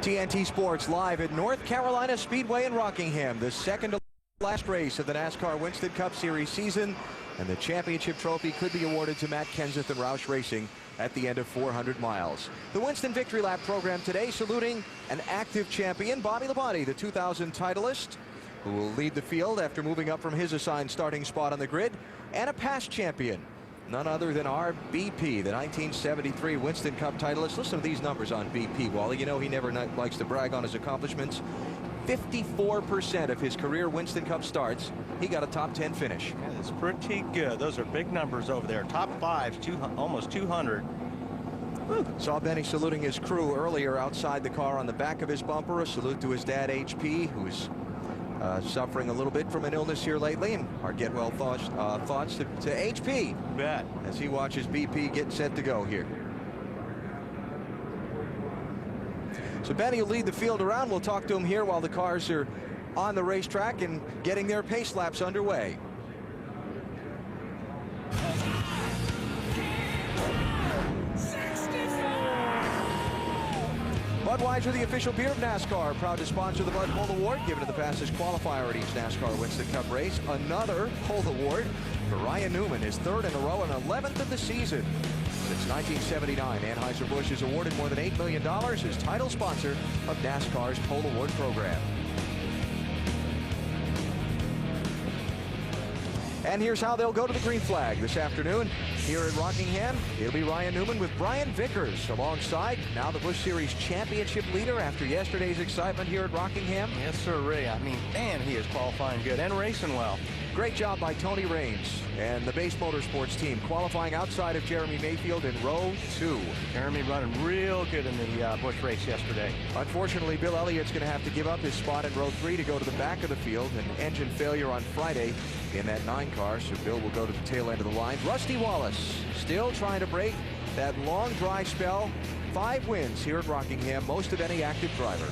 TNT Sports live at North Carolina Speedway in Rockingham, the second to last race of the NASCAR Winston Cup Series season, and the championship trophy could be awarded to Matt Kenseth and Roush Racing at the end of 400 miles. The Winston Victory Lap program today saluting an active champion, Bobby Labonte, the 2000 titleist, who will lead the field after moving up from his assigned starting spot on the grid, and a past champion, none other than our BP, the 1973 Winston Cup titleist. Listen to these numbers on BP, Wally. You know he never likes to brag on his accomplishments. 54% of his career Winston Cup starts, he got a top 10 finish. Yeah, that's pretty good. Those are big numbers over there. Top five, almost 200. Woo. Saw Benny saluting his crew earlier outside the car on the back of his bumper. A salute to his dad, HP, who's suffering a little bit from an illness here lately, and our get well thoughts to HP. Bet. As he watches BP get set to go here. So Benny will lead the field around. We'll talk to him here while the cars are on the racetrack and getting their pace laps underway. Budweiser, the official beer of NASCAR, proud to sponsor the Bud Pole Award, given to the fastest qualifier at each NASCAR Winston Cup race. Another Pole Award for Ryan Newman, his third in a row and 11th of the season. Since 1979, Anheuser-Busch has awarded more than $8 million as title sponsor of NASCAR's Pole Award program. And here's how they'll go to the green flag this afternoon. Here at Rockingham, it'll be Ryan Newman with Brian Vickers alongside now the Busch Series championship leader after yesterday's excitement here at Rockingham. Yes, sir, Ray. I mean, man, he is qualifying good and racing well. Great job by Tony Raines and the Base Motorsports team, qualifying outside of Jeremy Mayfield in row 2. Jeremy running real good in the Busch race yesterday. Unfortunately, Bill Elliott's going to have to give up his spot in row 3 to go to the back of the field. An engine failure on Friday in that 9 car, so Bill will go to the tail end of the line. Rusty Wallace still trying to break that long dry spell. 5 wins here at Rockingham, most of any active driver.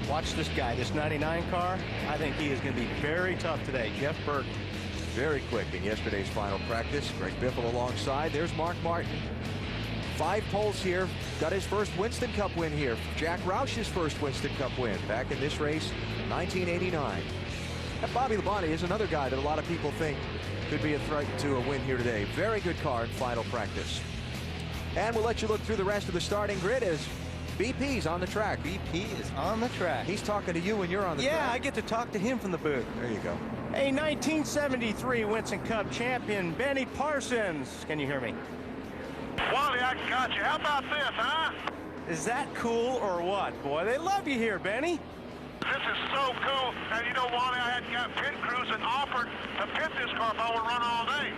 Watch this guy, this 99 car. I think he is going to be very tough today. Jeff Burton. Very quick in yesterday's final practice. Greg Biffle alongside. There's Mark Martin. 5 poles here. Got his first Winston Cup win here. Jack Roush's first Winston Cup win back in this race, 1989. And Bobby Labonte is another guy that a lot of people think could be a threat to a win here today. Very good car in final practice. And we'll let you look through the rest of the starting grid as BP's on the track. BP is on the track. He's talking to you when you're on the track. Yeah, I get to talk to him from the booth. There you go. A 1973 Winston Cup champion, Benny Parsons. Can you hear me? Wally, I got you. How about this, huh? Is that cool or what? Boy, they love you here, Benny. This is so cool. And you know, Wally, I had got pit crews that offered to pit this car if I would run all day.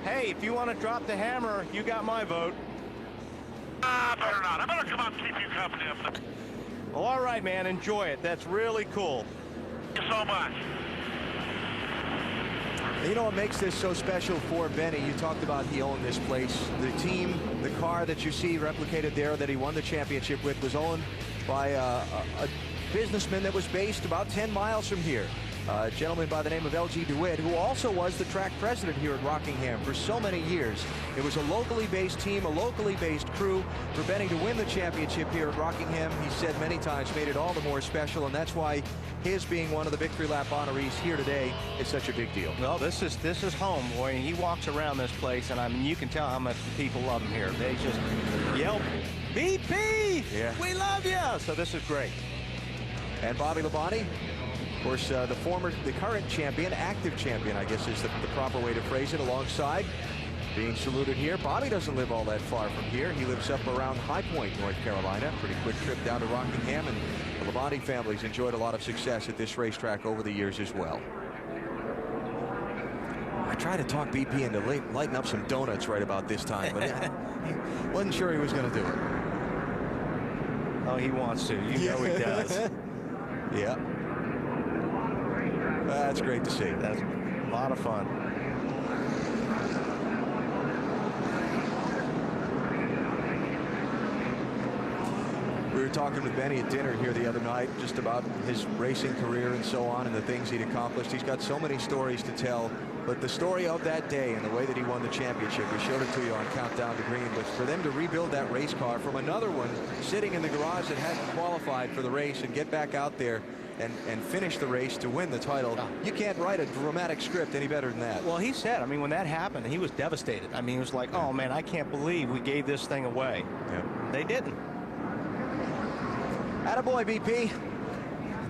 Hey, if you want to drop the hammer, you got my vote. I better not. I better come out and keep you company. Well, all right, man. Enjoy it. That's really cool. Thank you so much. You know what makes this so special for Benny? You talked about he owned this place. The team, the car that you see replicated there that he won the championship with was owned by a businessman that was based about 10 miles from here. A gentleman by the name of L.G. DeWitt, who also was the track president here at Rockingham for so many years. It was a locally based team, a locally based crew. For Benny to win the championship here at Rockingham, he said many times, made it all the more special, and that's why his being one of the Victory Lap honorees here today is such a big deal. Well, this is home, boy. He walks around this place, and I mean, you can tell how much the people love him here. They just yell, BP! Yeah. We love you! So this is great. And Bobby Labonte, of course, the current champion, active champion, I guess is the proper way to phrase it, alongside being saluted here. Bobby doesn't live all that far from here. He lives up around High Point, North Carolina. Pretty quick trip down to Rockingham, and the Labonte family's enjoyed a lot of success at this racetrack over the years as well. I tried to talk BP into lighting up some donuts right about this time, but he wasn't sure he was going to do it. Oh, he wants to. You know he does. Yeah. That's great to see. That's a lot of fun. We were talking with Benny at dinner here the other night just about his racing career and so on and the things he'd accomplished. He's got so many stories to tell But the story of that day and the way that he won the championship, we showed it to you on Countdown to Green, was for them to rebuild that race car from another one sitting in the garage that hadn't qualified for the race and get back out there and finish the race to win the title. You can't write a dramatic script any better than that. Well, he said, I mean, when that happened, he was devastated. I mean, he was like, oh, man, I can't believe we gave this thing away. Yeah. They didn't. Attaboy, BP.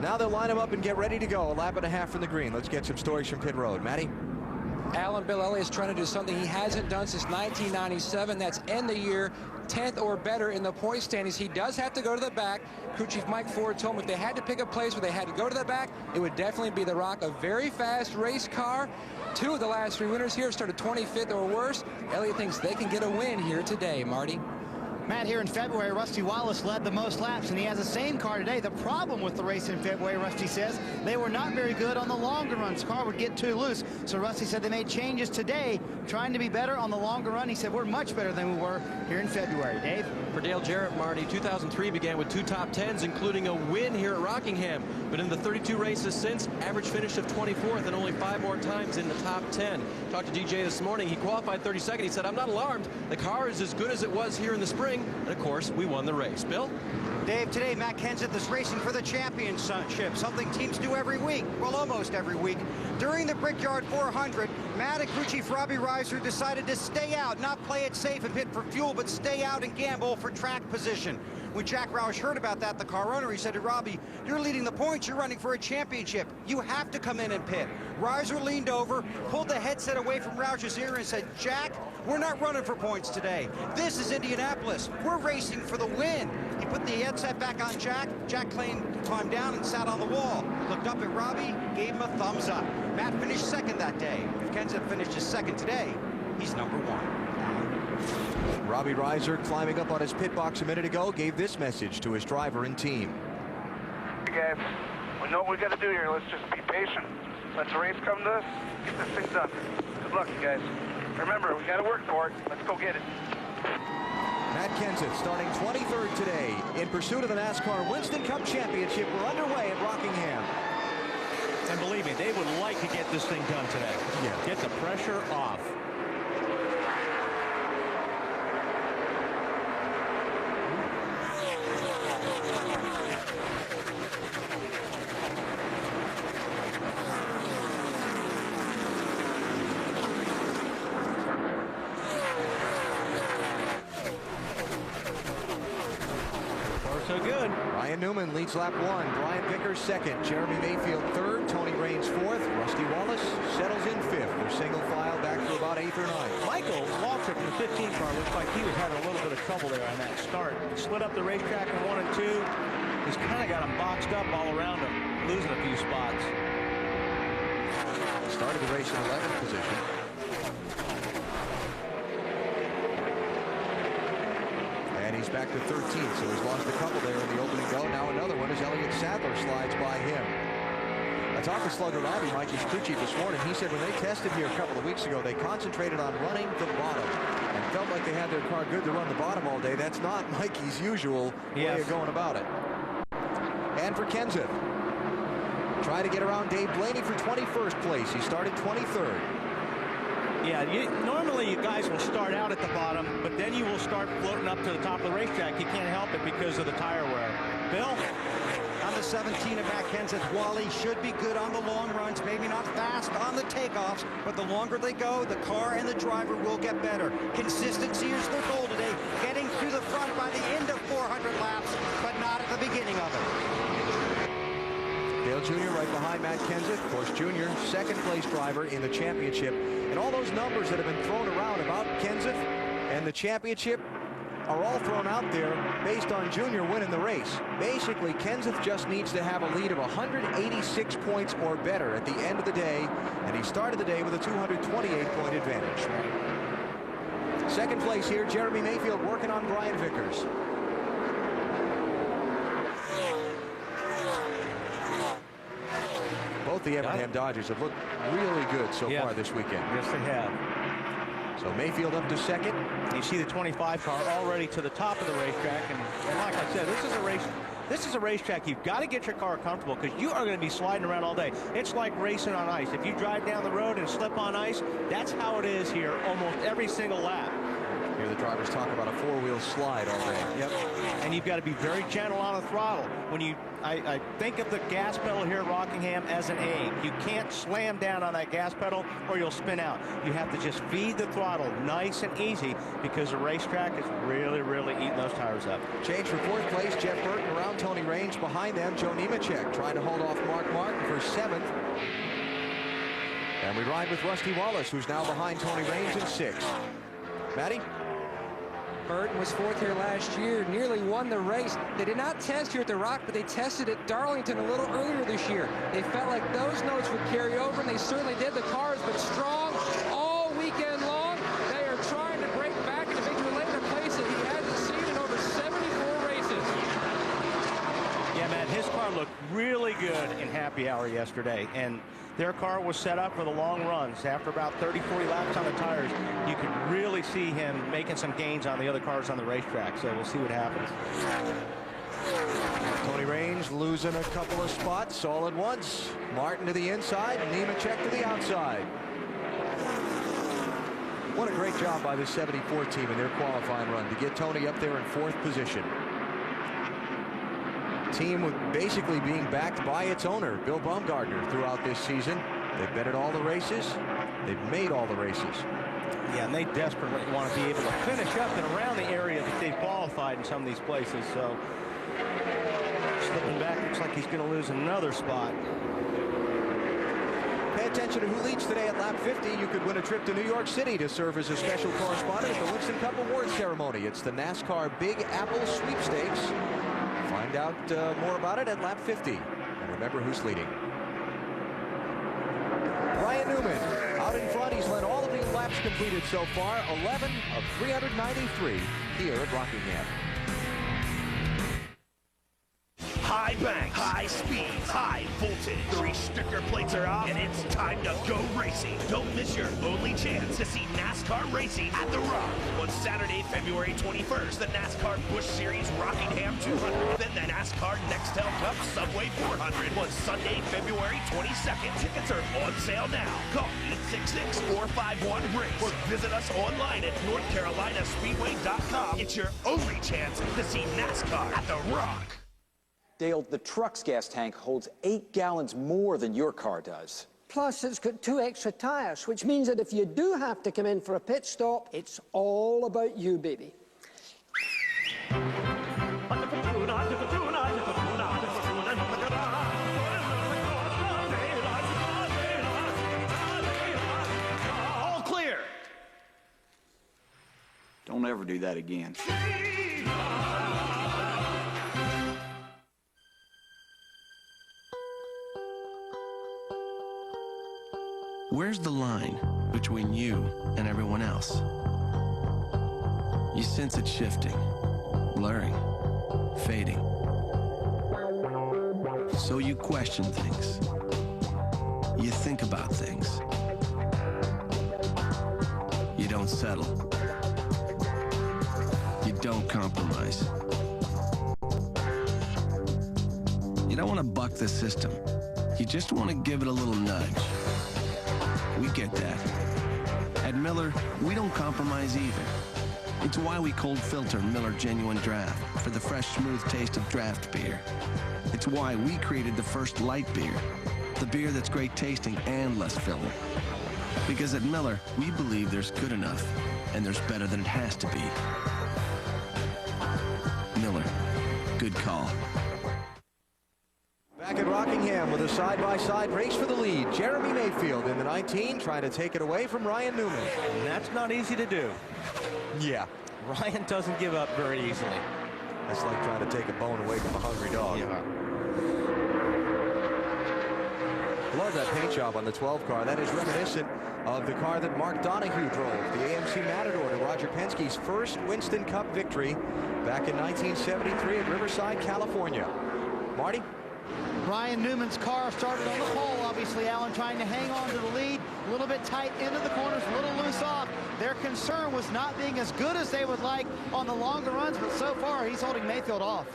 Now they'll line them up and get ready to go. A lap and a half from the green. Let's get some stories from pit road. Matty? Alan Bill Elliott's trying to do something he hasn't done since 1997. That's end the year 10th or better in the point standings. He does have to go to the back. Crew Chief Mike Ford told him if they had to pick a place where they had to go to the back, it would definitely be the Rock. A very fast race car. 2 of the last 3 winners here started 25th or worse. Elliott thinks they can get a win here today. Marty? Matt, here in February, Rusty Wallace led the most laps, and he has the same car today. The problem with the race in February, Rusty says, they were not very good on the longer runs. Car would get too loose. So Rusty said they made changes today, trying to be better on the longer run. He said, we're much better than we were here in February. Dave? For Dale Jarrett, Marty, 2003 began with 2 top 10s, including a win here at Rockingham. But in the 32 races since, average finish of 24th and only 5 more times in the top 10. Talked to DJ this morning. He qualified 32nd. He said, I'm not alarmed. The car is as good as it was here in the spring. And of course, we won the race. Bill? Dave, today Matt Kenseth is racing for the championship, something teams do every week, well, almost every week. During the Brickyard 400, Matt and crew chief Robbie Reiser decided to stay out, not play it safe and pit for fuel, but stay out and gamble for track position. When Jack Roush heard about that, the car owner, he said to Robbie, you're leading the points, you're running for a championship. You have to come in and pit. Reiser leaned over, pulled the headset away from Roush's ear and said, Jack, we're not running for points today. This Indianapolis. We're racing for the win. He put the headset back on Jack. Jack climbed down and sat on the wall. Looked up at Robbie, gave him a thumbs up. Matt finished second that day. If Kenseth finishes second today, he's number 1. Robbie Reiser, climbing up on his pit box a minute ago, gave this message to his driver and team. Hey guys, we know what we got to do here. Let's just be patient. Let the race come to us. Get this thing done. Good luck, you guys. Remember, we got to work for it. Let's go get it. Matt Kenseth starting 23rd today in pursuit of the NASCAR Winston Cup Championship. We're underway at Rockingham. And believe me, they would like to get this thing done today. Yeah. Get the pressure off. So good. Ryan Newman leads lap 1. Brian Vickers second. Jeremy Mayfield third. Tony Raines fourth. Rusty Wallace settles in fifth. They're single file back to about 8th or 9th. Michael Waltrip in the 15 car looks like he was having a little bit of trouble there on that start. Slid up the racetrack in 1 and 2. He's kind of got him boxed up all around him, losing a few spots. Started the race in 11th position. And he's back to 13th, so he's lost a couple there in the opening go. Now another one as Elliott Sadler slides by him. I talked to Slugger Labby, Mikey's crew chief, this morning. He said when they tested here a couple of weeks ago, they concentrated on running the bottom and felt like they had their car good to run the bottom all day. That's not Mikey's usual way of going about it. And for Kenseth, trying to get around Dave Blaney for 21st place. He started 23rd. Yeah, normally you guys will start out at the bottom, but then you will start floating up to the top of the racetrack. You can't help it because of the tire wear. Bill? On the 17 of Matt Kenseth, Wally should be good on the long runs, maybe not fast on the takeoffs, but the longer they go, the car and the driver will get better. Consistency is their goal today, getting through the front by the end of 400 laps, but not at the beginning of it. Dale Jr. right behind Matt Kenseth. Of course, Jr., second place driver in the championship. And all those numbers that have been thrown around about Kenseth and the championship are all thrown out there based on Jr. winning the race. Basically, Kenseth just needs to have a lead of 186 points or better at the end of the day, and he started the day with a 228-point advantage. Second place here, Jeremy Mayfield working on Brian Vickers. Both the Effingham Dodgers have looked really good so far this weekend. Yes, they have. So Mayfield up to second. You see the 25 car already to the top of the racetrack, and like I said, this is a race This is a racetrack. You've got to get your car comfortable because you are going to be sliding around all day. It's like racing on ice. If you drive down the road and slip on ice, that's how it is here almost every single lap. Here the drivers talk about a four-wheel slide all day. Yep. And you've got to be very gentle on the throttle. When I think of the gas pedal here at Rockingham as an aid. You can't slam down on that gas pedal or you'll spin out. You have to just feed the throttle nice and easy because the racetrack is really, really eating those tires up. Change for fourth place, Jeff Burton around Tony Range. Behind them, Joe Nemechek trying to hold off Mark Martin for 7th. And we ride with Rusty Wallace, who's now behind Tony Range in 6th. Matty? Burton was 4th here last year, nearly won the race. They did not test here at the Rock, but they tested at Darlington a little earlier this year. They felt like those notes would carry over, and they certainly did. The car has been strong all weekend long. They are trying to break back into victory lane in a place that he hasn't seen in over 74 races. Yeah, man, his car looked really good in happy hour yesterday, and their car was set up for the long runs. After about 30, 40 laps on the tires, you could really see him making some gains on the other cars on the racetrack. So we'll see what happens. Tony Range losing a couple of spots all at once. Martin to the inside, Nemechek to the outside. What a great job by the 74 team in their qualifying run to get Tony up there in 4th position. Team with basically being backed by its owner, Bill Baumgartner, throughout this season. They've been at all the races. They've made all the races. Yeah, and they desperately want to be able to finish up and around the area that they've qualified in some of these places. So slipping back, looks like he's going to lose another spot. Pay attention to who leads today at lap 50. You could win a trip to New York City to serve as a special correspondent at the Winston Cup Awards ceremony. It's the NASCAR Big Apple Sweepstakes. Find out more about it at lap 50. And remember who's leading. Ryan Newman out in front. He's led all of the laps completed so far. 11 of 393 here at Rockingham. High banks, high speeds, high voltage. The restrictor plates are off, and it's time to go racing. Don't miss your only chance to see NASCAR racing at The Rock. On Saturday, February 21st, the NASCAR Busch Series Rockingham 200. Then the NASCAR Nextel Cup Subway 400 on Sunday, February 22nd. Tickets are on sale now. Call 866-451-RACE or visit us online at NorthCarolinaSpeedway.com. It's your only chance to see NASCAR at The Rock. Dale, the truck's gas tank holds 8 gallons more than your car does. Plus, it's got 2 extra tires, which means that if you do have to come in for a pit stop, it's all about you, baby. All clear. Don't ever do that again. Where's the line between you and everyone else? You sense it shifting, blurring, fading. So you question things. You think about things. You don't settle. You don't compromise. You don't want to buck the system. You just want to give it a little nudge. We get that. At Miller, we don't compromise either. It's why we cold filter Miller Genuine Draft for the fresh, smooth taste of draft beer. It's why we created the first light beer, the beer that's great tasting and less filling. Because at Miller, we believe there's good enough and there's better than it has to be. Miller, good call. Back at Rockingham with a side-by-side race for the lead. Jeremy Mayfield in the 19 trying to take it away from Ryan Newman. And that's not easy to do. Yeah. Ryan doesn't give up very easily. That's like trying to take a bone away from a hungry dog. Yeah. I love that paint job on the 12 car. That is reminiscent of the car that Mark Donohue drove, the AMC Matador, to Roger Penske's first Winston Cup victory back in 1973 at Riverside, California. Marty? Ryan Newman's car started on the pole, obviously, Alan, trying to hang on to the lead. A little bit tight into the corners, a little loose off. Their concern was not being as good as they would like on the longer runs, but so far he's holding Mayfield off.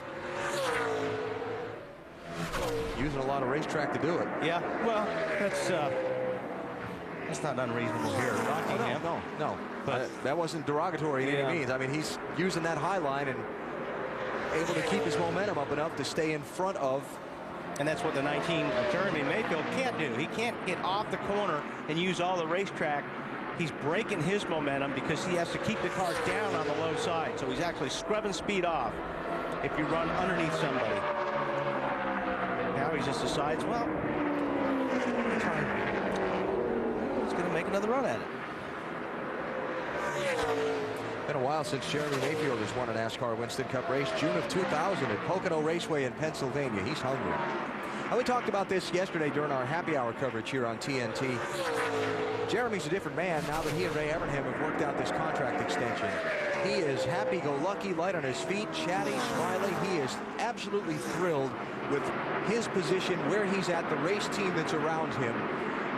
using a lot of racetrack to do it. Yeah, well, that's not unreasonable here at Rockingham. No. But that wasn't derogatory in any means. I mean, he's using that high line and able to keep his momentum up enough to stay in front of. And that's what the 19 Jeremy Mayfield can't do. He can't get off the corner and use all the racetrack. He's breaking his momentum because he has to keep the car down on the low side. So he's actually scrubbing speed off if you run underneath somebody. Now he just decides, well, he's going to make another run at it. Been a while since Jeremy Mayfield has won a NASCAR Winston Cup race. June of 2000 at Pocono Raceway in Pennsylvania. He's hungry. And we talked about this yesterday during our happy hour coverage here on TNT. Jeremy's a different man now that he and Ray Evernham have worked out this contract extension. He is happy-go-lucky, light on his feet, chatty, smiling. He is absolutely thrilled with his position, where he's at, the race team that's around him.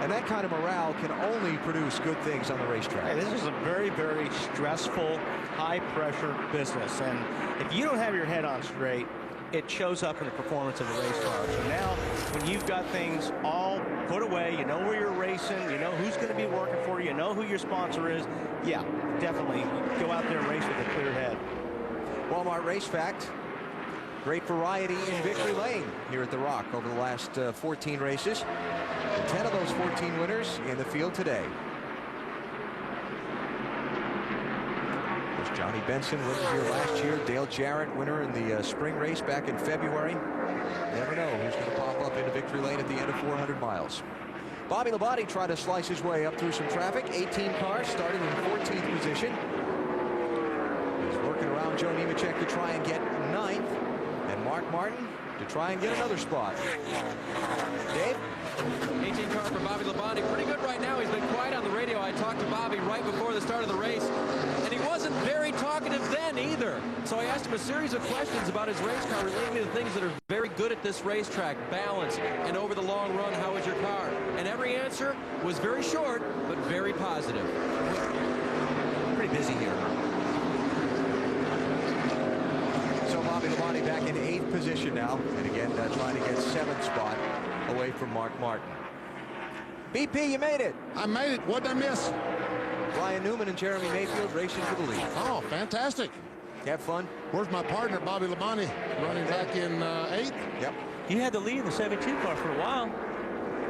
And that kind of morale can only produce good things on the racetrack. Hey, this is a very, very stressful, high-pressure business. And if you don't have your head on straight, it shows up in the performance of the race car. So now, when you've got things all put away, you know where you're racing, you know who's going to be working for you, you know who your sponsor is, yeah, definitely go out there and race with a clear head. Walmart Race Fact. Great variety in victory lane here at the Rock over the last 14 races. 10 of those 14 winners in the field today. There's Johnny Benson, winner here last year. Dale Jarrett, winner in the spring race back in February. Never know who's going to pop up into victory lane at the end of 400 miles. Bobby Labonte tried to slice his way up through some traffic. 18 cars starting in 14th position. He's working around Joe Nemechek to try and get 9th. And Mark Martin to try and get another spot. Dave? 18 car for Bobby Labonte. Pretty good right now. He's been quiet on the radio. I talked to Bobby right before the start of the race, and he wasn't very talkative then either. So I asked him a series of questions about his race car relating to the things that are very good at this racetrack, balance, and over the long run, how is your car? And every answer was very short, but very positive. Pretty busy here. So Bobby Labonte back in 8th position now, and again trying to get 7th spot away from Mark Martin. BP, you made it. I made it. What did I miss? Ryan Newman and Jeremy Mayfield racing for the lead. Oh, fantastic. Have fun. Where's my partner, Bobby Labonte, running back in 8th? Yep. You had the lead in the 72 car for a while.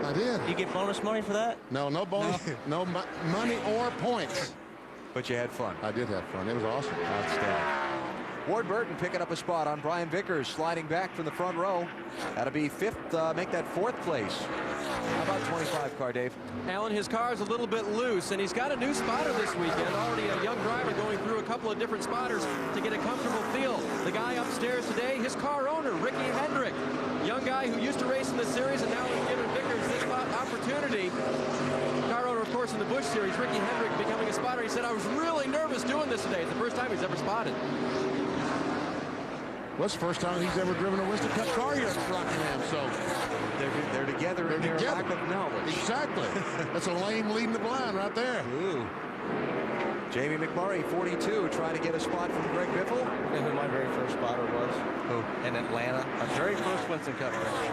I did. You get bonus money for that? No bonus. No money or points. But you had fun. I did have fun. It was awesome. Outstanding. Ward Burton picking up a spot on Brian Vickers, sliding back from the front row. That'll be 5th, make that 4th place. How about 25 car, Dave? Alan, his car is a little bit loose, and he's got a new spotter this weekend. Already a young driver going through a couple of different spotters to get a comfortable feel. The guy upstairs today, his car owner, Ricky Hendrick. Young guy who used to race in the series and now has given Vickers this opportunity. Car owner, of course, in the Busch Series, Ricky Hendrick becoming a spotter. He said, I was really nervous doing this today. It's the first time he's ever spotted. Well, it's the first time he's ever driven a Winston Cup car here at Rockingham, so they're together in their lack of knowledge. Exactly. That's a lame leading the blind right there. Ooh. Jamie McMurray, 42, trying to get a spot from Greg Biffle. You know who my very first spotter was? Who? In Atlanta. My very first Winston Cup race.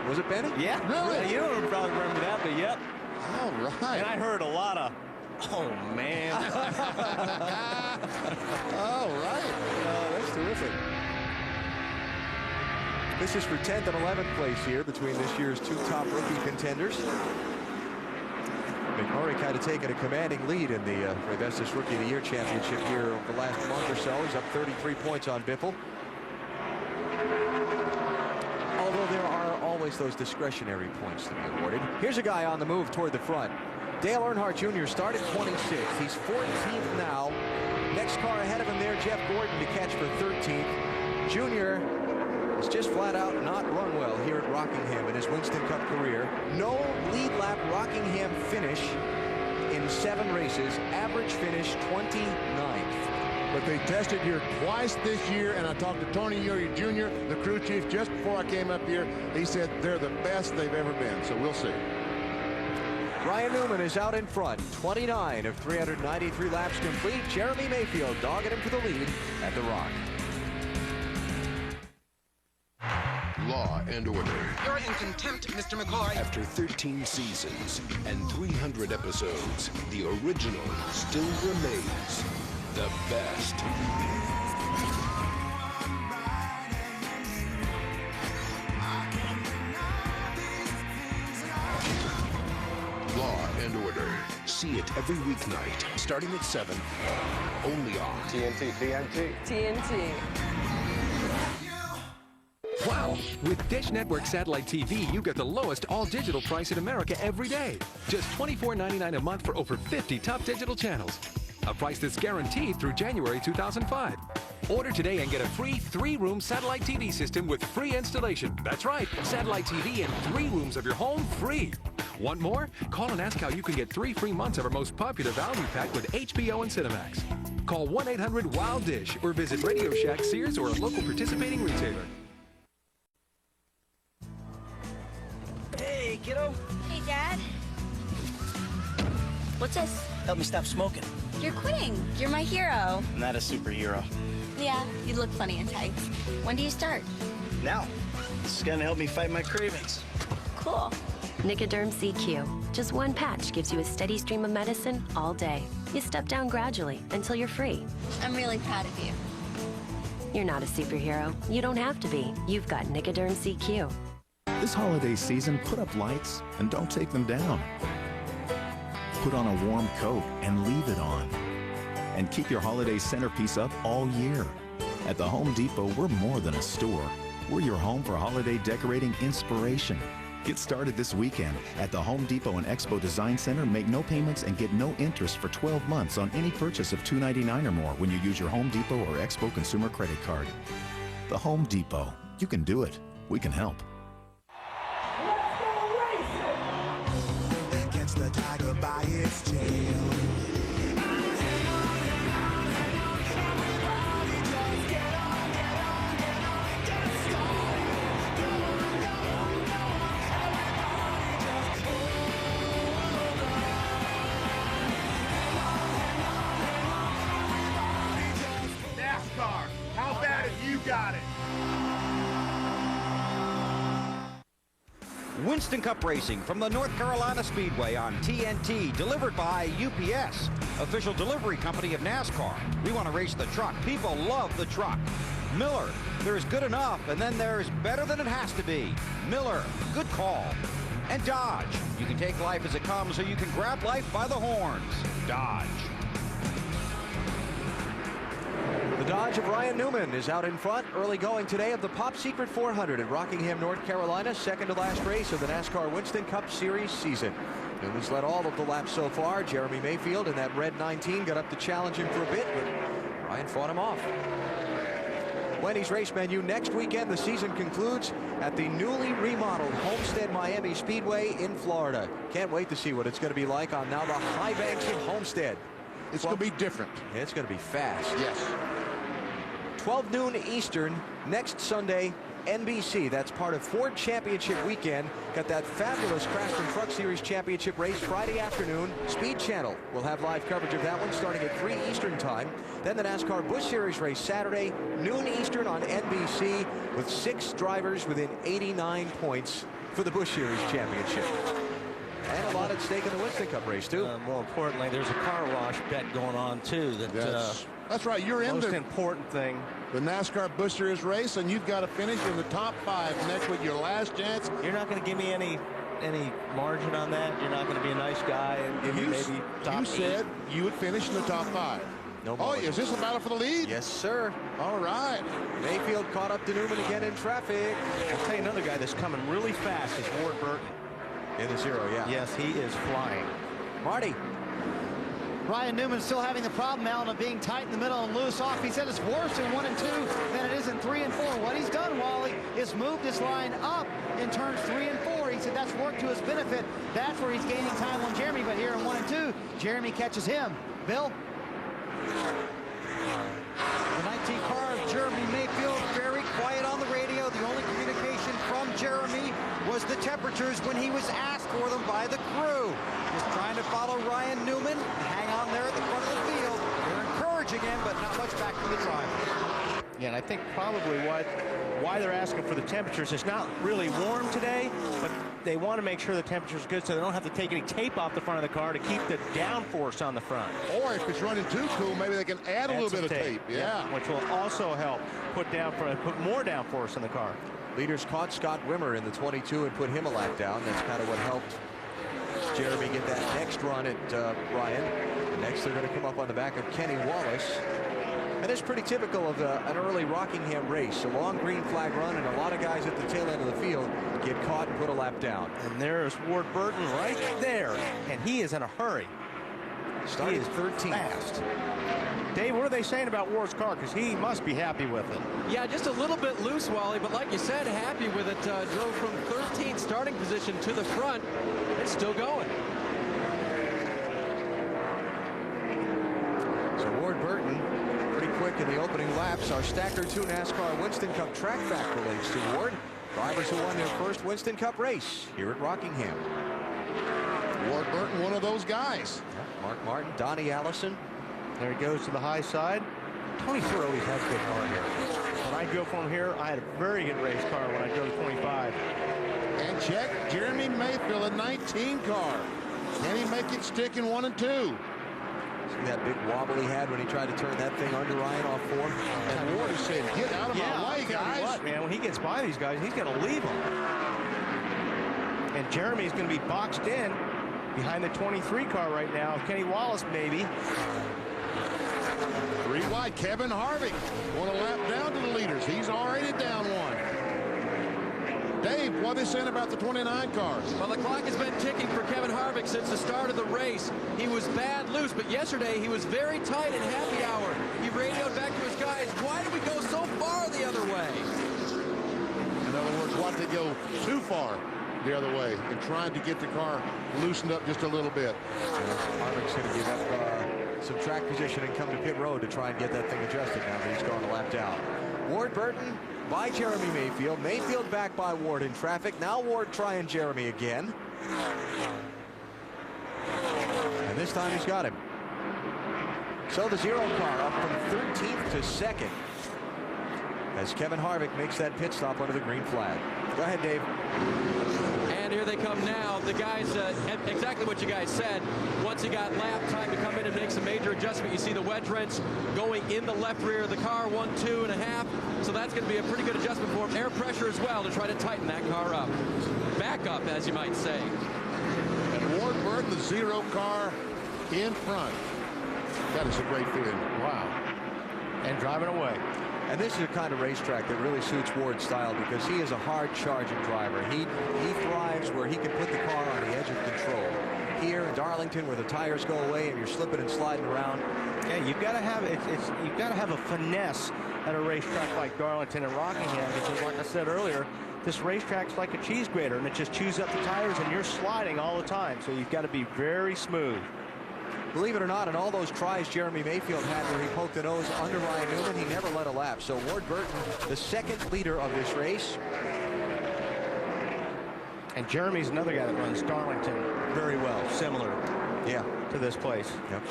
Was it Benny? Yeah. Really? You don't probably remember that, but yep. All right. And I heard a lot of, oh, man. All right. That's terrific. This is for 10th and 11th place here between this year's 2 top rookie contenders. McMurray kind of taking a commanding lead in the Revestis Rookie of the Year Championship here over the last month or so. He's up 33 points on Biffle. Although there are always those discretionary points to be awarded. Here's a guy on the move toward the front. Dale Earnhardt Jr. started 26th. He's 14th now. Next car ahead of him there, Jeff Gordon to catch for 13th. Jr. has just flat out not run well here at Rockingham in his Winston Cup career. No lead lap Rockingham finish in 7 races. Average finish 29th. But they tested here twice this year, and I talked to Tony Eury Jr., the crew chief, just before I came up here. He said they're the best they've ever been, so we'll see. Ryan Newman is out in front, 29 of 393 laps complete. Jeremy Mayfield dogging him for the lead at the Rock. Law and Order. You're in contempt, Mr. McCoy. After 13 seasons and 300 episodes, the original still remains the best. Law and Order. See it every weeknight, starting at 7, only on TNT. Wow! With Dish Network Satellite TV, you get the lowest all-digital price in America every day. Just $24.99 a month for over 50 top digital channels. A price that's guaranteed through January 2005. Order today and get a free 3-room satellite TV system with free installation. That's right, satellite TV in 3 rooms of your home free. Want more? Call and ask how you can get 3 free months of our most popular value pack with HBO and Cinemax. Call 1-800-WOW-DISH or visit Radio Shack, Sears, or a local participating retailer. Hey, kiddo. Hey, Dad. What's this? Help me stop smoking. You're quitting. You're my hero. I'm not a superhero. Yeah, you look funny in tights. When do you start? Now. This is gonna help me fight my cravings. Cool. Nicoderm CQ. Just one patch gives you a steady stream of medicine all day. You step down gradually until you're free. I'm really proud of you. You're not a superhero. You don't have to be. You've got Nicoderm CQ. This holiday season, put up lights and don't take them down. Put on a warm coat and leave it on. And keep your holiday centerpiece up all year. At the Home Depot, we're more than a store. We're your home for holiday decorating inspiration. Get started this weekend at the Home Depot and Expo Design Center. Make no payments and get no interest for 12 months on any purchase of $2.99 or more when you use your Home Depot or Expo consumer credit card. The Home Depot. You can do it. We can help. Catch the tiger by its tail. NASCAR, how bad have you got it? Winston Cup Racing from the North Carolina Speedway on TNT, delivered by UPS, official delivery company of NASCAR. We want to race the truck. People love the truck. Miller, there's good enough, and then there's better than it has to be. Miller, good call. And Dodge, you can take life as it comes, or you can grab life by the horns. Dodge. The Dodge of Ryan Newman is out in front, early going today of the Pop Secret 400 at Rockingham, North Carolina, second to last race of the NASCAR Winston Cup Series season. Newman's led all of the laps so far. Jeremy Mayfield in that red 19 got up to challenge him for a bit, but Ryan fought him off. Wendy's race menu next weekend. The season concludes at the newly remodeled Homestead Miami Speedway in Florida. Can't wait to see what it's going to be like on now the high banks of Homestead. It's going to be different. It's going to be fast. Yes. 12 noon Eastern next Sunday, NBC. That's part of Ford Championship weekend. Got that fabulous Craftsman Truck Series Championship race Friday afternoon. Speed Channel will have live coverage of that one starting at 3 Eastern time. Then the NASCAR Busch Series race Saturday, noon Eastern on NBC, with 6 drivers within 89 points for the Busch Series Championship. And a lot at stake in the Winston Cup race, too. More importantly, there's a car wash bet going on, too. That's right. You're in the most important thing. The NASCAR Busch Series race, and you've got to finish in the top 5 next week. Your last chance. You're not going to give me any margin on that. You're not going to be a nice guy and give me maybe top 8. You said you would finish in the top 5. No oh, is this a battle for the lead? Yes, sir. All right. Mayfield caught up to Newman again in traffic. I'll tell you another guy that's coming really fast is Ward Burton. In the 0, yeah. Yes, he is flying. Marty. Ryan Newman still having the problem, Alan, of being tight in the middle and loose off. He said it's worse in 1 and 2 than it is in 3 and 4. What he's done, Wally, is moved his line up in turns 3 and 4. He said that's worked to his benefit. That's where he's gaining time on Jeremy, but here in 1 and 2, Jeremy catches him. Bill? The 19 car of Jeremy Mayfield, very quiet on the radio. The only communication from Jeremy was the temperatures when he was asked for them by the crew. Just trying to follow Ryan Newman and hang on there at the front of the field. They're encouraging him, but not much back from the driver. Yeah, and I think probably why they're asking for the temperatures. It's not really warm today, but they want to make sure the temperature's good so they don't have to take any tape off the front of the car to keep the downforce on the front. Or if it's running too cool, maybe they can add a little bit of tape. Yeah. Which will also help put more downforce in the car. Leaders caught Scott Wimmer in the 22 and put him a lap down. That's kind of what helped Jeremy get that next run at Ryan. Next, they're going to come up on the back of Kenny Wallace. And it's pretty typical of an early Rockingham race. A long green flag run, and a lot of guys at the tail end of the field get caught and put a lap down. And there's Ward Burton right there, and he is in a hurry. Started 13th. Fast. Dave, what are they saying about Ward's car? Because he must be happy with it. Yeah, just a little bit loose, Wally, but like you said, happy with it. Drove from 13th starting position to the front. It's still going. So Ward Burton, pretty quick in the opening laps. Our Stacker 2 NASCAR Winston Cup track back relates to Ward. Drivers who won their first Winston Cup race here at Rockingham. Ward Burton, one of those guys. Yeah, Mark Martin, Donnie Allison. There he goes to the high side. Tony Stewart always has a good car here. When I go from here, I had a very good race car when I drove 25. And check Jeremy Mayfield, a 19 car. Can he make it stick in 1 and 2? See that big wobble he had when he tried to turn that thing under Ryan off 4? And Ward is saying, get out of my way, guys. What, man, when he gets by these guys, he's going to leave them. And Jeremy's going to be boxed in behind the 23 car right now. Kenny Wallace, maybe. 3 wide, Kevin Harvick. Want a lap down to the leaders. He's already down 1. Dave, what are they saying about the 29 cars? Well, the clock has been ticking for Kevin Harvick since the start of the race. He was bad loose, but yesterday he was very tight in happy hour. He radioed back to his guys, why did we go so far the other way? In other words, why did they go too far the other way and trying to get the car loosened up just a little bit? Harvick's going to give up some track position and come to pit road to try and get that thing adjusted now that he's gone a lap down. Ward Burton by Jeremy Mayfield. Mayfield back by Ward in traffic. Now Ward trying Jeremy again. And this time he's got him. So the 0 car up from 13th to 2nd as Kevin Harvick makes that pit stop under the green flag. Go ahead, Dave. And here they come now. The guys, exactly what you guys said. Once he got lap time to come in and make some major adjustment, you see the wedge wrench going in the left rear of the car, 1, 2.5. So that's going to be a pretty good adjustment for him. Air pressure as well to try to tighten that car up. Back up, as you might say. And Ward Burton, the 0 car in front. That is a great feeling. Wow. And driving away. And this is a kind of racetrack that really suits Ward's style because he is a hard-charging driver. He thrives where he can put the car on the edge of control. Here in Darlington, where the tires go away and you're slipping and sliding around. Yeah, you've got to have you've got to have a finesse at a racetrack like Darlington and Rockingham because, like I said earlier, this racetrack's like a cheese grater and it just chews up the tires and you're sliding all the time. So you've got to be very smooth. Believe it or not, in all those tries Jeremy Mayfield had where he poked the nose under Ryan Newman, he never led a lap. So Ward Burton, the 2nd leader of this race. And Jeremy's another guy that runs Darlington very well, similar to this place. Yep.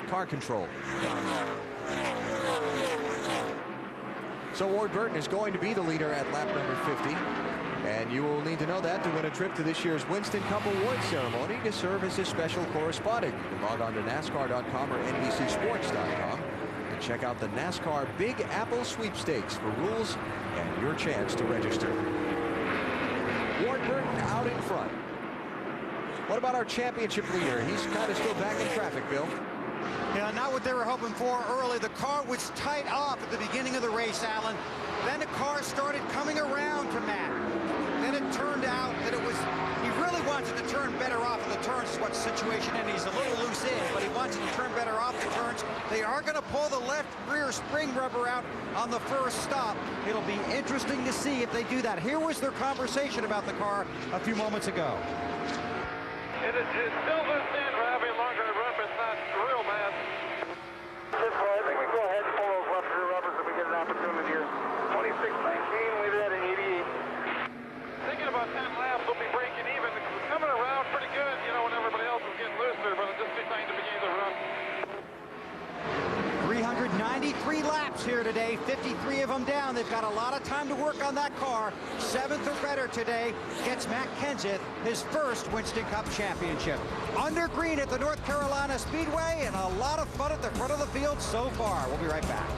Car control. So Ward Burton is going to be the leader at lap number 50. And you will need to know that to win a trip to this year's Winston Cup Award ceremony to serve as his special correspondent. You can log on to NASCAR.com or NBCSports.com and check out the NASCAR Big Apple Sweepstakes for rules and your chance to register. Ward Burton out in front. What about our championship leader? He's kind of still back in traffic, Bill. Yeah, not what they were hoping for early. The car was tight off at the beginning of the race, Alan. Then the car started coming around to Matt. Then it turned out that he really wanted to turn better off of the turns, is what the situation is. He's a little loose in, but he wants to turn better off the turns. They are going to pull the left rear spring rubber out on the first stop. It'll be interesting to see if they do that. Here was their conversation about the car a few moments ago. It is still loose in. We're having a longer run, but it's not real bad. I think we go ahead and pull those left rear rubbers if we get an opportunity here. 26-19, leave that at 88. Thinking about 10 laps, we'll be breaking even. We're coming around pretty good, you know, when everybody else is getting looser, but it's just trying to begin the run. 393 laps here today. today, 53 of them down. They've got a lot of time to work on that car. 7th or better today gets Matt Kenseth his first Winston Cup championship. Under green at the North Carolina Speedway, and a lot of fun at the front of the field so far. We'll be right back.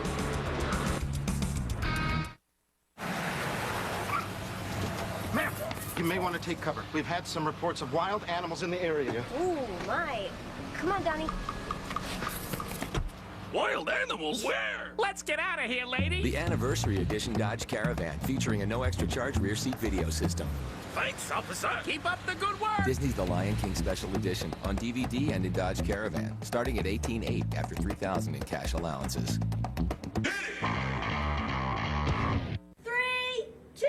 Ma'am, you may want to take cover. We've had some reports of wild animals in the area. Ooh, my. Come on, Donnie. Wild animals? Where? Let's get out of here, lady. The Anniversary Edition Dodge Caravan, featuring a no extra charge rear seat video system. Thanks, officer. Keep up the good work. Disney's The Lion King Special Edition on DVD and in Dodge Caravan, starting at $18,800 after $3,000 in cash allowances. 3, 2.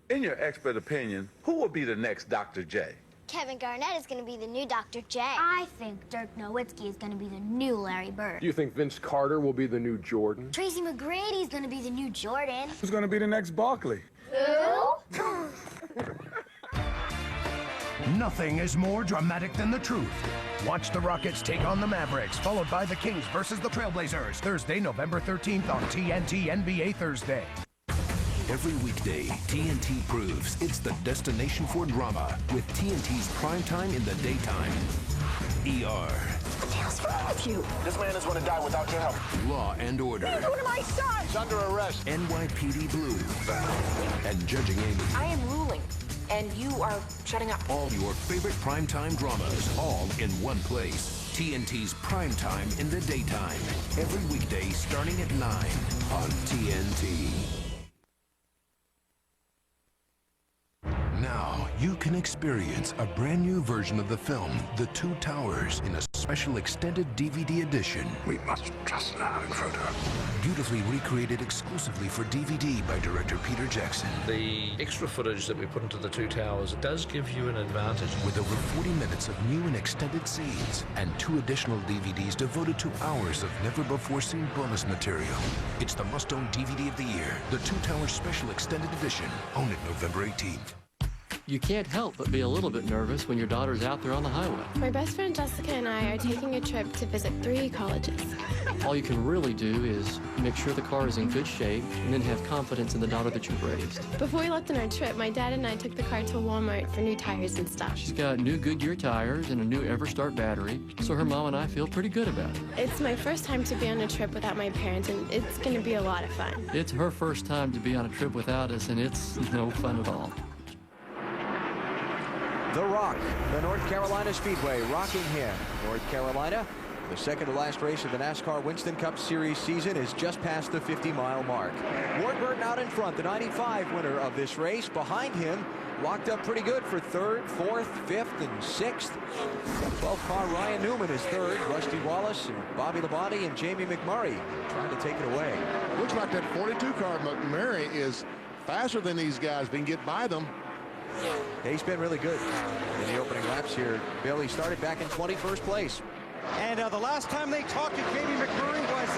In your expert opinion, who will be the next Dr. J? Kevin Garnett is going to be the new Dr. J. I think Dirk Nowitzki is going to be the new Larry Bird. Do you think Vince Carter will be the new Jordan? Tracy McGrady is going to be the new Jordan. Who's going to be the next Barkley? Who? Nothing is more dramatic than the truth. Watch the Rockets take on the Mavericks, followed by the Kings versus the Trailblazers. Thursday, November 13th on TNT NBA Thursday. Every weekday, TNT proves it's the destination for drama with TNT's primetime in the daytime. ER. What the hell's wrong with you? This man is going to die without your help. Law and Order. What happened to my son? He's under arrest. NYPD Blue. And Judging Amy. I am ruling, and you are shutting up. All your favorite primetime dramas, all in one place. TNT's primetime in the daytime. Every weekday starting at 9 on TNT. Now, you can experience a brand new version of the film, The Two Towers, in a special extended DVD edition. We must trust now, Frodo. Beautifully recreated exclusively for DVD by director Peter Jackson. The extra footage that we put into The Two Towers does give you an advantage. With over 40 minutes of new and extended scenes, and 2 additional DVDs devoted to hours of never-before-seen bonus material. It's the must-own DVD of the year, The Two Towers Special Extended Edition. Own it November 18th. You can't help but be a little bit nervous when your daughter's out there on the highway. My best friend Jessica and I are taking a trip to visit 3 colleges. All you can really do is make sure the car is in good shape and then have confidence in the daughter that you've raised. Before we left on our trip, my dad and I took the car to Walmart for new tires and stuff. She's got new Goodyear tires and a new EverStart battery, so her mom and I feel pretty good about it. It's my first time to be on a trip without my parents, and it's going to be a lot of fun. It's her first time to be on a trip without us, and it's no fun at all. The Rock, the North Carolina Speedway, Rockingham, North Carolina. The second to last race of the NASCAR Winston Cup Series season is just past the 50-mile mark. Ward Burton out in front, the 95 winner of this race. Behind him, locked up pretty good for 3rd, 4th, 5th, and 6th. 12-car Ryan Newman is 3rd. Rusty Wallace and Bobby Labonte and Jamie McMurray trying to take it away. Looks like that 42-car McMurray is faster than these guys. If he can get by them. Yeah, he's been really good in the opening laps here. Bill, he started back in 21st place. And the last time they talked to Jamie McMurray was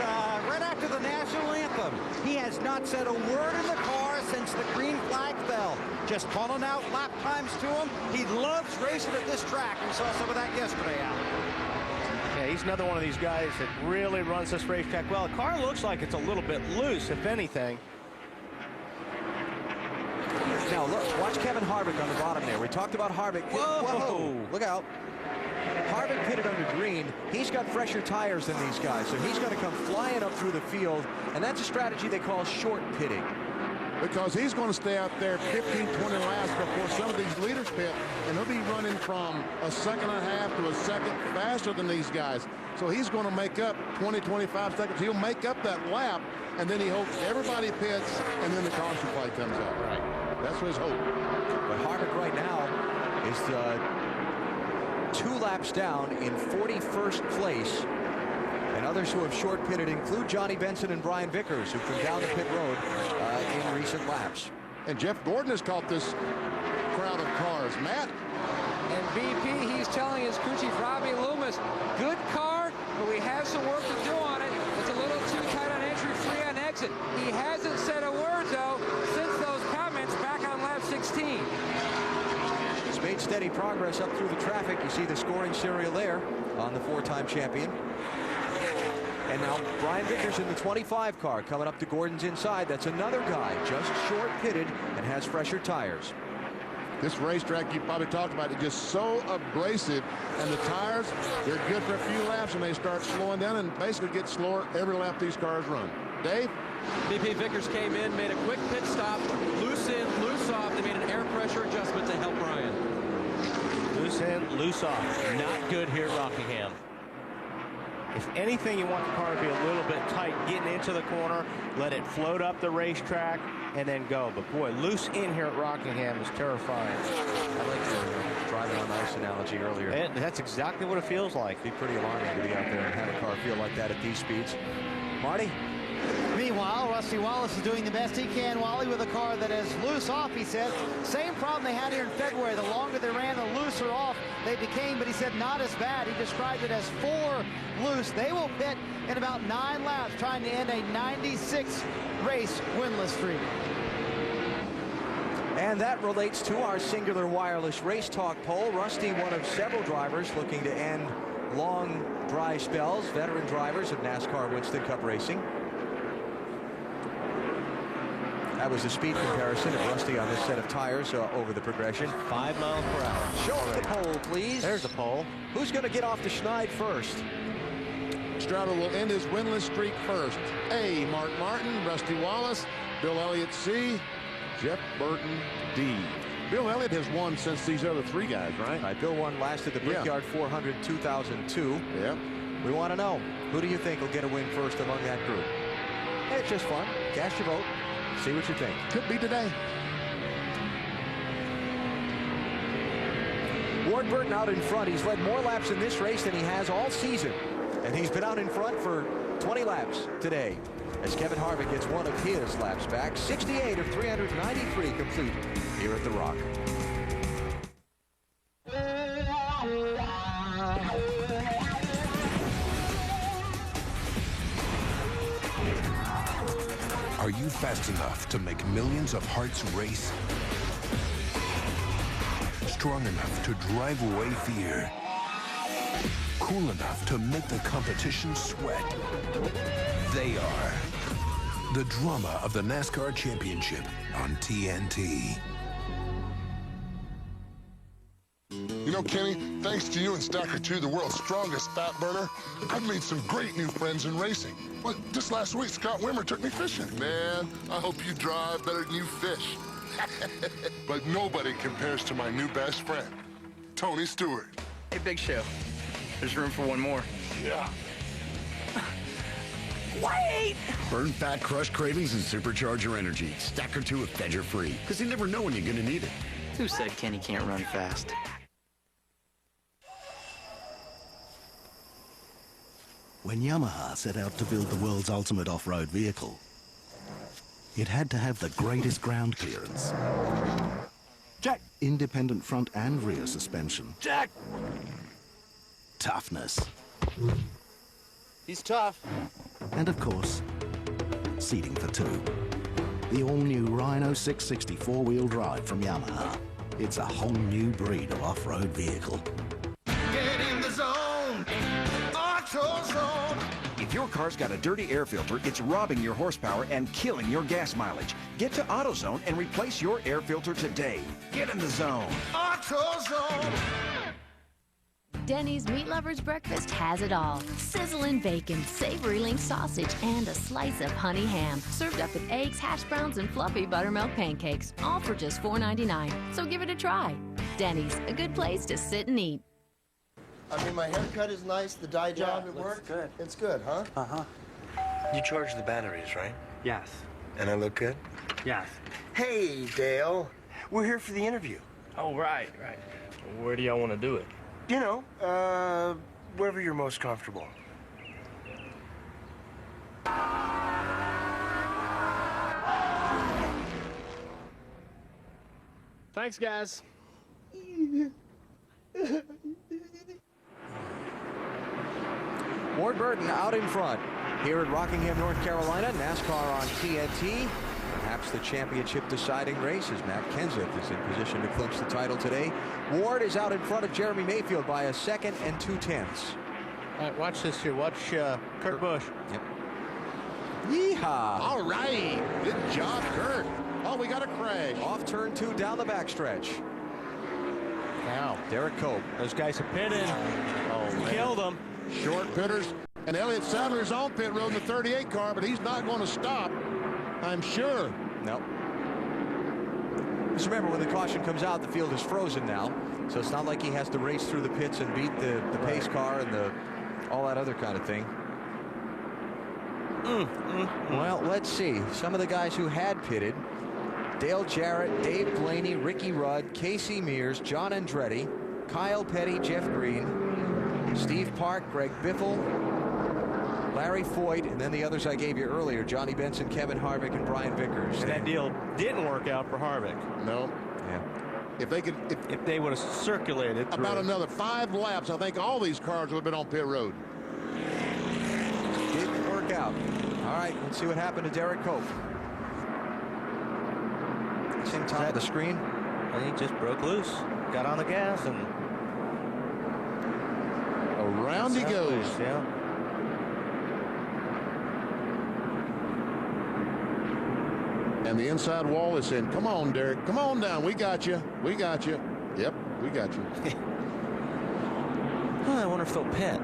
right after the national anthem. He has not said a word in the car since the green flag fell. Just calling out lap times to him. He loves racing at this track. We saw some of that yesterday, Al. Yeah, he's another one of these guys that really runs this racetrack well. The car looks like it's a little bit loose, if anything. Now look, watch Kevin Harvick on the bottom there. We talked about Harvick. Whoa! Look out. Harvick pitted under green. He's got fresher tires than these guys, so he's going to come flying up through the field, and that's a strategy they call short pitting. Because he's going to stay out there 15, 20 laps before some of these leaders pit, and he'll be running from a second and a half to a second faster than these guys. So he's going to make up 20, 25 seconds. He'll make up that lap, and then he hopes everybody pits, and then the caution flag comes out. Right. That's his hope. But Harvick right now is 2 laps down in 41st place. And others who have short pitted include Johnny Benson and Brian Vickers, who've come down the pit road in recent laps. And Jeff Gordon has caught this crowd of cars. Matt? And BP, he's telling his crew chief, Robbie Loomis, good car, but we have some work to do on it. It's a little too tight on entry, free on exit. He hasn't said a word, though, since those comments back on lap 16. He's made steady progress up through the traffic. You see the scoring serial there on the 4-time champion. And now Brian Vickers in the 25 car coming up to Gordon's inside. That's another guy just short pitted and has fresher tires. This racetrack you probably talked about, it's just so abrasive, and the tires, they're good for a few laps, and they start slowing down and basically get slower every lap these cars run. Dave? BP Vickers came in, made a quick pit stop, loose in, loose off. They made an air pressure adjustment to help Brian. Loose in, loose off. Not good here at Rockingham. If anything, you want the car to be a little bit tight getting into the corner, let it float up the racetrack, and then go. But boy, loose in here at Rockingham is terrifying. I like the driving on ice analogy earlier. And that's exactly what it feels like. It'd be pretty alarming to be out there and have a car feel like that at these speeds. Marty? Meanwhile, Rusty Wallace is doing the best he can, Wally, with a car that is loose off, he said. Same problem they had here in February. The longer they ran, the looser off they became, but he said not as bad. He described it as 4 loose. They will pit in about 9 laps, trying to end a 96 race winless streak. And that relates to our singular wireless race talk poll. Rusty, one of several drivers looking to end long dry spells, veteran drivers of NASCAR Winston Cup racing. That was the speed comparison of Rusty on this set of tires over the progression. 5 miles per hour. Show us the poll, please. There's the poll. Who's going to get off the schneid first? Stroudle will end his winless streak first. A, Mark Martin, Rusty Wallace, Bill Elliott C, Jeff Burton D. Bill Elliott has won since these other 3 guys, right? Right. Bill won last at the Brickyard 400 2002. Yeah. We want to know, who do you think will get a win first among that group? Hey, it's just fun. Cast your vote. See what you think. Could be today. Ward Burton out in front. He's led more laps in this race than he has all season. And he's been out in front for 20 laps today. As Kevin Harvick gets one of his laps back. 68 of 393 complete here at the Rock. Are you fast enough to make millions of hearts race? Strong enough to drive away fear? Cool enough to make the competition sweat? They are the drama of the NASCAR Championship on TNT. You know, Kenny, thanks to you and Stacker 2, the world's strongest fat burner, I've made some great new friends in racing. Well, just last week, Scott Wimmer took me fishing. Man, I hope you drive better than you fish. But nobody compares to my new best friend, Tony Stewart. Hey, Big Show. There's room for one more. Yeah. Wait! Burn fat, crush cravings, and supercharge your energy. Stacker 2 with Fedger Free, because you never know when you're going to need it. Who said Kenny can't run fast? When Yamaha set out to build the world's ultimate off-road vehicle, it had to have the greatest ground clearance. Jack! Independent front and rear suspension. Jack! Toughness. He's tough. And of course, seating for 2. The all-new Rhino 660 4-wheel drive from Yamaha. It's a whole new breed of off-road vehicle. Get in the zone. AutoZone. If your car's got a dirty air filter, it's robbing your horsepower and killing your gas mileage. Get to AutoZone and replace your air filter today. Get in the zone. AutoZone. Denny's Meat Lovers Breakfast has it all. Sizzling bacon, savory link sausage, and a slice of honey ham. Served up with eggs, hash browns, and fluffy buttermilk pancakes. All for just $4.99. So give it a try. Denny's, a good place to sit and eat. I mean, my haircut is nice. The dye job, it worked. Good. It's good, huh? Uh-huh. You charge the batteries, right? Yes. And I look good? Yes. Hey, Dale. We're here for the interview. Oh, right. Where do y'all want to do it? You know, wherever you're most comfortable. Thanks, guys. Ward Burton out in front here at Rockingham, North Carolina. NASCAR on TNT. Perhaps the championship deciding race as Matt Kenseth is in position to clinch the title today. Ward is out in front of Jeremy Mayfield by a second and 2/10. All right, watch this here. Watch Kurt Busch. Yep. Yeehaw! All right. Good job, Kurt. Oh, we got a crash. Off turn 2 down the backstretch. Now, Derek Cope. those guys have pitted. Oh, Killed them. Short pitters. And Elliott Sadler's on pit road in the 38 car, but he's not going to stop, I'm sure. Nope. Just remember, when the caution comes out, the field is frozen now. So it's not like he has to race through the pits and beat the pace car and all that other kind of thing. Well, let's see. Some of the guys who had pitted: Dale Jarrett, Dave Blaney, Ricky Rudd, Casey Mears, John Andretti, Kyle Petty, Jeff Green, Steve Park, Greg Biffle, Larry Foyt, and then the others I gave you earlier: Johnny Benson, Kevin Harvick, and Brian Vickers. And that deal didn't work out for Harvick. No. Yeah. If they could, if they would have circulated about another 5 laps, I think all these cars would have been on pit road. Didn't work out. All right, let's see what happened to Derek Cope. Same top of the screen. And he just broke loose. Got on the gas and around he goes. Yeah. And the inside wall is saying, come on, Derek, come on down. We got you. We got you. Yep, we got you. I wonder if they'll pit.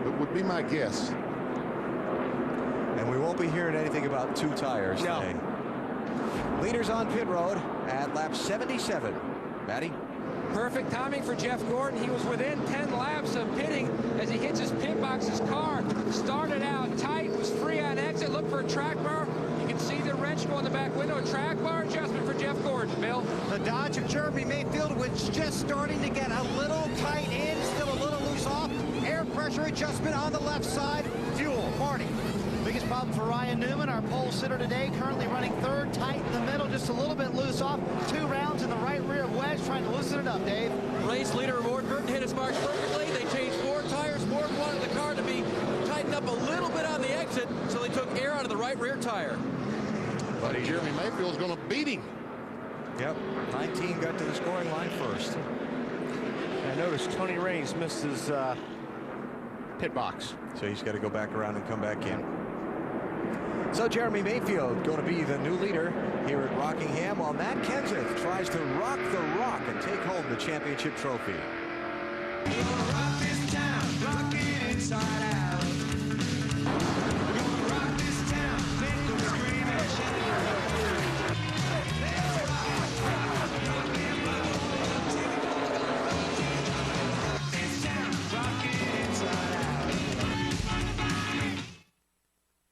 It would be my guess. And we won't be hearing anything about 2 tires today. Leaders on pit road at lap 77. Matty? Perfect timing for Jeff Gordon. He was within 10 laps of pitting as he hits his pit box. His car started out tight, was free on exit, looked for a track bar. You can see the wrench go in the back window. A track bar adjustment for Jeff Gordon, Bill. The Dodge of Jeremy Mayfield was just starting to get a little tight in, still a little loose off. Air pressure adjustment on the left side. Fuel. Marty. Biggest problem for Ryan Newman, our pole sitter today, currently running 3rd, tight in the middle, just a little bit loose off. 2 rounds in the right rear wedge, trying to loosen it up, Dave. Race leader Ward Burton hit his marks perfectly. They changed 4 tires. Ward wanted the car to be tightened up a little bit on the exit, so they took air out of the right rear tire. But Jeremy Mayfield's going to beat him. Yep, 19 got to the scoring line first. I noticed Tony Raines missed his pit box. So he's got to go back around and come back in. So Jeremy Mayfield going to be the new leader here at Rockingham, while Matt Kenseth tries to rock the rock and take home the championship trophy. Rock this town, rock it inside out. Rock this town, make them scream and shout.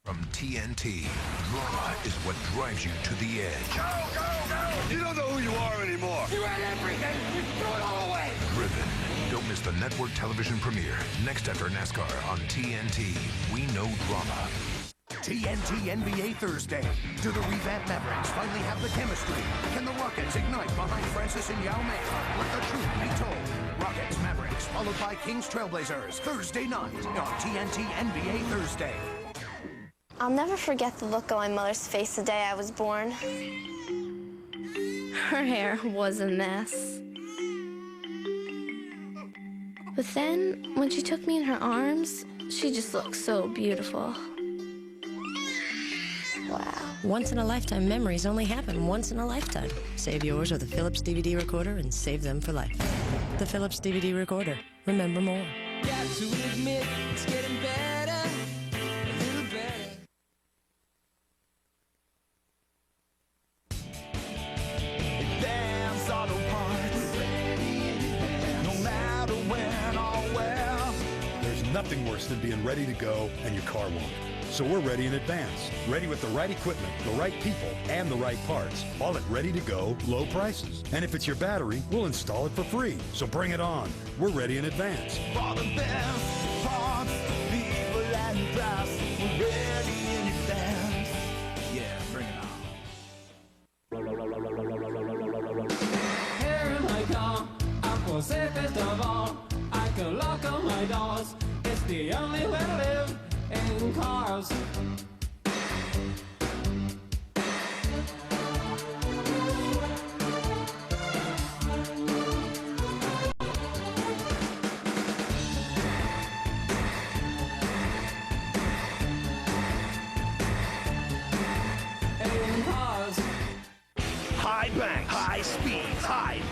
From TNT, drama is what drives you to the edge. Go, go, go! You don't know who you are anymore. You had everything. You threw it all away. Driven. Don't miss the network television premiere next after NASCAR on TNT. We know drama. TNT NBA Thursday. Do the revamped Mavericks finally have the chemistry? Can the Rockets ignite behind Francis and Yao Ming? Let the truth be told. Rockets, Mavericks, followed by Kings Trailblazers. Thursday night on TNT NBA Thursday. I'll never forget the look on my mother's face the day I was born. Her hair was a mess. But then, when she took me in her arms, she just looked so beautiful. Wow. Once-in-a-lifetime memories only happen once in a lifetime. Save yours with a Philips DVD recorder and save them for life. The Philips DVD recorder. Remember more. Got to admit, it's getting better, a little better. Advance Auto Parts, no matter when or where. There's nothing worse than being ready to go and your car won't. So we're ready in advance. Ready with the right equipment, the right people, and the right parts. All at ready to go, low prices. And if it's your battery, we'll install it for free. So bring it on. We're ready in advance. For the best parts, people and price, we're ready in advance. Yeah, bring it on. Here in my car, I'm for safest of all. I can lock all my doors. It's the only way to live in cars.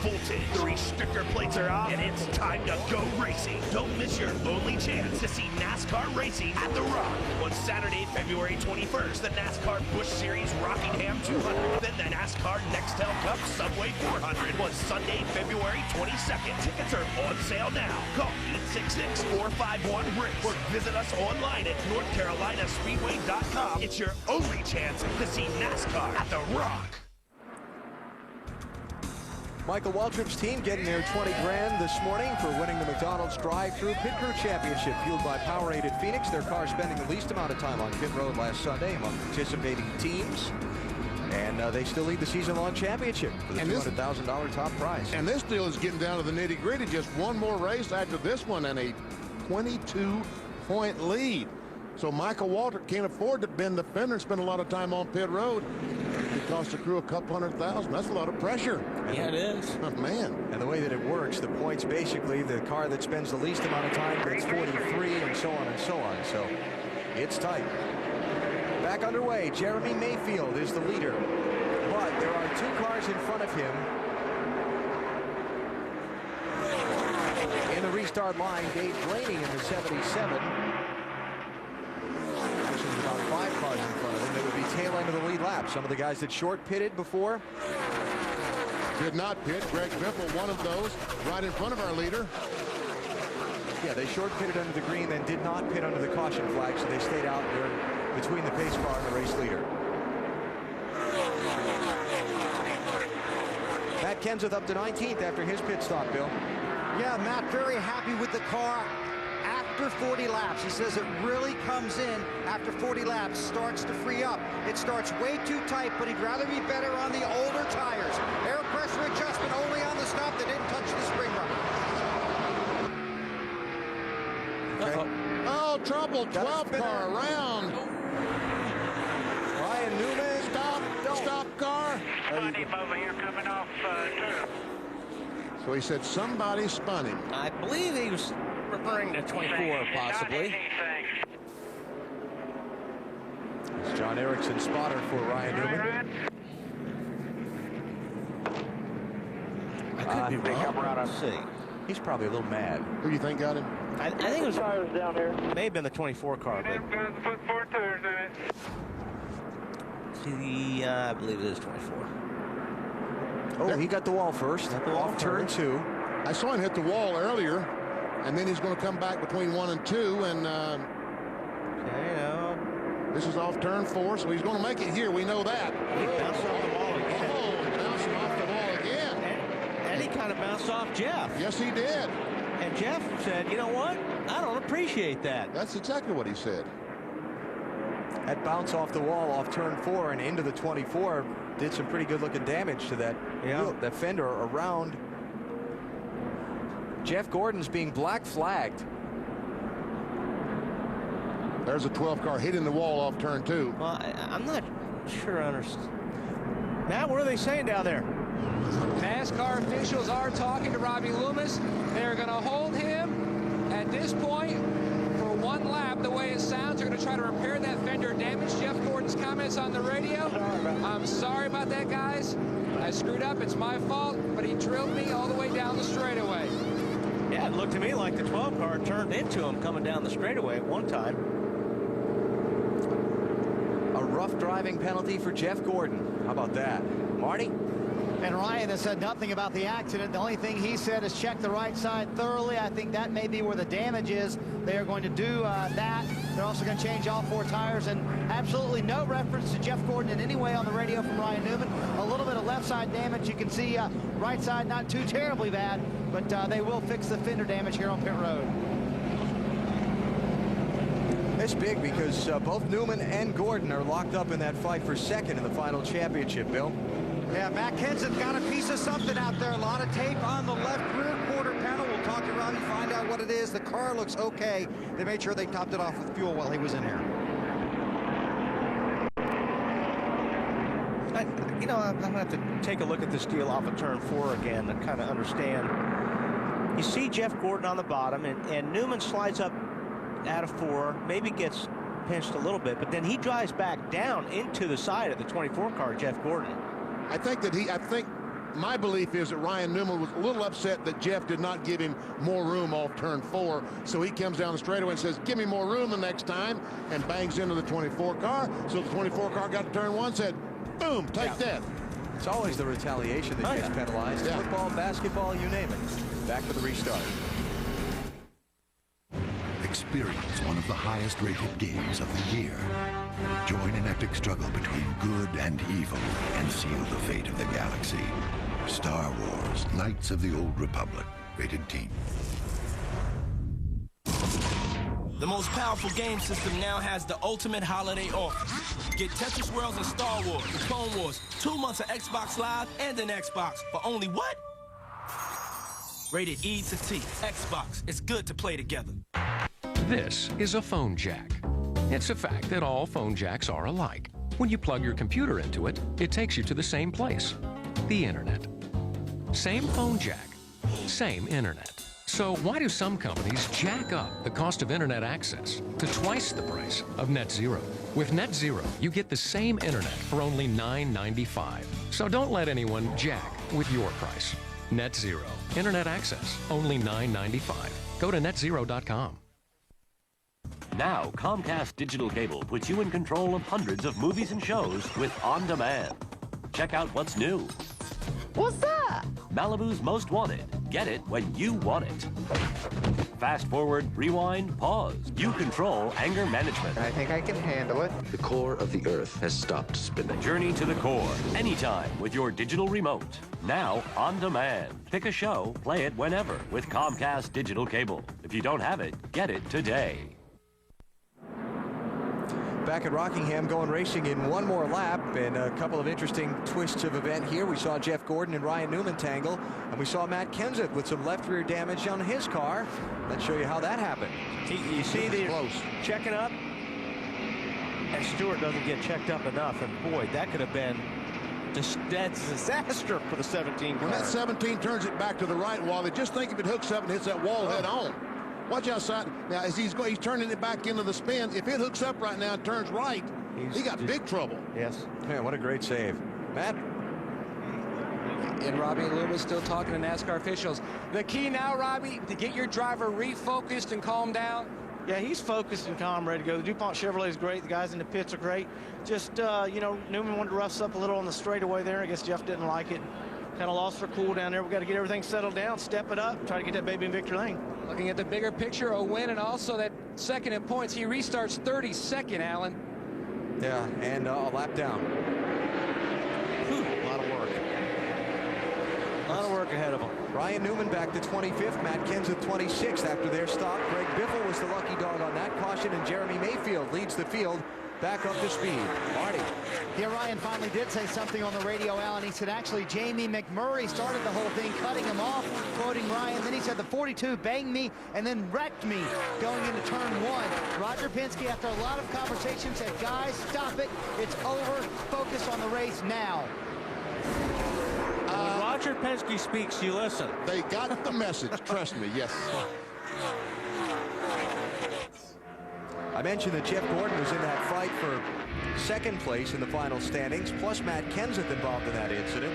Fulton. 3 sticker plates are off, and it's time to go racing. Don't miss your only chance to see NASCAR racing at The Rock. On Saturday, February 21st, the NASCAR Busch Series Rockingham 200. Then the NASCAR Nextel Cup Subway 400 on Sunday, February 22nd. Tickets are on sale now. Call 866-451-RACE or visit us online at NorthCarolinaSpeedway.com. It's your only chance to see NASCAR at The Rock. Michael Waltrip's team getting their 20 grand this morning for winning the McDonald's Drive-Thru Pit Crew Championship, fueled by Powerade at Phoenix. Their car spending the least amount of time on pit road last Sunday among participating teams. And they still lead the season-long championship for the $200,000 top prize. And this deal is getting down to the nitty-gritty. Just one more race after this one and a 22-point lead. So Michael Waltrip can't afford to bend the fender and spend a lot of time on pit road. It costs the crew a couple $100,000. That's a lot of pressure. Yeah, it is. Oh, man. And the way that it works, the points basically, the car that spends the least amount of time gets 43 and so on and so on. So it's tight. Back underway, Jeremy Mayfield is the leader. But there are 2 cars in front of him. In the restart line, Dave Blaney in the 77. About 5 cars in front of him. They would be tail end of the lead lap. Some of the guys that short pitted before did not pit. Greg Biffle, one of those, right in front of our leader. Yeah, they short pitted under the green, then did not pit under the caution flag, so they stayed out there between the pace car and the race leader. Matt Kenseth up to 19th after his pit stop, Bill. Yeah, Matt very happy with the car. After 40 laps, he says it really comes in after 40 laps, starts to free up. It starts way too tight, but he'd rather be better on the older tires. Air pressure adjustment only on the stop that didn't touch the spring rubber. Okay. Oh, trouble, 12 car around. Ryan Newman. Stop car. Spun him over here coming off turn. So he said somebody spun him. I believe he was referring to 24, possibly. It's John Erickson, spotter for Ryan Newman. I could be wrong. See. He's probably a little mad. Who do you think got him? I think it was tires down here. May have been the 24 car, but Put 4 tires in it. see, I believe it is 24. Oh, he got the wall first. Off turn 2. I saw him hit the wall earlier, and then he's going to come back between 1 and 2, and this is off turn 4, so he's going to make it here. We know that. He bounced off the wall again. Oh, bouncing off the wall again. And he kind of bounced off Jeff. Yes, he did. And Jeff said, you know what? I don't appreciate that. That's exactly what he said. That bounce off the wall off turn 4 and into the 24 did some pretty good looking damage to that, that fender around. Jeff Gordon's being black flagged. There's a 12 car hitting the wall off turn 2. Well, I'm not sure I understand. Matt, what are they saying down there? NASCAR officials are talking to Robbie Loomis. They're going to hold him at this point for 1 lap. The way it sounds, they're going to try to repair that fender damage. Jeff Gordon's comments on the radio. I'm sorry about that, guys. I screwed up. It's my fault. But he drilled me all the way down the straightaway. Yeah, it looked to me like the 12 car turned into him coming down the straightaway at one time. A rough driving penalty for Jeff Gordon. How about that? Marty? And Ryan has said nothing about the accident. The only thing he said is check the right side thoroughly. I think that may be where the damage is. They are going to do that. They're also going to change all 4 tires, and absolutely no reference to Jeff Gordon in any way on the radio from Ryan Newman. A little bit of left side damage. You can see right side not too terribly bad, but they will fix the fender damage here on pit road. It's big because both Newman and Gordon are locked up in that fight for second in the final championship, Bill. Yeah, Matt Kenseth got a piece of something out there. A lot of tape on the left rear quarter panel. We'll talk to Robbie, find out what it is. The car looks okay. They made sure they topped it off with fuel while he was in here. I'm going to have to take a look at this deal off of turn 4 again to kind of understand. You see Jeff Gordon on the bottom, and Newman slides up out of 4, maybe gets pinched a little bit, but then he drives back down into the side of the 24 car, Jeff Gordon. I think my belief is that Ryan Newman was a little upset that Jeff did not give him more room off turn 4. So he comes down the straightaway and says, give me more room the next time, and bangs into the 24 car. So the 24 car got to turn 1, said, boom, take that. It's always the retaliation that gets penalized. Yeah. Football, basketball, you name it. Back for the restart. Experience one of the highest-rated games of the year. Join an epic struggle between good and evil and seal the fate of the galaxy. Star Wars: Knights of the Old Republic. Rated Teen. The most powerful game system now has the ultimate holiday offer. Get Tetris Worlds and Star Wars, The Clone Wars, 2 months of Xbox Live and an Xbox for only what? Rated E to T. Xbox. It's good to play together. This is a phone jack. It's a fact that all phone jacks are alike. When you plug your computer into it, it takes you to the same place, the internet. Same phone jack, same internet. So why do some companies jack up the cost of internet access to twice the price of Net Zero? With Net Zero, you get the same internet for only $9.95. So don't let anyone jack with your price. Net Zero, internet access, only $9.95. Go to netzero.com. Now, Comcast Digital Cable puts you in control of hundreds of movies and shows with On Demand. Check out what's new. What's up? Malibu's Most Wanted. Get it when you want it. Fast forward, rewind, pause. You control anger management. I think I can handle it. The core of the Earth has stopped spinning. Journey to the core. Anytime with your digital remote. Now on demand. Pick a show, play it whenever with Comcast Digital Cable. If you don't have it, get it today. Back at Rockingham, going racing in one more lap, and a couple of interesting twists of event here. We saw Jeff Gordon and Ryan Newman tangle, and we saw Matt Kenseth with some left rear damage on his car. Let's show you how that happened. You see the checking up, and Stewart doesn't get checked up enough, and boy, that could have been just dead disaster for the 17 car. When that 17 turns it back to the right wall, they just think if it hooks up and hits that wall head on. Watch outside. Now, as he's turning it back into the spin, if it hooks up right now and turns right, he got big trouble. Yes. Man, what a great save. Matt? And Robbie and Loomis still talking to NASCAR officials. The key now, Robbie, to get your driver refocused and calm down. Yeah, he's focused and calm, ready to go. The DuPont Chevrolet is great. The guys in the pits are great. Just, you know, Newman wanted to rough up a little on the straightaway there. I guess Jeff didn't like it. Kind of lost their cool down there. We got to get everything settled down, step it up, try to get that baby in victory lane. Looking at the bigger picture, a win and also that second in points. He restarts 32nd, Alan. Yeah, and a lap down. A lot of work. A lot of work ahead of him. Ryan Newman back to 25th, Matt Kenseth 26th after their stop. Greg Biffle was the lucky dog on that caution, and Jeremy Mayfield leads the field back up to speed. Marty. Yeah, Ryan finally did say something on the radio, Alan. He said, actually, Jamie McMurray started the whole thing, cutting him off, quoting Ryan. Then he said, the 42 banged me and then wrecked me going into turn 1. Roger Penske, after a lot of conversation, said, guys, stop it. It's over. Focus on the race now. When Roger Penske speaks, you listen. They got the message. Trust me, yes. I mentioned that Jeff Gordon was in that fight for second place in the final standings, plus Matt Kenseth involved in that incident.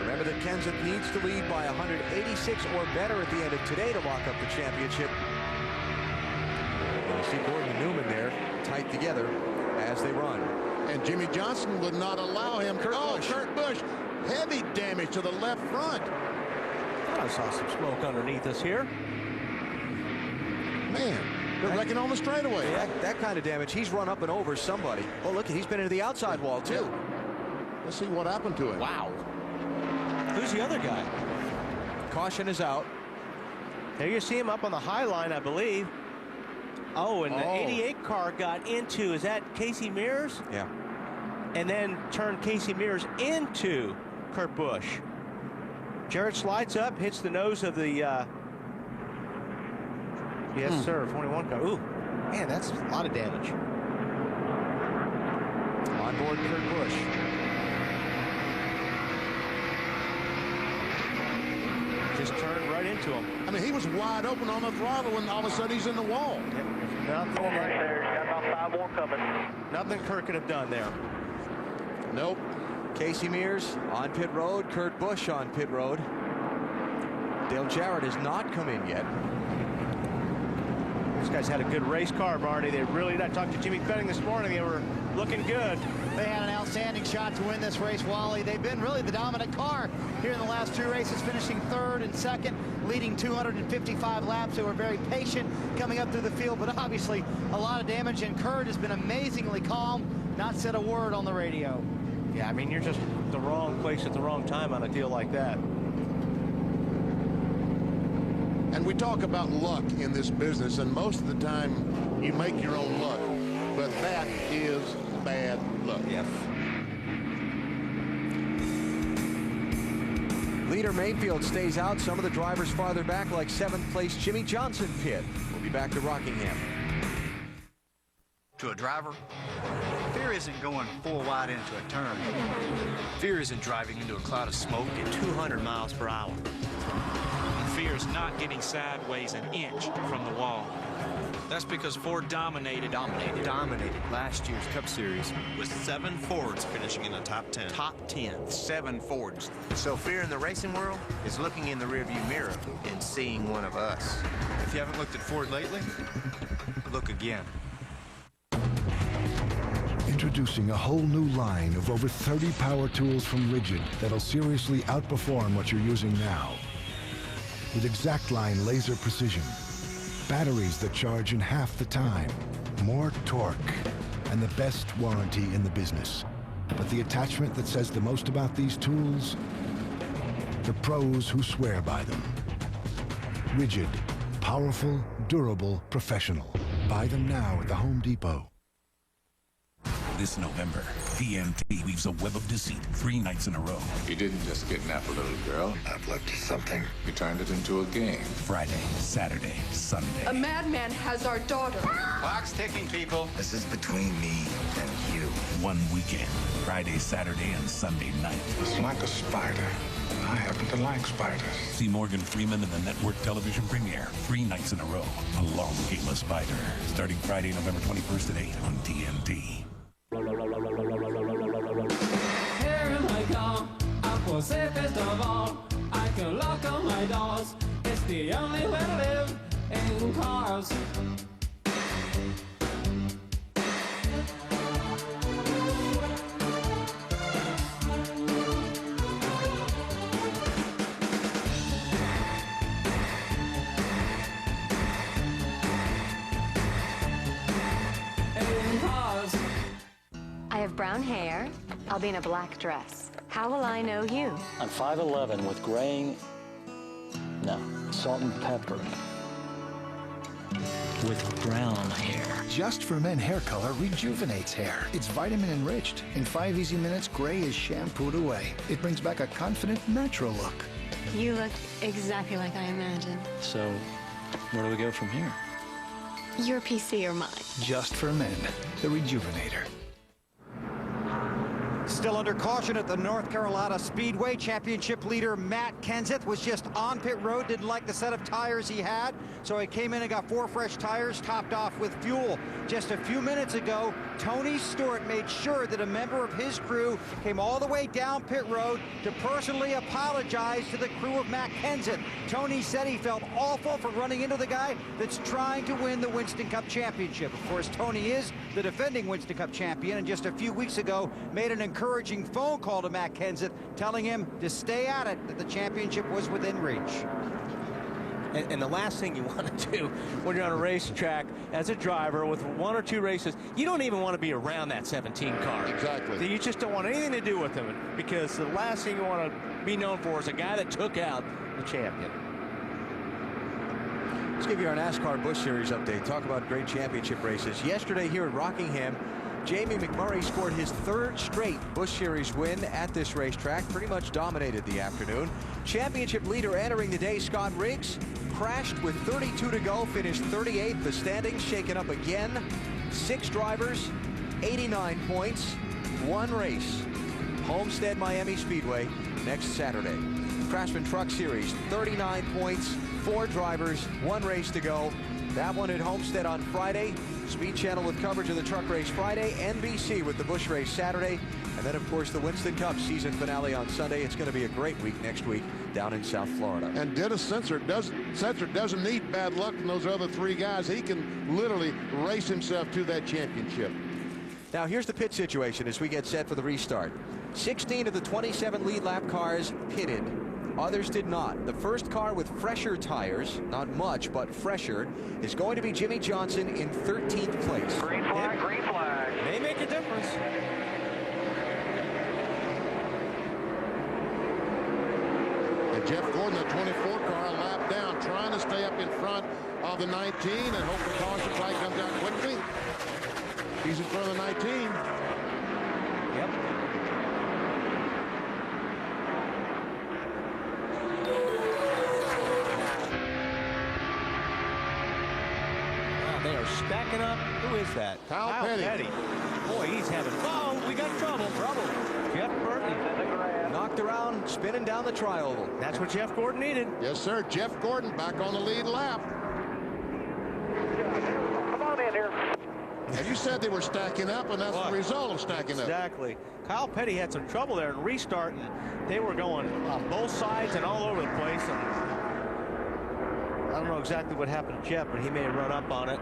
Remember that Kenseth needs to lead by 186 or better at the end of today to lock up the championship. And you see Gordon and Newman there tight together as they run. And Jimmy Johnson would not allow him. Kurt Busch, heavy damage to the left front. I saw some smoke underneath us here. Man. They're wrecking on the straightaway. Yeah, that kind of damage. He's run up and over somebody. Oh, look, he's been into the outside wall, too. Yeah. Let's see what happened to him. Wow. Who's the other guy? Caution is out. There you see him up on the high line, I believe. Oh, and the 88 car got into, is that Casey Mears? Yeah. And then turned Casey Mears into Kurt Busch. Jarrett slides up, hits the nose of the... Yes, sir. 21 car. Ooh, man, that's a lot of damage. On board Kurt Busch. Just turned right into him. I mean, he was wide open on the throttle, and all of a sudden he's in the wall. Nothing right there. Got about 5 more coming. Nothing Kurt could have done there. Nope. Casey Mears on pit road. Kurt Busch on pit road. Dale Jarrett has not come in yet. These guys had a good race car, Marty. They really, I talked to Jimmy Fetting this morning. They were looking good. They had an outstanding shot to win this race, Wally. They've been really the dominant car here in the last 2 races, finishing 3rd and 2nd, leading 255 laps. They were very patient coming up through the field, but obviously a lot of damage, and Kurt has been amazingly calm, not said a word on the radio. Yeah, I mean, you're just the wrong place at the wrong time on a deal like that. And we talk about luck in this business, and most of the time you make your own luck, but that is bad luck. Yes. Leader Mayfield stays out. Some of the drivers farther back, like 7th place Jimmy Johnson, pit. We'll be back to Rockingham. To a driver, fear isn't going full wide into a turn. Fear isn't driving into a cloud of smoke at 200 miles per hour. Fear is not getting sideways an inch from the wall. That's because Ford dominated last year's Cup Series with 7 Fords finishing in the top 10. Top 10, 7 Fords. So fear in the racing world is looking in the rearview mirror and seeing one of us. If you haven't looked at Ford lately, look again. Introducing a whole new line of over 30 power tools from Rigid that'll seriously outperform what you're using now. With ExactLine laser precision, batteries that charge in half the time, more torque, and the best warranty in the business. But the attachment that says the most about these tools? The pros who swear by them. Rigid, powerful, durable, professional. Buy them now at the Home Depot. This November, TNT weaves a web of deceit 3 nights in a row. You didn't just kidnap a little girl. I've looked at something. You turned it into a game. Friday, Saturday, Sunday. A madman has our daughter. Clock's ticking, people. This is between me and you. One weekend, Friday, Saturday, and Sunday night. It's like a spider. I happen to like spiders. See Morgan Freeman in the network television premiere 3 nights in a row. A long game of Spider. Starting Friday, November 21st at 8 on TNT. Here in my car, I'm for safest of all. I can lock all my doors. It's the only way to live in cars. I have brown hair. I'll be in a black dress. How will I know you? I'm 5'11" with graying, salt and pepper. With brown hair. Just for Men hair color rejuvenates hair. It's vitamin enriched. In 5 easy minutes, gray is shampooed away. It brings back a confident, natural look. You look exactly like I imagined. So, where do we go from here? Your PC or mine? Just for Men, the Rejuvenator. Still under caution at the North Carolina Speedway. Championship leader Matt Kenseth was just on pit road, didn't like the set of tires he had, so he came in and got 4 fresh tires, topped off with fuel. Just a few minutes ago, Tony Stewart made sure that a member of his crew came all the way down pit road to personally apologize to the crew of Matt Kenseth. Tony said he felt awful for running into the guy that's trying to win the Winston Cup Championship. Of course, Tony is the defending Winston Cup champion, and just a few weeks ago made an encouraging phone call to Matt Kenseth, telling him to stay at it, that the championship was within reach. And the last thing you want to do when you're on a racetrack as a driver with 1 or 2 races, you don't even want to be around that 17 car. Exactly. You just don't want anything to do with him, because the last thing you want to be known for is a guy that took out the champion. Let's give you our NASCAR Busch Series update. Talk about great championship races. Yesterday here at Rockingham, Jamie McMurray scored his 3rd straight Busch Series win at this racetrack. Pretty much dominated the afternoon. Championship leader entering the day, Scott Riggs, crashed with 32 to go, finished 38th. The standings shaken up again. 6 drivers, 89 points, 1 race. Homestead Miami Speedway next Saturday. Craftsman Truck Series, 39 points, 4 drivers, 1 race to go. That one at Homestead on Friday. Speed Channel with coverage of the truck race Friday, NBC with the Busch race Saturday, and then, of course, the Winston Cup season finale on Sunday. It's going to be a great week next week down in South Florida. And Dennis Sensor doesn't need bad luck from those other three guys. He can literally race himself to that championship. Now, here's the pit situation as we get set for the restart. 16 of the 27 lead lap cars pitted. Others did not. The first car with fresher tires, not much, but fresher, is going to be Jimmie Johnson in 13th place. Green flag, green flag. May make a difference. And Jeff Gordon, the 24 car, a lap down, trying to stay up in front of the 19 and hope the caution flag comes out quickly. He's in front of the 19. Yep. They are stacking up. Who is that? Kyle Petty. Boy, he's having. Oh, we got trouble. Jeff Burton. Knocked around, spinning down the tri-oval. That's what Jeff Gordon needed. Yes, sir. Jeff Gordon back on the lead lap. Come on in here. And you said they were stacking up, and that's the result of stacking up. Exactly. Kyle Petty had some trouble there in restart, and they were going on both sides and all over the place. And I don't know exactly what happened to Jeff, but he may have run up on it.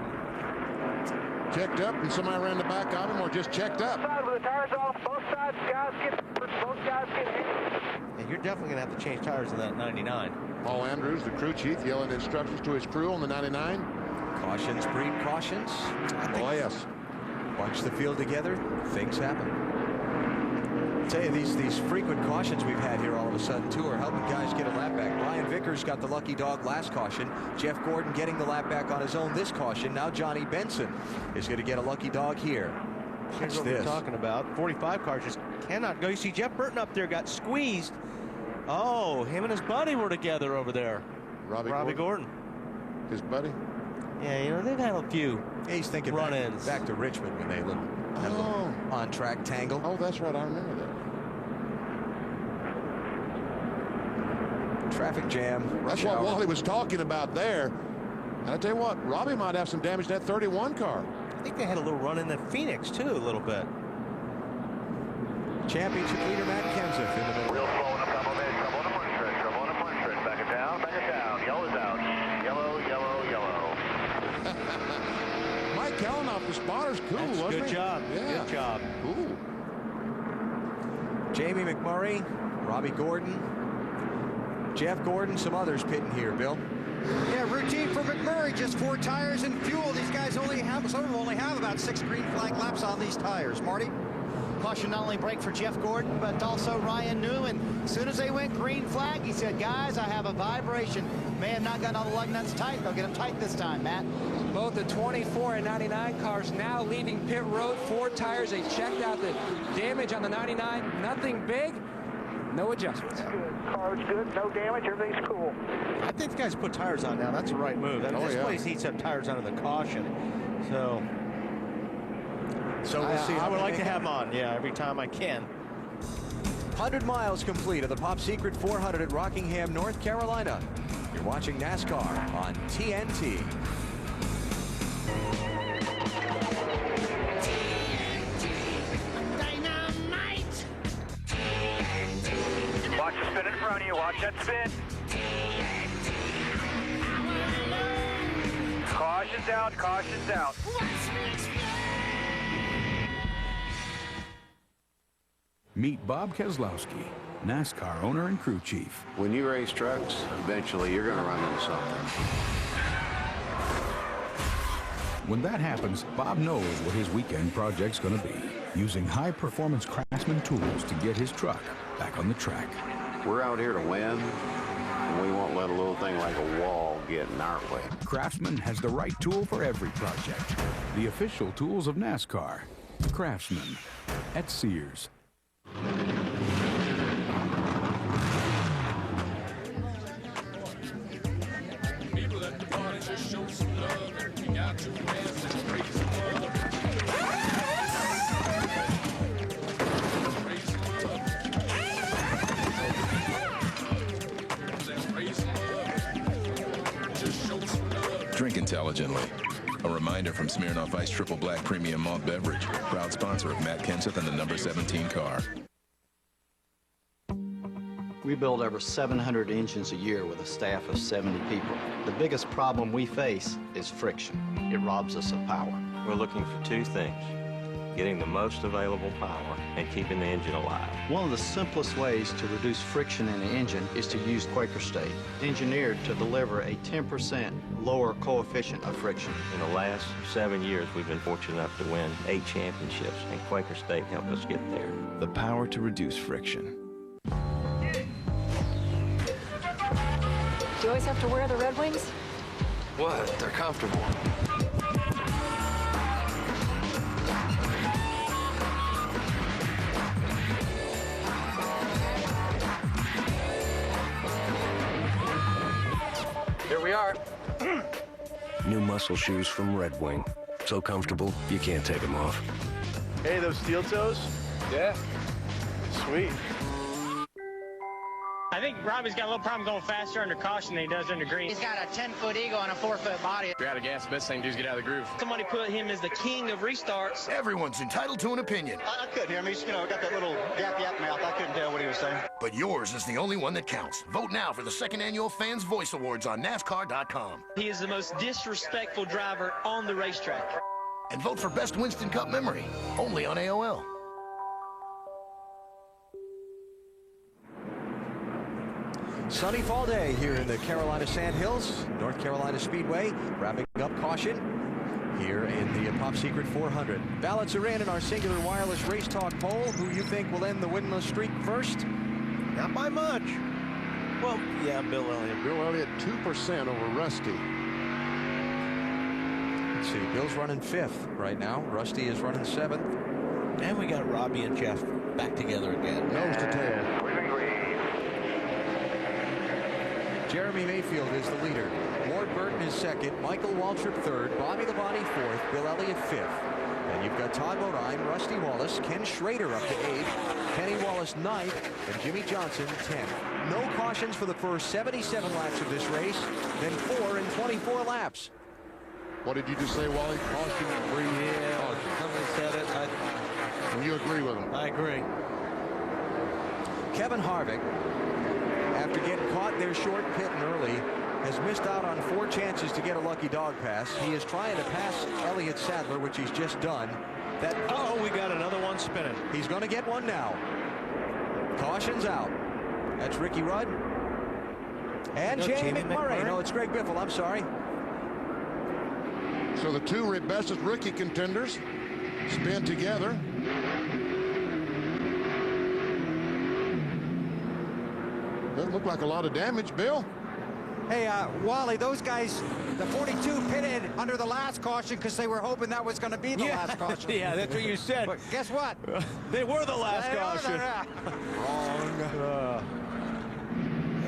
Checked up, and somebody ran the back of him, or just checked up. Side with the tires off, both sides, both guys get hit. And you're definitely going to have to change tires in that 99. Paul Andrews, the crew chief, yelling instructions to his crew on the 99. Cautions breed cautions. Oh, yes. Bunch the field together, things happen. I'll tell you, these frequent cautions we've had here all of a sudden, too, are helping guys get a lap back. Ryan Vickers got the lucky dog last caution. Jeff Gordon getting the lap back on his own this caution. Now Johnny Benson is going to get a lucky dog here. Here's what we're talking about. 45 cars just cannot go. You see Jeff Burton up there got squeezed. Oh, him and his buddy were together over there. Robbie Gordon. His buddy? Yeah, you know, they've had a few He's thinking run-ins. back to Richmond when they had a little on-track tangle. Oh, that's right. I remember that. Traffic jam. That's what Wally was talking about there. And I tell you what, Robbie might have some damage to that 31 car. I think they had a little run in at Phoenix, too, a little bit. Championship leader Matt Kenseth in the middle. Real slow in a couple minutes. Trouble on the front stretch. Trouble on the front stretch. Back it down. Back it down. Yellow's out. Yellow, yellow, yellow. Mike Kellenoff, the spotter's cool, wasn't Good he? job. Yeah. Good job. Cool. Jamie McMurray, Robbie Gordon, Jeff Gordon, some others pitting here, Bill. Yeah, routine for McMurray, just 4 tires and fuel. These guys some of them only have about 6 green flag laps on these tires. Marty? Caution not only brake for Jeff Gordon, but also Ryan Newman. As soon as they went green flag, he said, guys, I have a vibration. May have not gotten all the lug nuts tight. They'll get them tight this time, Matt. Both the 24 and 99 cars now leaving pit road. 4 tires. They checked out the damage on the 99. Nothing big. No adjustments. Car's good. No damage. Everything's cool. I think the guys put tires on now. That's the right move. This place needs to have tires under the caution. So we'll see. I would like to have them on, every time I can. 100 miles complete of the Pop Secret 400 at Rockingham, North Carolina. You're watching NASCAR on TNT. Dynamite. Watch the spin in front of you. Watch that spin. Caution's out. Caution's out. Meet Bob Keselowski, NASCAR owner and crew chief. When you race trucks, eventually you're going to run into something. When that happens, Bob knows what his weekend project's going to be, using high-performance Craftsman tools to get his truck back on the track. We're out here to win, and we won't let a little thing like a wall get in our way. Craftsman has the right tool for every project. The official tools of NASCAR. Craftsman at Sears. People at the party just show some love and hang out your hands and praise the Lord. Drink intelligently. A reminder from Smirnoff Ice Triple Black Premium Malt Beverage, proud sponsor of Matt Kenseth and the number 17 car. We build over 700 engines a year with a staff of 70 people. The biggest problem we face is friction. It robs us of power. We're looking for two things: getting the most available power and keeping the engine alive. One of the simplest ways to reduce friction in an engine is to use Quaker State, engineered to deliver a 10% lower coefficient of friction. In the last 7 years, we've been fortunate enough to win 8 championships, and Quaker State helped us get there. The power to reduce friction. Do you always have to wear the Red Wings? What? They're comfortable. Here we are. New muscle shoes from Red Wing. So comfortable, you can't take them off. Hey, those steel toes? Yeah. Sweet. I think Robbie's got a little problem going faster under caution than he does under green. He's got a 10-foot ego and a 4-foot body. You're out of gas. Best thing to do is get out of the groove. Somebody put him as the king of restarts. Everyone's entitled to an opinion. I couldn't hear him. He's, got that little yap mouth. I couldn't tell what he was saying. But yours is the only one that counts. Vote now for the 2nd Annual Fans Voice Awards on NASCAR.com. He is the most disrespectful driver on the racetrack. And vote for Best Winston Cup Memory, only on AOL. Sunny fall day here in the Carolina Sandhills, North Carolina Speedway, wrapping up caution here in the Pop Secret 400. Ballots are in our singular wireless race talk poll. Who you think will end the winless streak first? Not by much. Well, yeah, Bill Elliott. Bill Elliott 2% over Rusty. Let's see, Bill's running 5th right now. Rusty is running 7th. And we got Robbie and Jeff back together again. Nose to tail. Jeremy Mayfield is the leader. Ward Burton is 2nd. Michael Waltrip 3rd. Bobby Labonte 4th. Bill Elliott 5th. And you've got Todd Bodine, Rusty Wallace, Ken Schrader up to 8th. Kenny Wallace 9th. And Jimmy Johnson 10th. No cautions for the first 77 laps of this race. Then 4 in 24 laps. What did you just say, Wally? Caution free. Yeah, somebody said it. And you agree with him? I agree. Kevin Harvick, after getting caught there short pitting early, has missed out on 4 chances to get a lucky dog pass. He is trying to pass Elliott Sadler, which he's just done. We got another one spinning. He's going to get one now. Caution's out. That's Ricky Rudd. And Jamie McMurray. No, it's Greg Biffle. I'm sorry. So the 2 bestest rookie contenders spin together. Doesn't look like a lot of damage, Bill. Hey, Wally, those guys, the 42 pitted under the last caution because they were hoping that was going to be the last caution. Yeah, that's what you said. But guess what? They were the last caution. Wrong.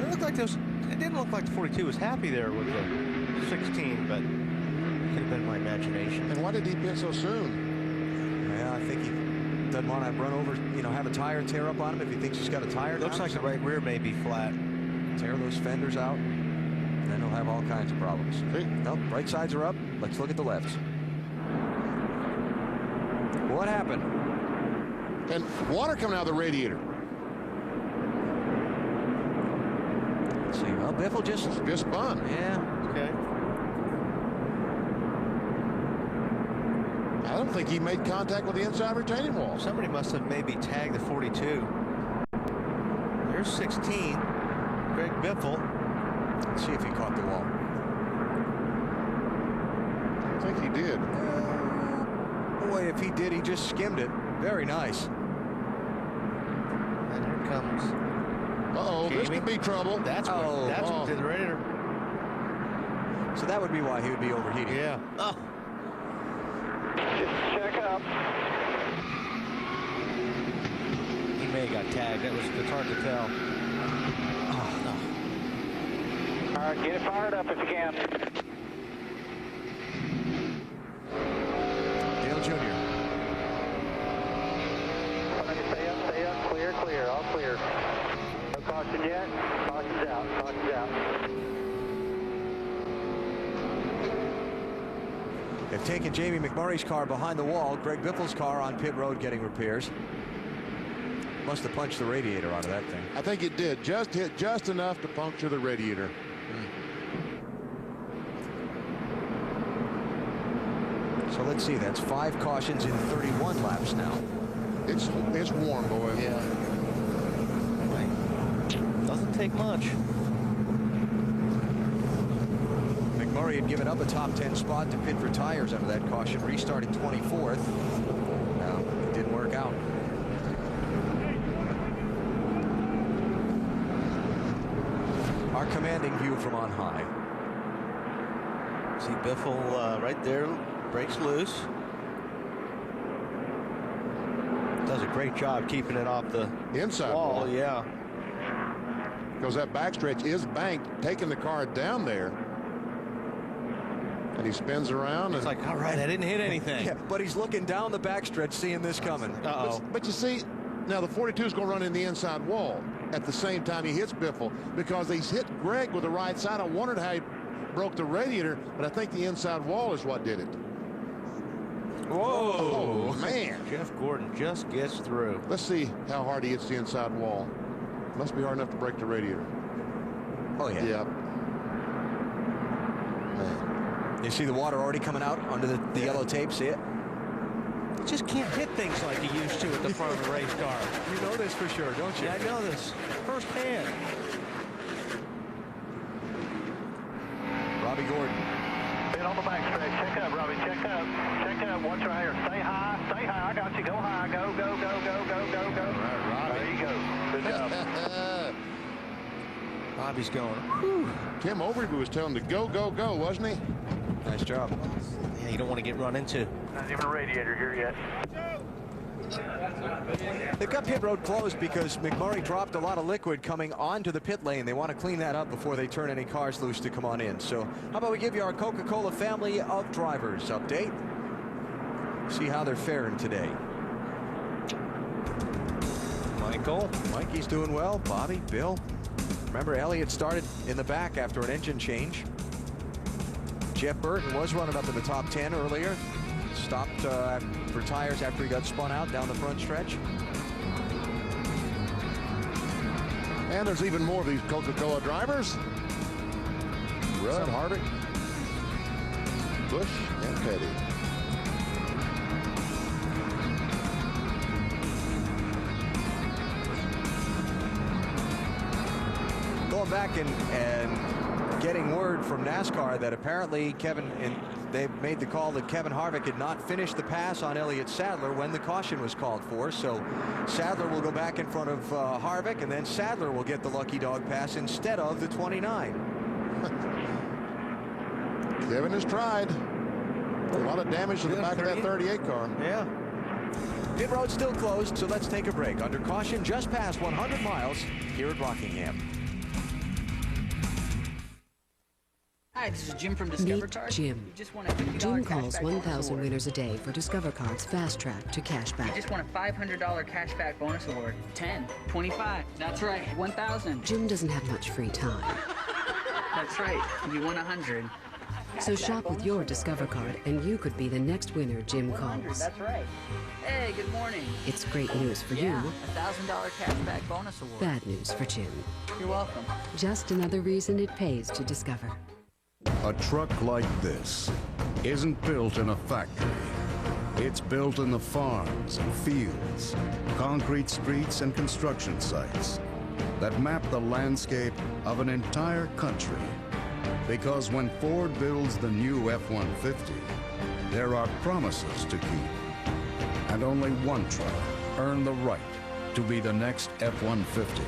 It looked like those. It didn't look like the 42 was happy there with the 16, but it could have been my imagination. And why did he pit so soon? Yeah, I think he doesn't want to run over, have a tire tear up on him if he thinks he's got a tire. Looks like the right rear may be flat. Tear those fenders out. Then he'll have all kinds of problems. See? Nope, right sides are up. Let's look at the lefts. What happened? And water coming out of the radiator. Let's see. Well, Biffle just spun. Yeah. Okay. I don't think he made contact with the inside retaining wall. Somebody must have maybe tagged the 42. There's 16. Greg Biffle. Let's see if he caught the wall. I think he did. Boy, if he did, he just skimmed it. Very nice. And here comes. Uh-oh, this could be trouble. That's what did the radiator. So that would be why he would be overheating. Yeah. Oh. Check up. He may have got tagged. It's hard to tell. All right, get it fired up if you can. Dale Jr. Stay up, clear, all clear. No caution yet, caution's out. They've taken Jamie McMurray's car behind the wall. Greg Biffle's car on pit road getting repairs. Must have punched the radiator out of that thing. I think it did. Just hit just enough to puncture the radiator. So let's see. That's 5 cautions in 31 laps now. It's warm, boy. Yeah. Doesn't take much. McMurray had given up a top 10 spot to pit for tires under that caution, restarting 24th. No, it didn't work out. Our commanding view from on high. See Biffle right there, breaks loose. Does a great job keeping it off the inside wall. Yeah. Because that backstretch is banked, taking the car down there. And he spins around. It's like, all right, I didn't hit anything. Yeah, but he's looking down the backstretch, seeing this coming. But you see, now the 42 is going to run in the inside wall at the same time he hits Biffle, because he's hit Greg with the right side. I wondered how he broke the radiator, but I think the inside wall is what did it. Whoa. Oh, man. Jeff Gordon just gets through. Let's see how hard he hits the inside wall. Must be hard enough to break the radiator. Oh, yeah. Yep. Man. You see the water already coming out under the yellow tape, see it? You just can't hit things like you used to at the front of a race car. You know this for sure, don't you? Yeah, I know this firsthand. Robbie Gordon. Get on the backstretch. Check up, Robbie. Check up. Check up. Watch right here. Stay high. Stay high. I got you. Go high. Go, go, go, go, go, go, go. All right, Robbie. There you go. Good job. Robbie's going. Whew. Tim Overby was telling him to go, go, go, wasn't he? Nice job. Yeah, you don't want to get run into. Not even a radiator here yet. They've got pit road closed because McMurray dropped a lot of liquid coming onto the pit lane. They want to clean that up before they turn any cars loose to come on in. So how about we give you our Coca-Cola family of drivers update. See how they're faring today. Michael. Mikey's doing well. Bobby, Bill. Remember, Elliott started in the back after an engine change. Jeff Burton was running up in the top 10 earlier. Stopped for tires after he got spun out down the front stretch. And there's even more of these Coca-Cola drivers. Rudd, Harvick, Busch, and Petty. Going back and getting word from NASCAR that apparently they've made the call that Kevin Harvick had not finished the pass on Elliott Sadler when the caution was called for. So Sadler will go back in front of Harvick, and then Sadler will get the lucky dog pass instead of the 29. Kevin has tried. A lot of damage to the back of that 38 car. Yeah. Pit road's still closed, so let's take a break. Under caution, just past 100 miles here at Rockingham. Hi, this is Jim from Discover Cards. Jim. Jim calls 1,000 winners a day for Discover Cards Fast Track to Cashback. You just won a $500 cashback bonus award. 10, 25. That's right, 1,000. Jim doesn't have much free time. That's right, you won 100. So shop with your Discover Card, and you could be the next winner Jim calls. That's right. Hey, good morning. It's great news for you. $1,000 cashback bonus award. Bad news for Jim. You're welcome. Just another reason it pays to Discover. A truck like this isn't built in a factory. It's built in the farms and fields, concrete streets and construction sites that map the landscape of an entire country. Because when Ford builds the new F-150, there are promises to keep. And only one truck earned the right to be the next F-150.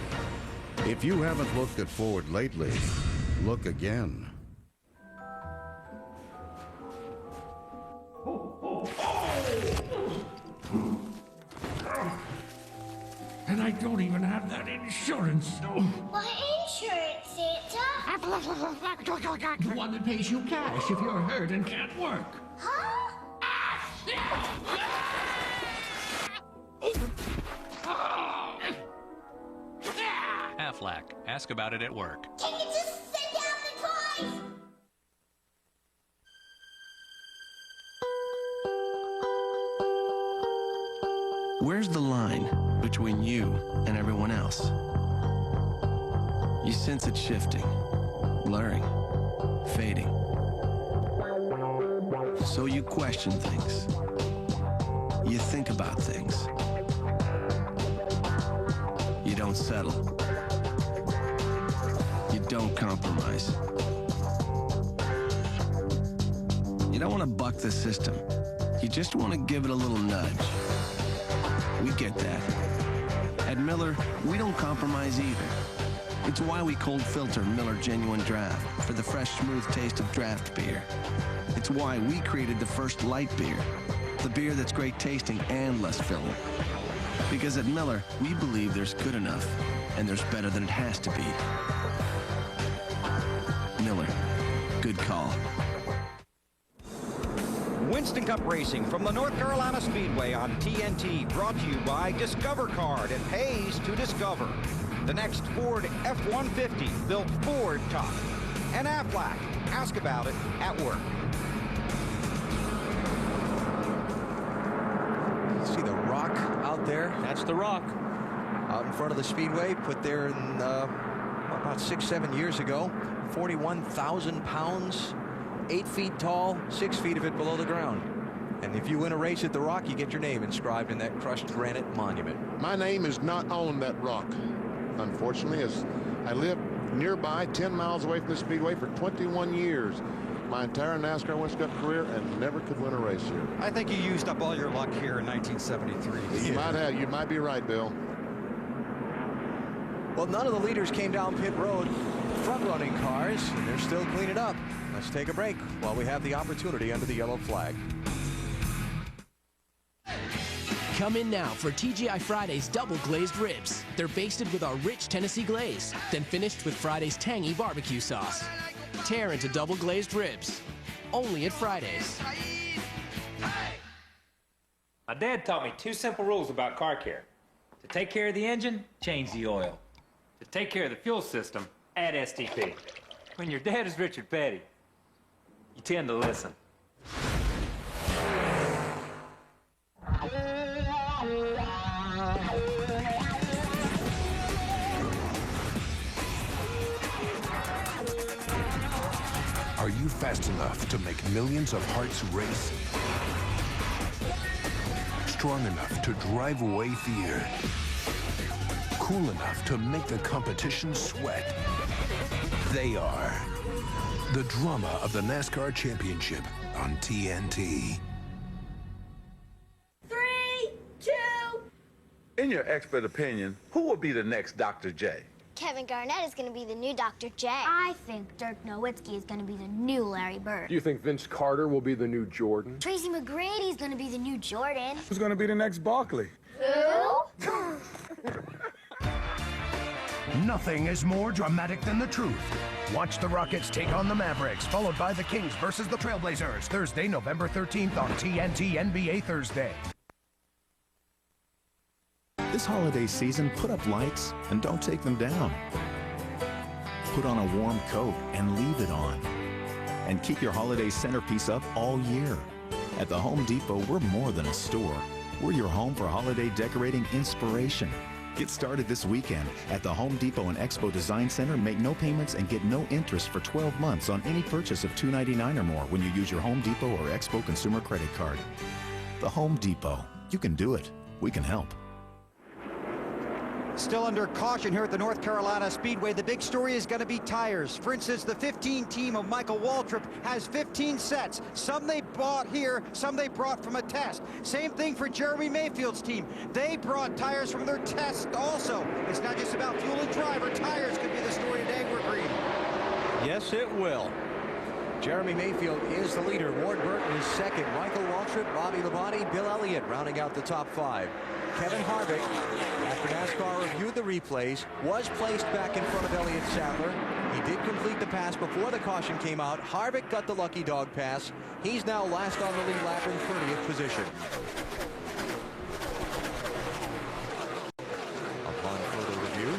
If you haven't looked at Ford lately, look again. And I don't even have that insurance. What insurance, Santa? The one that pays you cash if you're hurt and can't work. Huh? Aflac. Ask about it at work. Can you just send out the toys? Where's the line between you and everyone else? You sense it shifting, blurring, fading. So you question things. You think about things. You don't settle. You don't compromise. You don't want to buck the system. You just want to give it a little nudge. We get that. At Miller, we don't compromise either. It's why we cold filter Miller Genuine Draft for the fresh, smooth taste of draft beer. It's why we created the first light beer, the beer that's great tasting and less filling. Because at Miller, we believe there's good enough and there's better than it has to be. Miller, good call. Winston Cup Racing from the North Carolina Speedway on TNT, brought to you by Discover Card. It pays to discover. The next Ford F-150 built Ford Top. And Aflac. Ask about it at work. See the Rock out there? That's the Rock. Out in front of the Speedway, put there in about 6-7 years ago. 41,000 pounds, 8 feet tall, 6 feet of it below the ground. And if you win a race at the Rock, you get your name inscribed in that crushed granite monument. My name is not on that rock, unfortunately, as I live nearby, 10 miles away from the Speedway for 21 years. My entire NASCAR Winston Cup career, and never could win a race here. I think you used up all your luck here in 1973. You might have. You might be right, Bill. Well, none of the leaders came down pit road front-running cars, and they're still cleaning up. Let's take a break while we have the opportunity under the yellow flag. Come in now for TGI Friday's double glazed ribs. They're basted with our rich Tennessee glaze, then finished with Friday's tangy barbecue sauce. Tear into double glazed ribs. Only at Fridays. My dad taught me 2 simple rules about car care. To take care of the engine, change the oil. To take care of the fuel system, add STP. When your dad is Richard Petty, you tend to listen. Are you fast enough to make millions of hearts race? Strong enough to drive away fear? Cool enough to make the competition sweat? They are. The drama of the NASCAR Championship on TNT. 3, 2. In your expert opinion, who will be the next Dr. J? Kevin Garnett is going to be the new Dr. J. I think Dirk Nowitzki is going to be the new Larry Bird. Do you think Vince Carter will be the new Jordan? Tracy McGrady is going to be the new Jordan. Who's going to be the next Barkley? Who? Nothing is more dramatic than the truth. Watch the Rockets take on the Mavericks, followed by the Kings versus the Trailblazers, Thursday, November 13th on TNT NBA Thursday. This holiday season, put up lights and don't take them down. Put on a warm coat and leave it on. And keep your holiday centerpiece up all year. At the Home Depot, we're more than a store. We're your home for holiday decorating inspiration. Get started this weekend at the Home Depot and Expo Design Center. Make no payments and get no interest for 12 months on any purchase of $2.99 or more when you use your Home Depot or Expo consumer credit card. The Home Depot. You can do it. We can help. Still under caution here at the North Carolina Speedway. The big story is going to be tires. For instance, the 15 team of Michael Waltrip has 15 sets. Some they bought here, some they brought from a test. Same thing for Jeremy Mayfield's team. They brought tires from their test also. It's not just about fuel and driver. Tires could be the story today. We're green. Yes, it will. Jeremy Mayfield is the leader. Ward Burton is second. Michael Waltrip, Bobby Labonte, Bill Elliott rounding out the top 5. Kevin Harvick, after NASCAR reviewed the replays, was placed back in front of Elliott Sadler. He did complete the pass before the caution came out. Harvick got the lucky dog pass. He's now last on the lead lap in 30th position. Upon further review.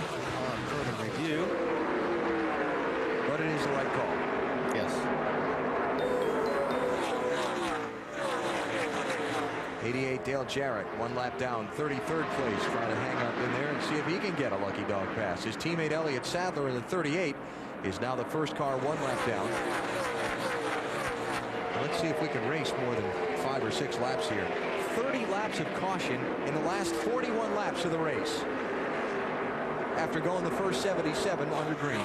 But it is the right call. Yes. 88, Dale Jarrett, 1 lap down, 33rd place, trying to hang up in there and see if he can get a lucky dog pass. His teammate Elliott Sadler in the 38 is now the first car 1 lap down. Let's see if we can race more than 5 or 6 laps here. 30 laps of caution in the last 41 laps of the race, after going the first 77 under green.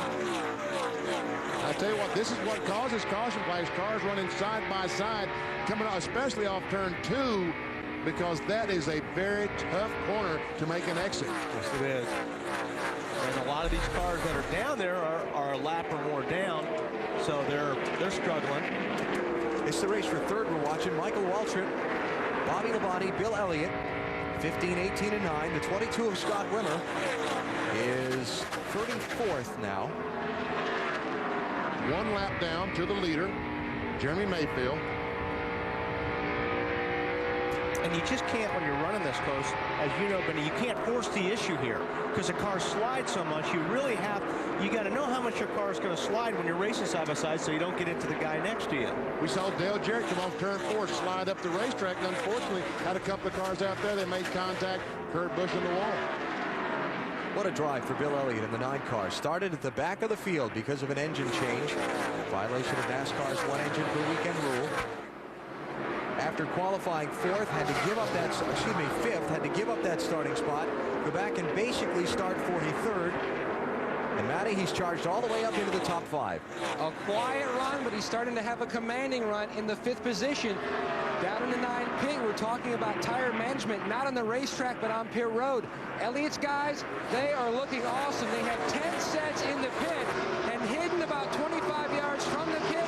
I tell you what, this is what causes caution flags. Cars running side by side, coming out, especially off turn 2, because that is a very tough corner to make an exit. Yes, it is. And a lot of these cars that are down there are a lap or more down, so they're struggling. It's the race for third we're watching. Michael Waltrip, Bobby Labonte, Bill Elliott, 15, 18, and 9. The 22 of Scott Wimmer is 34th now. 1 lap down to the leader, Jeremy Mayfield. And you just can't, when you're running this close, as you know, Benny, you can't force the issue here because the car slides so much. You really have, you got to know how much your car is going to slide when you're racing side by side so you don't get into the guy next to you. We saw Dale Jarrett come off turn 4, slide up the racetrack, and unfortunately had a couple of cars out there that made contact, Kurt Busch in the wall. What a drive for Bill Elliott in the 9 car. Started at the back of the field because of an engine change. Violation of NASCAR's 1 engine per weekend rule. After qualifying 4th, had to give up that, 5th, had to give up that starting spot, go back and basically start 43rd. And Matty, he's charged all the way up into the top 5. A quiet run, but he's starting to have a commanding run in the 5th position. Down in the 9 pit, we're talking about tire management, not on the racetrack, but on pit road. Elliott's guys, they are looking awesome. They have 10 sets in the pit, and hidden about 25 yards from the pit,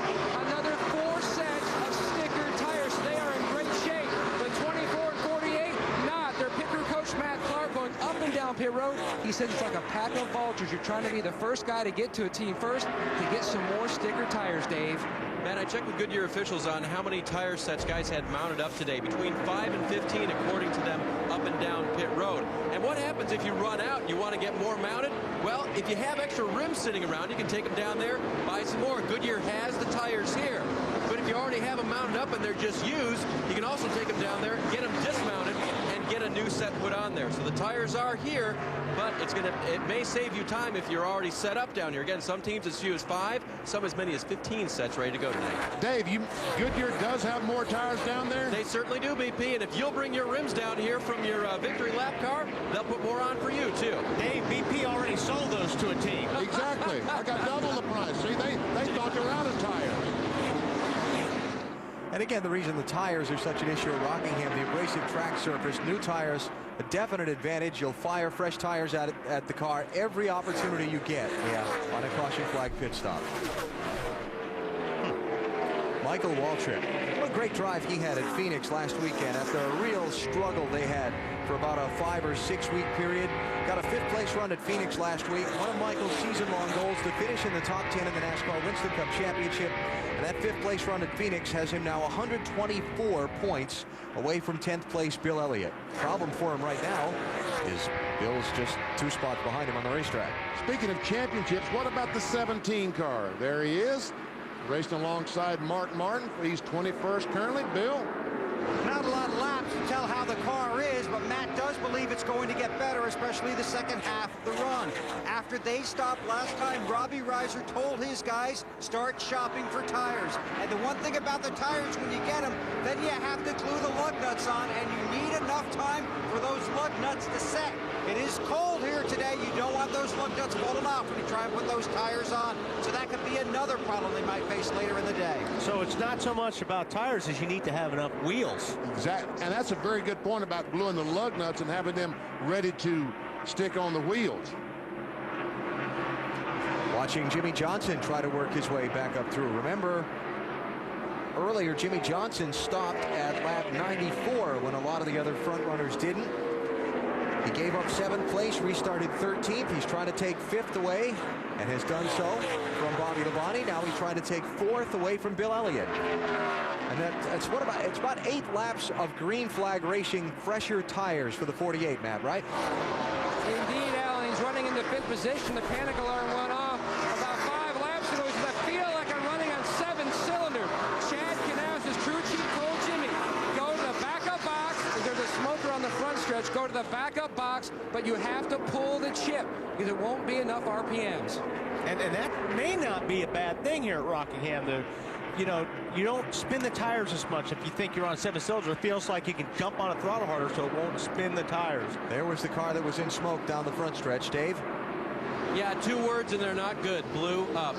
another 4 sets of sticker tires. So they are in great shape. The 24 and 48, not. Their pit crew coach, Matt Clark, going up and down pit road. He said it's like a pack of vultures. You're trying to be the first guy to get to a team first to get some more sticker tires, Dave. Man, I checked with Goodyear officials on how many tire sets guys had mounted up today. Between 5 and 15, according to them, up and down pit road. And what happens if you run out and you want to get more mounted? Well, if you have extra rims sitting around, you can take them down there, buy some more. Goodyear has the tires here. But if you already have them mounted up and they're just used, you can also take them down there, get them dismounted, and get a new set put on there. So the tires are here, but it may save you time if you're already set up down here. Again, some teams as few as 5, some as many as 15 sets ready to go today. Dave, Goodyear does have more tires down there? They certainly do, BP, and if you'll bring your rims down here from your victory lap car, they'll put more on for you, too. Dave, BP already sold those to a team. Exactly. I got double the price. See, they thought they were out of tires. And again, the reason the tires are such an issue at Rockingham, the abrasive track surface, new tires, a definite advantage. You'll fire fresh tires at the car every opportunity you get on a caution flag pit stop. Michael Waltrip, what a great drive he had at Phoenix last weekend after a real struggle they had for about a 5 or 6 week period. Got a 5th place run at Phoenix last week. One of Michael's season-long goals to finish in the top 10 in the NASCAR Winston Cup Championship. And that 5th place run at Phoenix has him now 124 points away from 10th place Bill Elliott. Problem for him right now is Bill's just 2 spots behind him on the racetrack. Speaking of championships, what about the 17 car? There he is, racing alongside Mark Martin. He's 21st currently. Bill? Not a lot of laps to tell how the car is, but Matt does believe it's going to get better, especially the second half of the run. After they stopped last time, Robbie Reiser told his guys, start shopping for tires. And the one thing about the tires, when you get them, then you have to glue the lug nuts on, and you need enough time for those lug nuts to set. It is cold here today. You don't want those lug nuts falling off when you try and put those tires on. So that could be another problem they might face later in the day. So it's not so much about tires as you need to have enough wheels. Exactly. And that's a very good point about gluing the lug nuts and having them ready to stick on the wheels. Watching Jimmy Johnson try to work his way back up through. Remember, earlier Jimmy Johnson stopped at lap 94 when a lot of the other front runners didn't. He gave up 7th place, restarted 13th. He's trying to take 5th away and has done so from Bobby Labonte. Now he's trying to take 4th away from Bill Elliott. And it's about 8 laps of green flag racing, fresher tires for the 48, Matt, right? Indeed, Alan. He's running in the 5th position. The panic alarm went off about 5 laps ago. He said, I feel like I'm running on 7 cylinder. Chad Knaus, his crew chief, told Jimmy, go to the backup box, to the backup box, but you have to pull the chip because it won't be enough RPMs. And that may not be a bad thing here at Rockingham. You know, you don't spin the tires as much if you think you're on 7-cylinder. It feels like you can jump on a throttle harder so it won't spin the tires. There was the car that was in smoke down the front stretch. Dave? Yeah, 2 words, and they're not good. Blew up.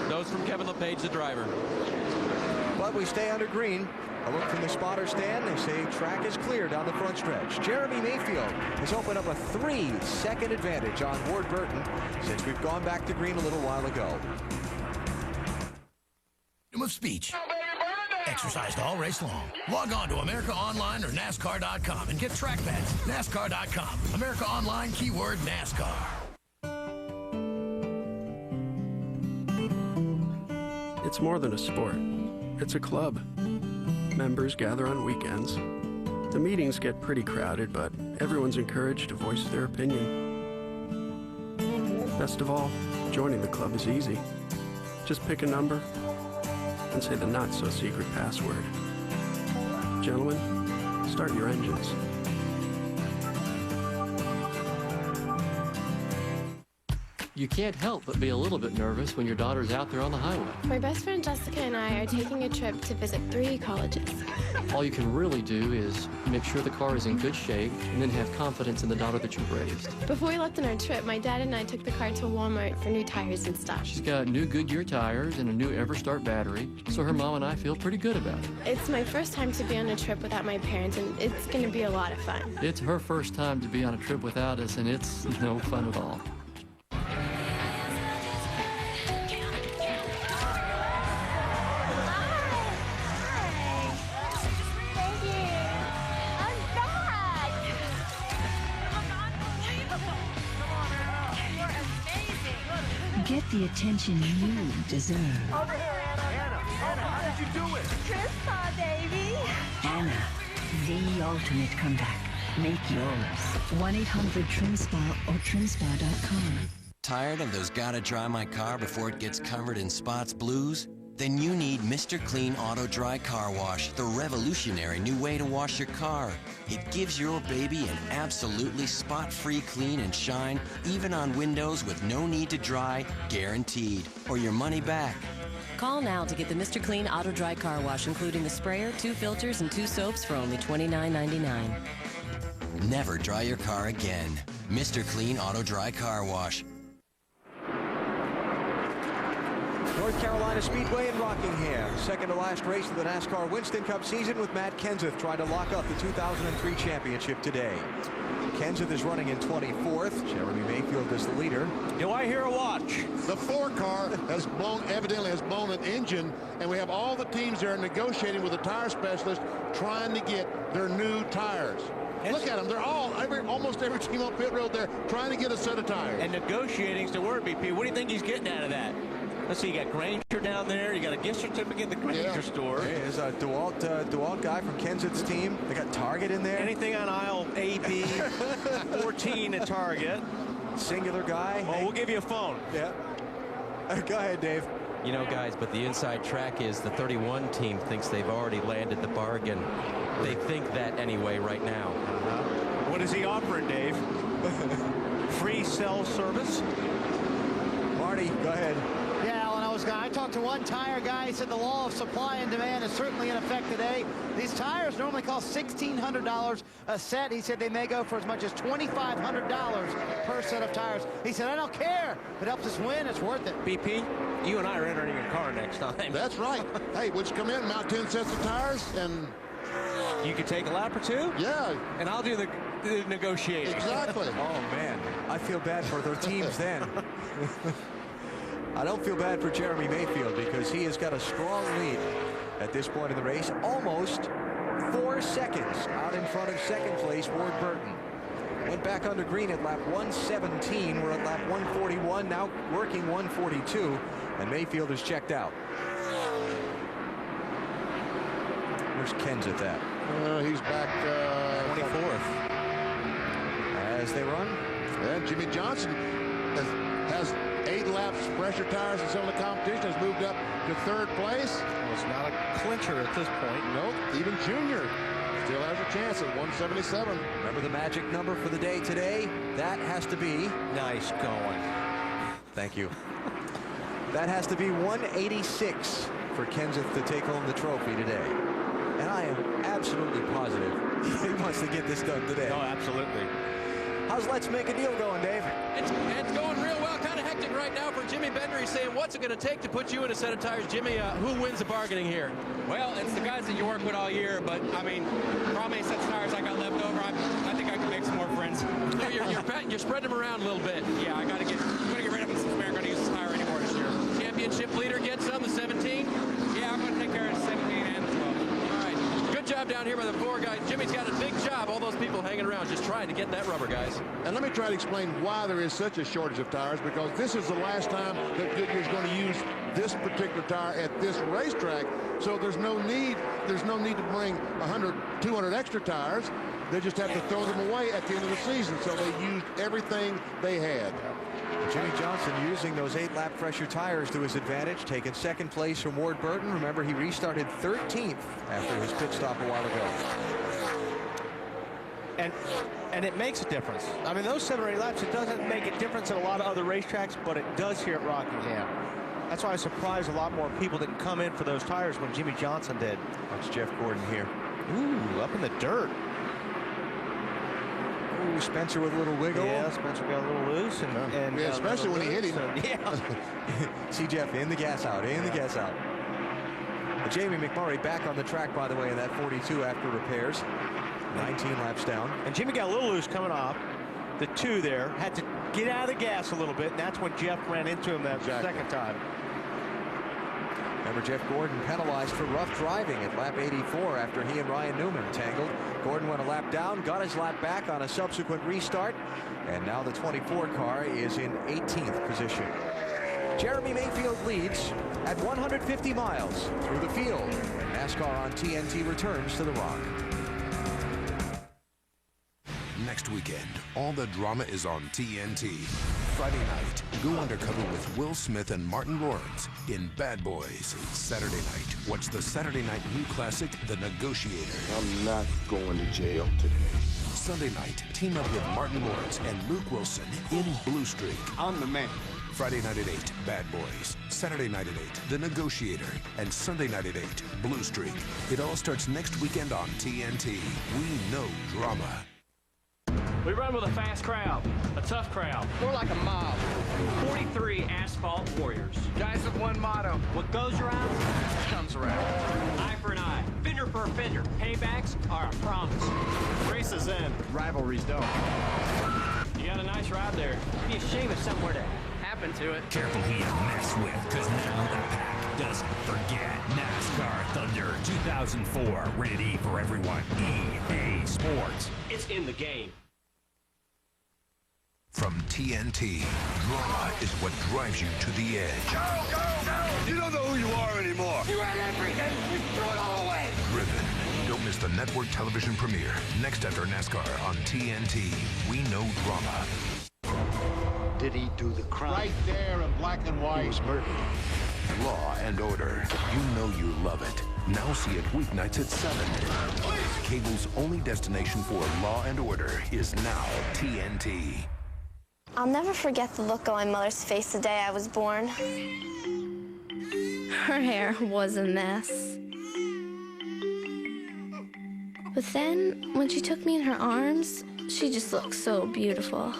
Those from Kevin LePage, the driver. But we stay under green. A look from the spotter stand. They say track is clear down the front stretch. Jeremy Mayfield has opened up a 3-second advantage on Ward Burton since we've gone back to green a little while ago. Of speech. Exercised all race long. Log on to America Online or NASCAR.com and get track pads. NASCAR.com. America Online, keyword NASCAR. It's more than a sport. It's a club. Members gather on weekends. The meetings get pretty crowded, but everyone's encouraged to voice their opinion. Best of all, joining the club is easy. Just pick a number and say the not-so-secret password. Gentlemen, start your engines. You can't help but be a little bit nervous when your daughter's out there on the highway. My best friend Jessica and I are taking a trip to visit 3 colleges. All you can really do is make sure the car is in good shape and then have confidence in the daughter that you've raised. Before we left on our trip, my dad and I took the car to Walmart for new tires and stuff. She's got new Goodyear tires and a new EverStart battery, so her mom and I feel pretty good about it. It's my first time to be on a trip without my parents, and it's going to be a lot of fun. It's her first time to be on a trip without us, and it's no fun at all. Get the attention you deserve. Over here, Anna. Anna, how did you do it? Trispa, baby. Anna, the ultimate comeback. Make yours. 1-800-TrimSpa or trimspa.com. Tired of those gotta dry my car before it gets covered in spots blues? Then you need Mr. Clean Auto Dry Car Wash, the revolutionary new way to wash your car. It gives your baby an absolutely spot-free clean and shine, even on windows with no need to dry, guaranteed, or your money back. Call now to get the Mr. Clean Auto Dry Car Wash, including the sprayer, 2 filters, and 2 soaps for only $29.99. Never dry your car again. Mr. Clean Auto Dry Car Wash. North Carolina Speedway in Rockingham. Second to last race of the NASCAR Winston Cup season with Matt Kenseth trying to lock up the 2003 championship today. Kenseth is running in 24th. Jeremy Mayfield is the leader. Do I hear a watch? The 4 car has evidently blown an engine, and we have all the teams there negotiating with the tire specialist trying to get their new tires. Look at them. They're almost every team on pit road there trying to get a set of tires. And negotiating's the word, BP. What do you think he's getting out of that? Let's see, you got Granger down there. You got a gift certificate at the Granger store. There's a DeWalt guy from Kenseth's team. They got Target in there. Anything on aisle A, B, 14 at Target. Singular guy. Oh, we'll give you a phone. Yeah. Go ahead, Dave. You know, guys, but the inside track is the 31 team thinks they've already landed the bargain. They think that anyway right now. What is he offering, Dave? Free cell service? Marty, go ahead. Yeah, Alan, I talked to one tire guy. He said the law of supply and demand is certainly in effect today. These tires normally cost $1,600 a set. He said they may go for as much as $2,500 per set of tires. He said, I don't care. If it helps us win, it's worth it. BP, you and I are entering your car next time. That's right. Hey, would you come in, mount 10 sets of tires, and... You could take a lap or 2? Yeah. And I'll do the negotiating. Exactly. Oh, man. I feel bad for their teams then. I don't feel bad for Jeremy Mayfield because he has got a strong lead at this point in the race. Almost 4 seconds out in front of second place, Ward Burton. Went back under green at lap 117. We're at lap 141, now working 142, and Mayfield is checked out. Where's Kenseth at? He's back 24th. As they run. And Jimmy Johnson has 8 laps pressure tires in some of the competition, has moved up to 3rd place. Well, it's not a clincher at this point. Nope, even Junior Still has a chance at 177. Remember the magic number for the day today? That has to be... Nice going. Thank you. That has to be 186 for Kenseth to take home the trophy today. And I am absolutely positive he wants to get this done today. Oh, absolutely. How's Let's Make a Deal going, Dave? It's going real well. Kind of hectic right now for Jimmy Bender. He's saying, what's it going to take to put you in a set of tires? Jimmy, who wins the bargaining here? Well, it's the guys that you work with all year, but, I mean, for how many sets of tires I got left over, I think I can make some more friends. No, you're spreading them around a little bit. Yeah, I'm going to get rid of them since we're not going to use this tire anymore this year. Championship leader gets some, the 17? Yeah, I'm going to take care of the 17 and the 12. All right. Good job down here by the 4 guys. Jimmy's got a big job. All those people hanging around just trying to get that rubber, guys. And let me try to explain why there is such a shortage of tires, because this is the last time that Goodyear's going to use this particular tire at this racetrack. So there's no need to bring 100, 200 extra tires. They just have to throw them away at the end of the season. So they used everything they had. Jimmy Johnson using those 8-lap fresher tires to his advantage, taking second place from Ward Burton. Remember, he restarted 13th after his pit stop a while ago. And it makes a difference. I mean, those 7 or 8 laps, it doesn't make a difference at a lot of other racetracks, but it does here at Rockingham. That's why I was surprised a lot more people didn't come in for those tires when Jimmy Johnson did. Watch Jeff Gordon here. Ooh, up in the dirt. Ooh, Spencer with a little wiggle. Yeah, Spencer got a little loose. And yeah, especially when he hit him. Yeah. See Jeff in the gas out, in the gas out. Jamie McMurray back on the track, by the way, in that 42 after repairs. 19 laps down. And Jimmy got a little loose coming off. The 2 there had to get out of the gas a little bit, and that's when Jeff ran into him that second time. Remember, Jeff Gordon penalized for rough driving at lap 84 after he and Ryan Newman tangled. Gordon went a lap down, got his lap back on a subsequent restart, and now the 24 car is in 18th position. Jeremy Mayfield leads at 150 miles through the field. NASCAR on TNT returns to the Rock. Next weekend, all the drama is on TNT. Friday night, go undercover with Will Smith and Martin Lawrence in Bad Boys. Saturday night, watch the Saturday night new classic, The Negotiator. I'm not going to jail today. Sunday night, team up with Martin Lawrence and Luke Wilson in Blue Streak. I'm the man. Friday night at 8, Bad Boys. Saturday night at 8, The Negotiator. And Sunday night at 8, Blue Streak. It all starts next weekend on TNT. We know drama. We run with a fast crowd, a tough crowd. More like a mob. 43 asphalt warriors. Guys with one motto. What goes around comes around. Eye for an eye, fender for a fender. Paybacks are a promise. Races end, rivalries don't. You got a nice ride there. It'd be a shame if something were to happen to it. Careful who you mess with, because now the pack doesn't forget. NASCAR Thunder 2004, rated E for everyone. EA Sports. It's in the game. From TNT, drama is what drives you to the edge. Go, go, go! You don't know who you are anymore. You had everything. You threw it all away. Driven. Don't miss the network television premiere next after NASCAR on TNT. We know drama. Did he do the crime? Right there in black and white. He was murdered. Law and Order. You know you love it. Now see it weeknights at 7. Cable's only destination for Law and Order is now TNT. I'll never forget the look on my mother's face the day I was born. Her hair was a mess. But then, when she took me in her arms, she just looked so beautiful.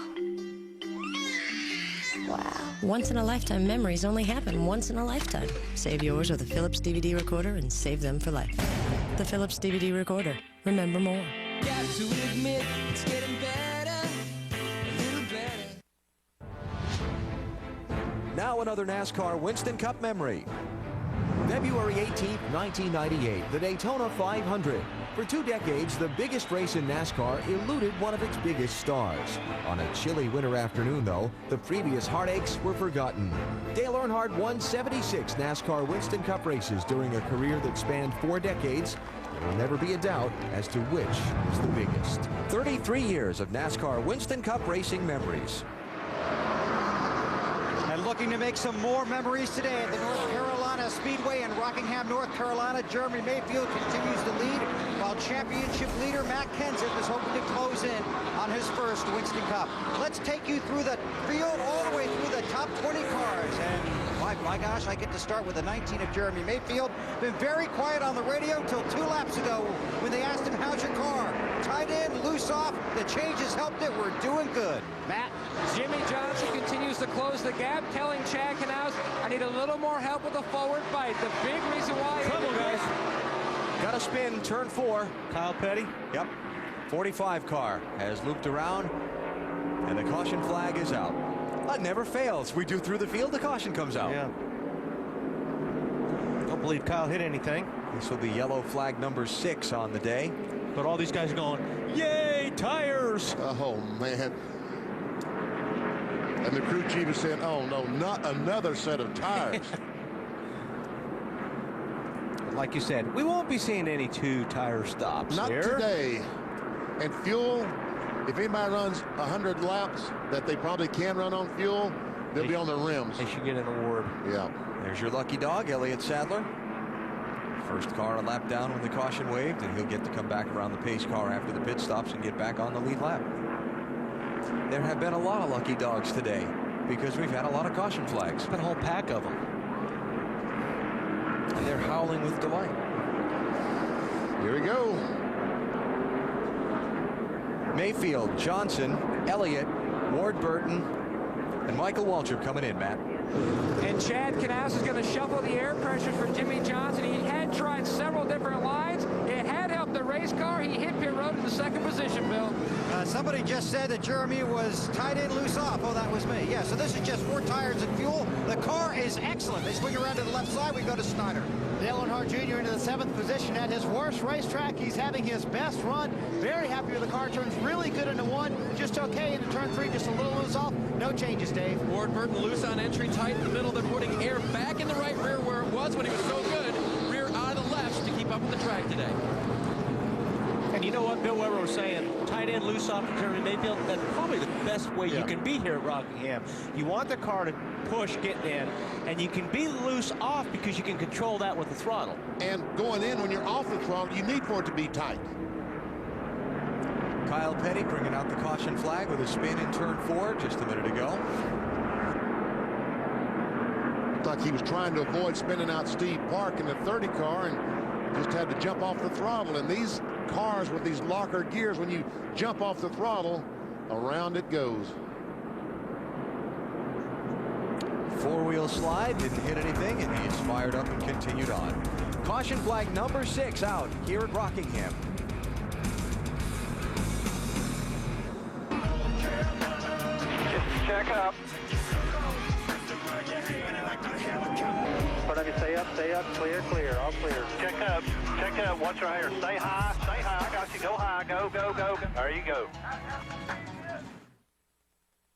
Wow. Once-in-a-lifetime memories only happen once in a lifetime. Save yours with a Philips DVD recorder and save them for life. The Philips DVD recorder. Remember more. Got to admit, it's getting better, a little better. Now another NASCAR Winston Cup memory. February 18th, 1998, the Daytona 500. For 2 decades, the biggest race in NASCAR eluded one of its biggest stars. On a chilly winter afternoon, though, the previous heartaches were forgotten. Dale Earnhardt won 76 NASCAR Winston Cup races during a career that spanned 4 decades. There will never be a doubt as to which was the biggest. 33 years of NASCAR Winston Cup racing memories. And look looking to make some more memories today at the North Carolina Speedway in Rockingham, North Carolina. Jeremy Mayfield continues to lead, while championship leader Matt Kenseth is hoping to close in on his first Winston Cup. Let's take you through the field all the way through the top 20 cars. And my gosh, I get to start with the 19 of Jeremy Mayfield. Been very quiet on the radio until 2 laps ago when they asked him, how's your car? Tight in, loose off. The changes helped it. We're doing good. Matt, Jimmy Johnson continues to close the gap, telling Chad Knaus, I need a little more help with the forward bite. The big reason why... Come on, guys. Got a spin, turn 4. Kyle Petty. Yep. 45 car has looped around, and the caution flag is out. That never fails. We do through the field, the caution comes out. Yeah. Don't believe Kyle hit anything. This will be yellow flag number 6 on the day. But all these guys are going, yay, tires! Oh, man. And the crew chief is saying, oh, no, not another set of tires. Like you said, we won't be seeing any 2-tire stops Not here. today. And fuel, if anybody runs 100 laps that they probably can run on fuel, they'll be on the rims. They should get an award. Yeah. There's your lucky dog, Elliott Sadler. First car a lap down when the caution waved, and he'll get to come back around the pace car after the pit stops and get back on the lead lap. There have been a lot of lucky dogs today because we've had a lot of caution flags. There's been a whole pack of them. And they're howling with delight. Here we go. Mayfield, Johnson, Elliott, Ward Burton, and Michael Waltrip coming in, Matt. And Chad Knaus is going to shuffle the air pressure for Jimmy Johnson. He had tried several different lines. It had helped the race car. He hit pit road in the 2nd position, Bill. Somebody just said that Jeremy was tied in, loose off. Oh, that was me. Yeah, so this is just 4 tires and fuel. The car is excellent. They swing around to the left side. We go to Snyder. Dale Earnhardt Jr. into the 7th position at his worst racetrack. He's having his best run. Very happy with the car. Turns really good into 1. Just okay into turn 3. Just a little loose off. No changes, Dave. Ward Burton loose on entry, tight in the middle. They're putting air back in the right rear where it was when he was so good. Rear out of the left to keep up with the track today. And you know what Bill Weber was saying? Tight end, loose off to Jeremy Mayfield. That's probably the best way you can be here at Rockingham. You want the car to push, get in, and you can be loose off because you can control that with the throttle. And going in when you're off the throttle, you need for it to be tight. Kyle Petty bringing out the caution flag with a spin in turn 4 just a minute ago. Looked like he was trying to avoid spinning out Steve Park in the 30 car and just had to jump off the throttle. And these cars with these locker gears, when you jump off the throttle, around it goes. 4-wheel slide, didn't hit anything, and he's fired up and continued on. Caution flag number 6 out here at Rockingham. Check up. Whatever you stay up, clear, clear, all clear. Check up, watch right here. Stay high, I got you. Go high, go. There you go.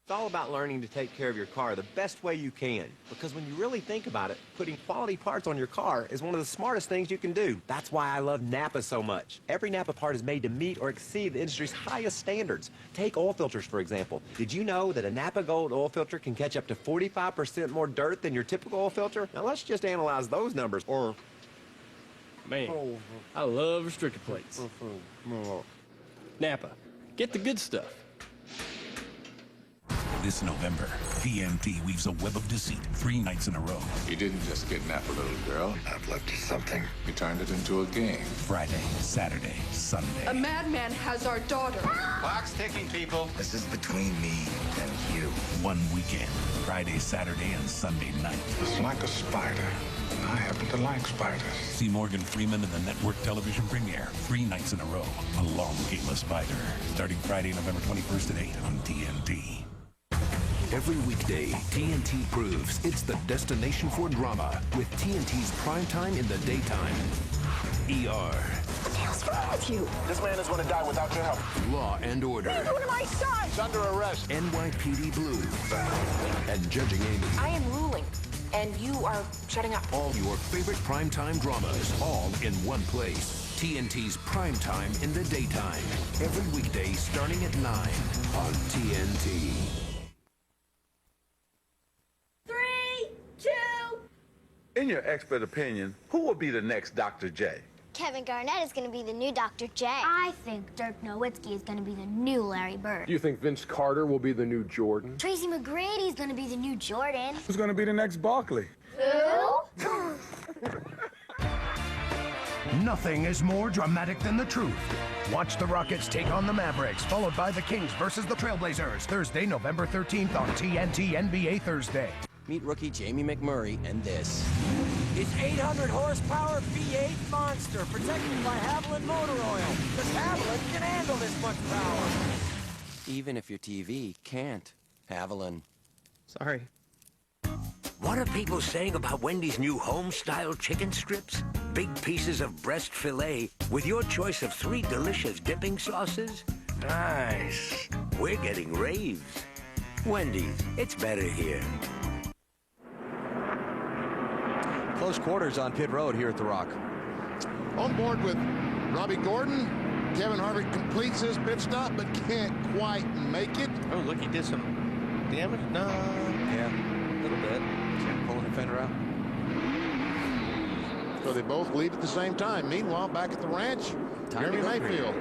It's all about learning to take care of your car the best way you can. Because when you really think about it, putting quality parts on your car is one of the smartest things you can do. That's why I love Napa so much. Every Napa part is made to meet or exceed the industry's highest standards. Take oil filters, for example. Did you know that a Napa Gold oil filter can catch up to 45% more dirt than your typical oil filter? Now let's just analyze those numbers. Man, I love restrictor plates. Napa, get the good stuff. This November, TNT weaves a web of deceit 3 nights in a row. You didn't just kidnap a little girl. I've left you something. You turned it into a game. Friday, Saturday, Sunday. A madman has our daughter. Clock's ticking, people. This is between me and you. One weekend, Friday, Saturday, and Sunday night. It's like a spider. I happen to like spiders. See Morgan Freeman in the network television premiere 3 nights in a row. A long game of Spider. Starting Friday, November 21st at 8 on TNT. Every weekday, TNT proves it's the destination for drama with TNT's primetime in the daytime. ER. What the hell's wrong with you? This man is going to die without your help. Law and Order. He's one of my sons. He's under arrest. NYPD Blue. And Judging Amy. I am ruling, and you are shutting up. All your favorite primetime dramas, all in one place. TNT's primetime in the daytime. Every weekday starting at 9 on TNT. 3, In your expert opinion, who will be the next Dr. J? Kevin Garnett is going to be the new Dr. J. I think Dirk Nowitzki is going to be the new Larry Bird. Do you think Vince Carter will be the new Jordan? Tracy McGrady is going to be the new Jordan. Who's going to be the next Barkley? Who? Nothing is more dramatic than the truth. Watch the Rockets take on the Mavericks, followed by the Kings versus the Trailblazers, Thursday, November 13th on TNT NBA Thursday. Meet rookie Jamie McMurray and this. It's 800 horsepower V8 monster protected by Haviland motor oil. Because Haviland can handle this much power. Even if your TV can't. Haviland. Sorry. What are people saying about Wendy's new home-style chicken strips? Big pieces of breast filet with your choice of 3 delicious dipping sauces? Nice. We're getting raves. Wendy's, it's better here. Close quarters on pit road here at the Rock. On board with Robbie Gordon. Kevin Harvick completes his pit stop, but can't quite make it. Oh, look, he did some damage. No. Yeah, a little bit. Pulling the fender out. So they both leave at the same time. Meanwhile, back at the ranch, Jeremy Mayfield.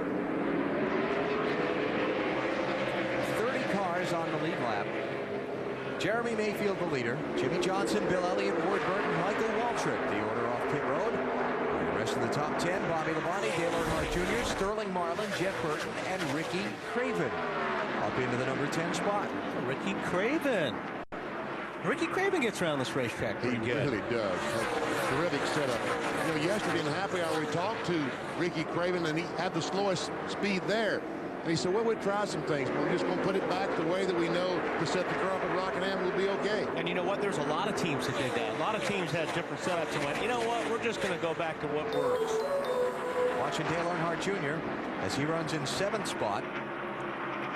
30 cars on the lead lap. Jeremy Mayfield, the leader. Jimmy Johnson, Bill Elliott, Ward Burton, Michael Waltrip, the order off pit road. And the rest of the top 10, Bobby Labonte, Dale Earnhardt Jr., Sterling Marlin, Jeff Burton, and Ricky Craven. Up into the number 10 spot. Ricky Craven. Ricky Craven gets around this racetrack pretty good. He really does. Terrific setup. You know, yesterday in the happy hour, we talked to Ricky Craven, and he had the slowest speed there. And he said, well, we'll try some things, but we're just going to put it back the way that we know to set the car up at Rockingham. We'll be okay. And you know what? There's a lot of teams that did that. A lot of teams had different setups and went, you know what? We're just going to go back to what works. Watching Dale Earnhardt Jr. as he runs in 7th spot.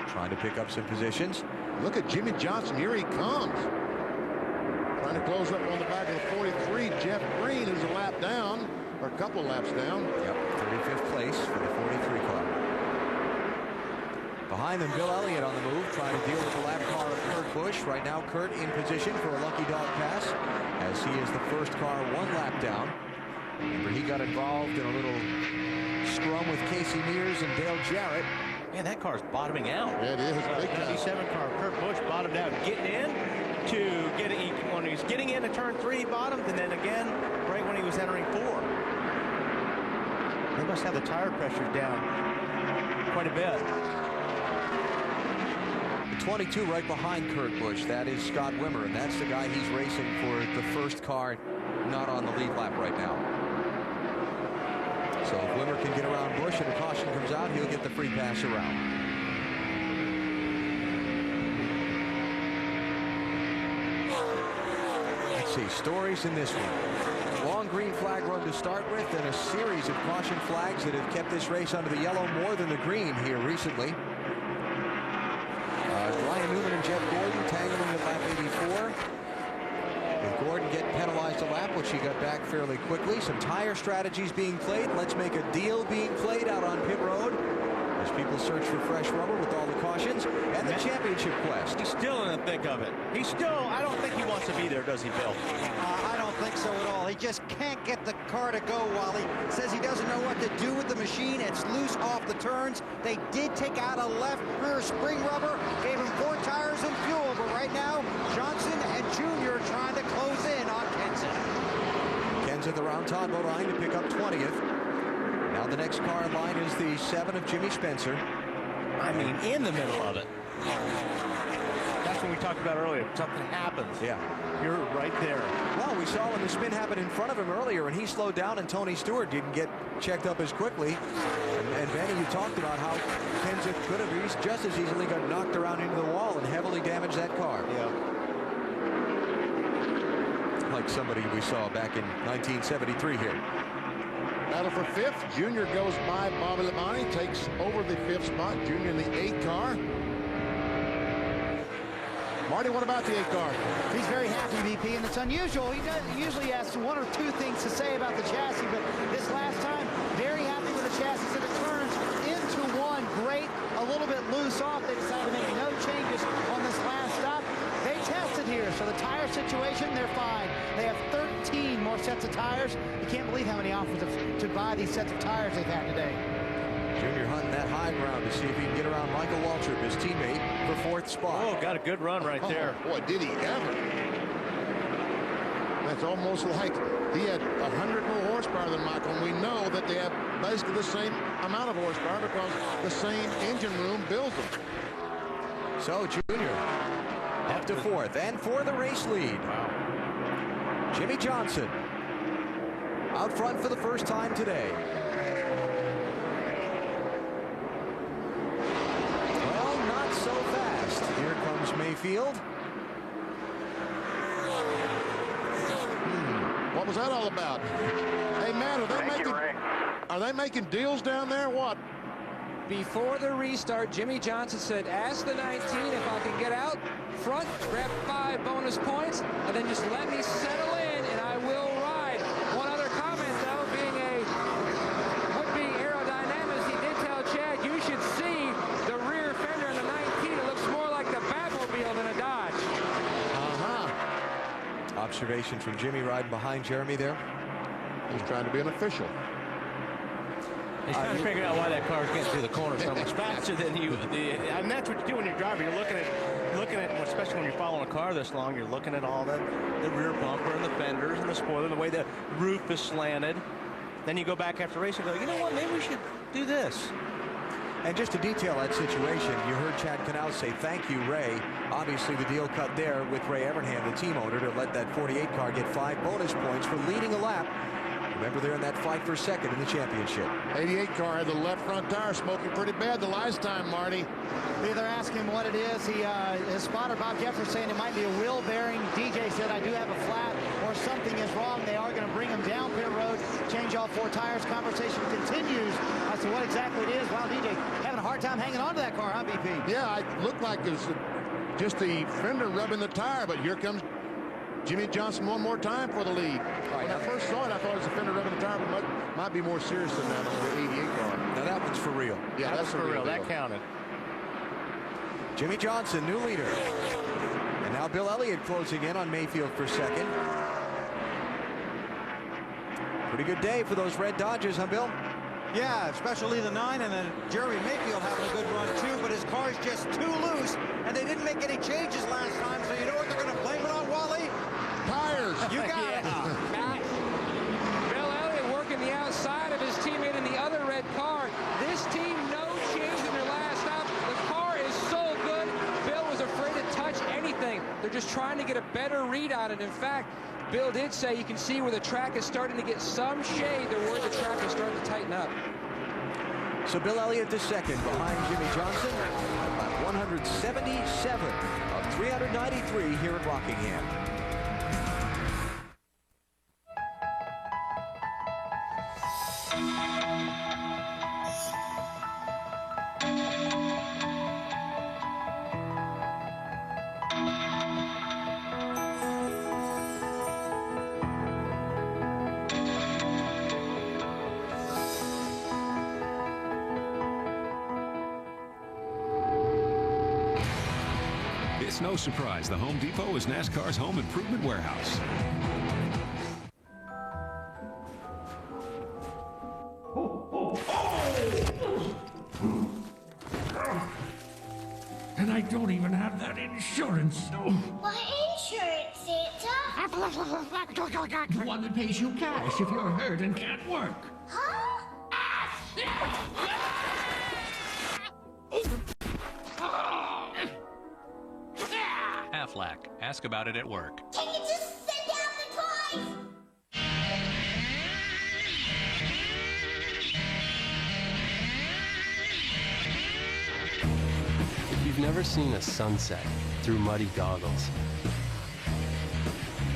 Trying to pick up some positions. Look at Jimmy Johnson. Here he comes. Trying to close up on the back of the 43. Jeff Green, who's a lap down, or a couple laps down. Yep, 35th place for the 43 car. Behind them, Bill Elliott on the move, trying to deal with the lap car of Kurt Busch. Right now, Kurt in position for a lucky dog pass, as he is the first car 1 lap down. Remember, he got involved in a little scrum with Casey Mears and Dale Jarrett. Man, that car's bottoming out. Yeah, it is. Big 97 car, Kurt Busch bottomed out, getting in to get it when he was getting into turn 3, he bottomed, and then again right when he was entering 4. They must have the tire pressure down quite a bit. The 22 right behind Kurt Busch, that is Scott Wimmer, and that's the guy he's racing for the first car not on the lead lap right now. So if Wimmer can get around Busch and the caution comes out, he'll get the free pass around. Let's see, stories in this one. Long green flag run to start with, and a series of caution flags that have kept this race under the yellow more than the green here recently. Ryan Newman and Jeff Gordon tangling at lap 84. With Gordon getting penalized a lap, which he got back fairly quickly. Some tire strategies being played. Let's make a deal being played out on pit road as people search for fresh rubber with all the cautions and the championship quest. He's still in the thick of it. He's still, I don't think he wants to be there, does he, Bill? I don't think so at all. He just can't get the car to go, Wally. Says he doesn't know what to do with the machine. It's loose off the turns. They did take out a left rear spring rubber, gave him 4 tires and fuel, but right now, Johnson and Junior trying to close in on Kenseth. Kenseth around Todd Bodine to pick up 20th. Now the next car in line is the 7 of Jimmy Spencer. I mean, in the middle of it. That's what we talked about earlier. Something happens. Yeah. You're right there. Well, we saw when the spin happened in front of him earlier, and he slowed down, and Tony Stewart didn't get checked up as quickly. And Benny, you talked about how Kenseth could have just as easily got knocked around into the wall and heavily damaged that car. Yeah. Like somebody we saw back in 1973 here. Battle for 5th. Junior goes by Bobby Labonte, takes over the 5th spot. Junior in the 8 car. Marty, what about the 8 car? He's very happy, VP, and it's unusual. He usually has 1 or 2 things to say about the chassis, but this last time, very happy with the chassis, and it turns into 1. Great, a little bit loose off. They decided to make no changes on this last stop. They tested here, so the tire situation, they're fine. They have 13 more sets of tires. You can't believe how many offers to buy these sets of tires they've had today. Junior hunting that high ground to see if he can get around Michael Waltrip, his teammate, for 4th spot. Oh, got a good run right there. Boy, did he ever. That's almost like he had 100 more horsepower than Michael, and we know that they have basically the same amount of horsepower because the same engine room builds them. So Junior up to 4th, and for the race lead. Wow. Jimmie Johnson out front for the first time today. Well, not so fast. Here comes Mayfield. What was that all about? Hey, Matt, are they making deals down there? What? Before the restart, Jimmie Johnson said, ask the 19 if I can get out front, grab 5 bonus points, and then just let me settle in, and I will ride. One other comment, though, being a would-be aerodynamist, he did tell Chad, you should see the rear fender in the 19. It looks more like the Batmobile than a Dodge. Observation from Jimmy riding behind Jeremy there. He's trying to be an official. He's trying to figure out why that car's getting through the corner so much faster than you. And that's what you do when you're driving. You're looking at, especially when you're following a car this long, you're looking at all the rear bumper and the fenders and the spoiler, the way the roof is slanted. Then you go back after race and go, you know what, maybe we should do this. And just to detail that situation, you heard Chad Canal say, thank you, Ray. Obviously, the deal cut there with Ray Evernham, the team owner, to let that 48 car get 5 bonus points for leading a lap. Remember, they're in that fight for second in the championship. 88 car had the left front tire smoking pretty bad the last time, Marty. They're asking him what it is. His spotter, Bob Jeffers, saying it might be a wheel bearing. DJ said, I do have a flat or something is wrong. They are going to bring him down pit road, change all 4 tires. Conversation continues as to what exactly it is. Wow, DJ having a hard time hanging on to that car, huh, BP? Yeah, it looked like it was just the fender rubbing the tire, but here comes Jimmie Johnson one more time for the lead. When I first saw it, I thought it was a fender rubbing the tire, but might be more serious than that on the 88 car. Now that one's for real. Yeah, that's for real. That counted. Jimmie Johnson, new leader. And now Bill Elliott closing in on Mayfield for second. Pretty good day for those red Dodgers, huh, Bill? Yeah, especially the 9, and then Jeremy Mayfield having a good run too, but his car's just too loose, and they didn't make any changes last time, so you know what they're going to blame it on, Wally? Tires. You got it. Bill Elliott working the outside of his teammate in the other red car. This team, no change in their last stop. The car is so good, Bill was afraid to touch anything. They're just trying to get a better read on it. In fact, Bill did say you can see where the track is starting to get some shade. They're worried the track is starting to tighten up. So Bill Elliott the second behind Jimmie Johnson at 177 of 393 here in Rockingham. It's no surprise the Home Depot is NASCAR's home improvement warehouse. And I don't even have that insurance. What insurance, Santa? The one that pays you cash if you're hurt and can't work. Huh? Aflac. Ask about it at work. Can you just send out the toys? If you've never seen a sunset through muddy goggles,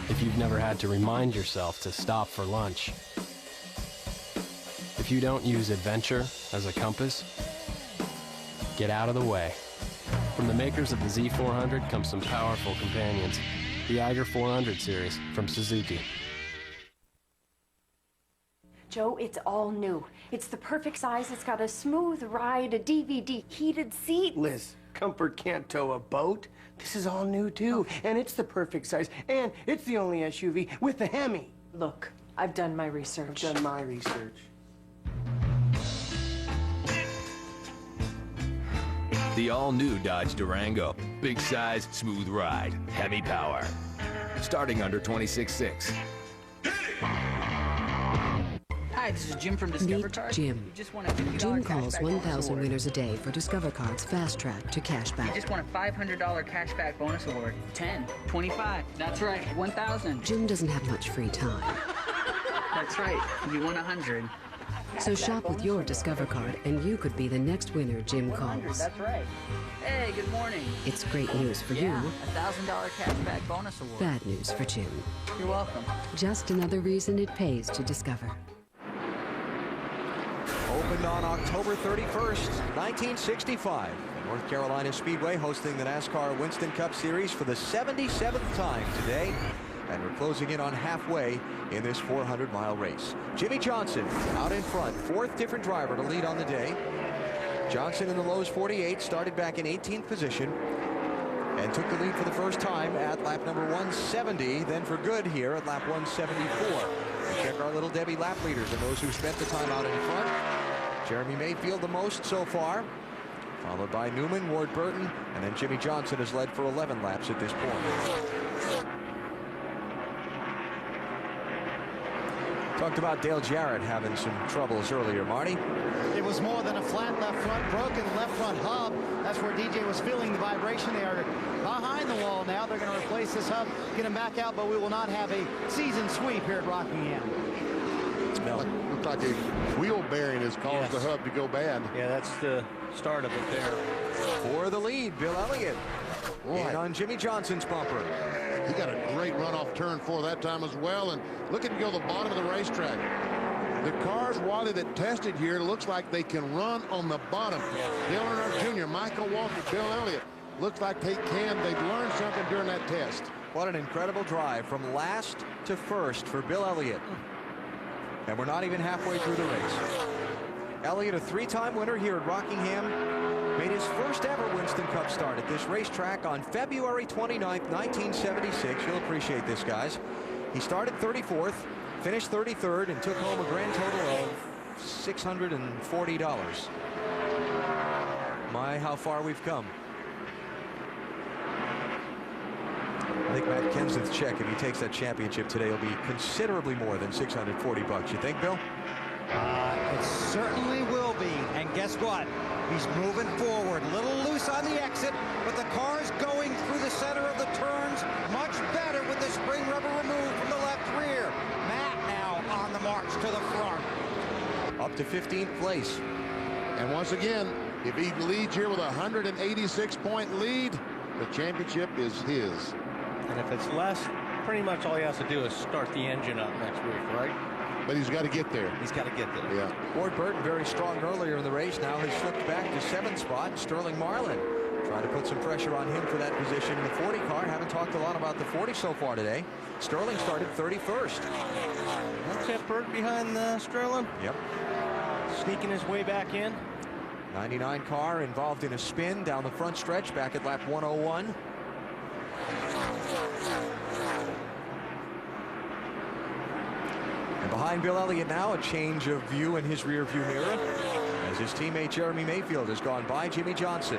if you've never had to remind yourself to stop for lunch, if you don't use adventure as a compass, get out of the way. From the makers of the Z400 comes some powerful companions. The Eiger 400 series from Suzuki. Joe, it's all new. It's the perfect size. It's got a smooth ride, a DVD, heated seat. Liz, comfort can't tow a boat. This is all new, too. And it's the perfect size. And it's the only SUV with the Hemi. Look, I've done my research. I've done my research. The all-new Dodge Durango. Big size, smooth ride, heavy power. Starting under $26,600. Hi, this is Jim from Discover Cards. Jim. You just want a $50 Jim calls cashback 1,000 bonus winners a day for Discover Cards Fast Track to cash award. back. You just want a $500 cashback bonus award. 10, 25. That's right, 1,000. Jim doesn't have much free time. That's right. You won 100. So shop with your Discover Card and you could be the next winner Jim 100. calls. That's right. Hey, good morning. It's great news for Yeah, you, a $1,000 cashback bonus award. bad news for Jim. You're welcome. Just another reason it pays to Discover. Opened on October 31st, 1965. North Carolina Speedway hosting the NASCAR Winston Cup Series for the 77th time today. And we're closing in on halfway in this 400-mile race. Jimmie Johnson out in front, fourth different driver to lead on the day. Johnson in the Lowe's 48 started back in 18th position and took the lead for the first time at lap number 170, then for good here at lap 174. We check our Little Debbie lap leaders and those who spent the time out in front. Jeremy Mayfield the most so far, followed by Newman, Ward Burton, and then Jimmie Johnson has led for 11 laps at this point. Talked about Dale Jarrett having some troubles earlier, Marty. It was more than a flat left front, broken left front hub. That's where DJ was feeling the vibration. They are behind the wall now. They're going to replace this hub, get him back out, but we will not have a season sweep here at Rockingham. No. Looks like a wheel bearing has caused the hub to go bad. Yeah, that's the start of it there. For the lead, Bill Elliott. In on Jimmie Johnson's bumper. He got a great runoff turn for that time as well. And look at him go to the bottom of the racetrack. The cars, Wally, that tested here, looks like they can run on the bottom. Dale Earnhardt Jr., Michael Walker, Bill Elliott. Looks like they can. They've learned something during that test. What an incredible drive from last to first for Bill Elliott. And we're not even halfway through the race. Elliott, a three-time winner here at Rockingham, made his first ever Winston Cup start at this racetrack on February 29th, 1976. You'll appreciate this, guys. He started 34th, finished 33rd, and took home a grand total of $640. My, how far we've come. I think Matt Kenseth's check, if he takes that championship today, will be considerably more than $640. You think, Bill? It certainly will be. And guess what? He's moving forward. A little loose on the exit, but the car's going through the center of the turns much better with the spring rubber removed from the left rear. Matt now on the march to the front. Up to 15th place. And once again, if he leads here with a 186-point lead, the championship is his. And if it's less, pretty much all he has to do is start the engine up next week, right? But he's got to get there. He's got to get there. Yeah. Ward Burton very strong earlier in the race. Now has slipped back to 7th spot. Sterling Marlin trying to put some pressure on him for that position in the 40 car. Haven't talked a lot about the 40 so far today. Sterling started 31st. That's that Burton behind Sterling. Yep. Sneaking his way back in. 99 car involved in a spin down the front stretch back at lap 101. And behind Bill Elliott now, a change of view in his rear view mirror as his teammate Jeremy Mayfield has gone by Jimmie Johnson.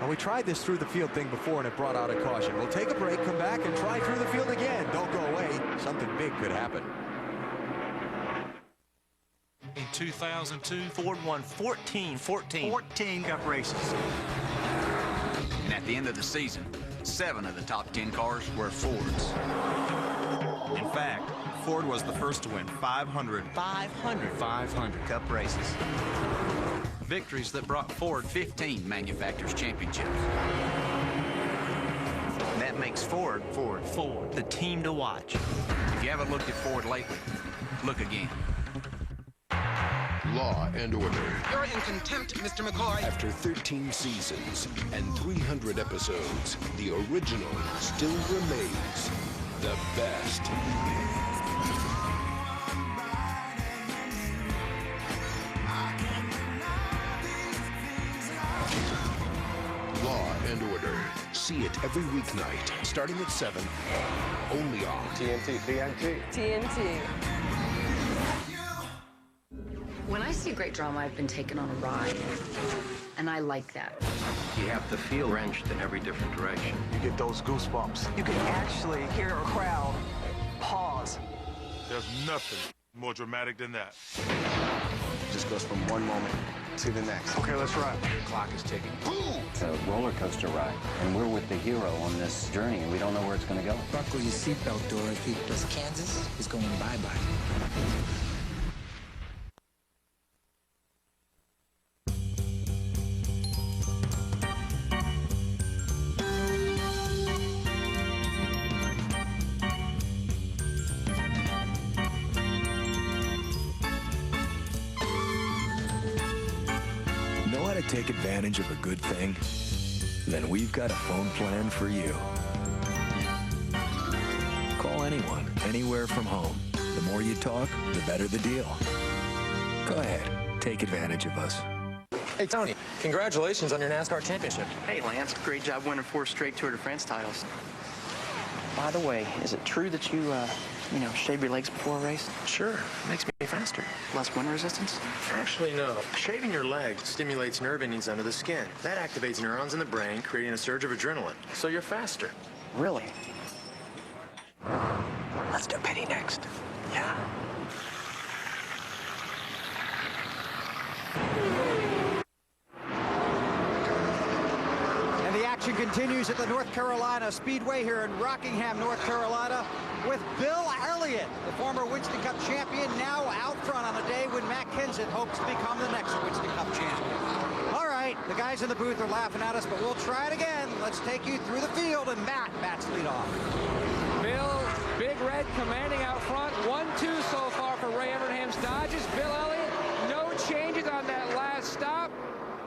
And we tried this through the field thing before and it brought out a caution. We'll take a break, come back and try through the field again. Don't go away. Something big could happen. In 2002, Ford won 14 Cup races. And at the end of the season, 7 of the top 10 cars were Fords. In fact, Ford was the first to win 500 Cup races. Victories that brought Ford 15 manufacturers' championships. That makes Ford, the team to watch. If you haven't looked at Ford lately, look again. Law and Order. You're in contempt, Mr. McCoy. After 13 seasons and 300 episodes, the original still remains the best. Law and Order, See it every weeknight, starting at 7, only on TNT. TNT. When I see great drama, I've been taken on a ride. And I like that. You have to feel wrenched in every different direction. You get those goosebumps. You can actually hear a crowd pause. There's nothing more dramatic than that. Just goes from one moment to the next. Okay, let's ride. The clock is ticking. Boom! It's a roller coaster ride, and we're with the hero on this journey, and we don't know where it's going to go. Buckle your seatbelt, Dorothy, because Kansas is going bye-bye. Take advantage of a good thing? Then we've got a phone plan for you. Call anyone, anywhere from home. The more you talk, the better the deal. Go ahead, take advantage of us. Hey, Tony, congratulations on your NASCAR championship. Hey, Lance, great job winning 4 straight Tour de France titles. By the way, is it true that you shave your legs before a race? Sure, makes me faster. Less wind resistance? Actually, no. Shaving your legs stimulates nerve endings under the skin. That activates neurons in the brain, creating a surge of adrenaline. So you're faster. Really? Let's do Petty next. Yeah. And the action continues at the North Carolina Speedway here in Rockingham, North Carolina, with Bill Elliott, the former Winston Cup champion, now out front on a day when Matt Kenseth hopes to become the next Winston Cup champion. All right, the guys in the booth are laughing at us, but we'll try it again. Let's take you through the field, and Matt's lead off. Bill, Big Red commanding out front. 1-2 so far for Ray Evernham's Dodgers. Bill Elliott, no changes on that last stop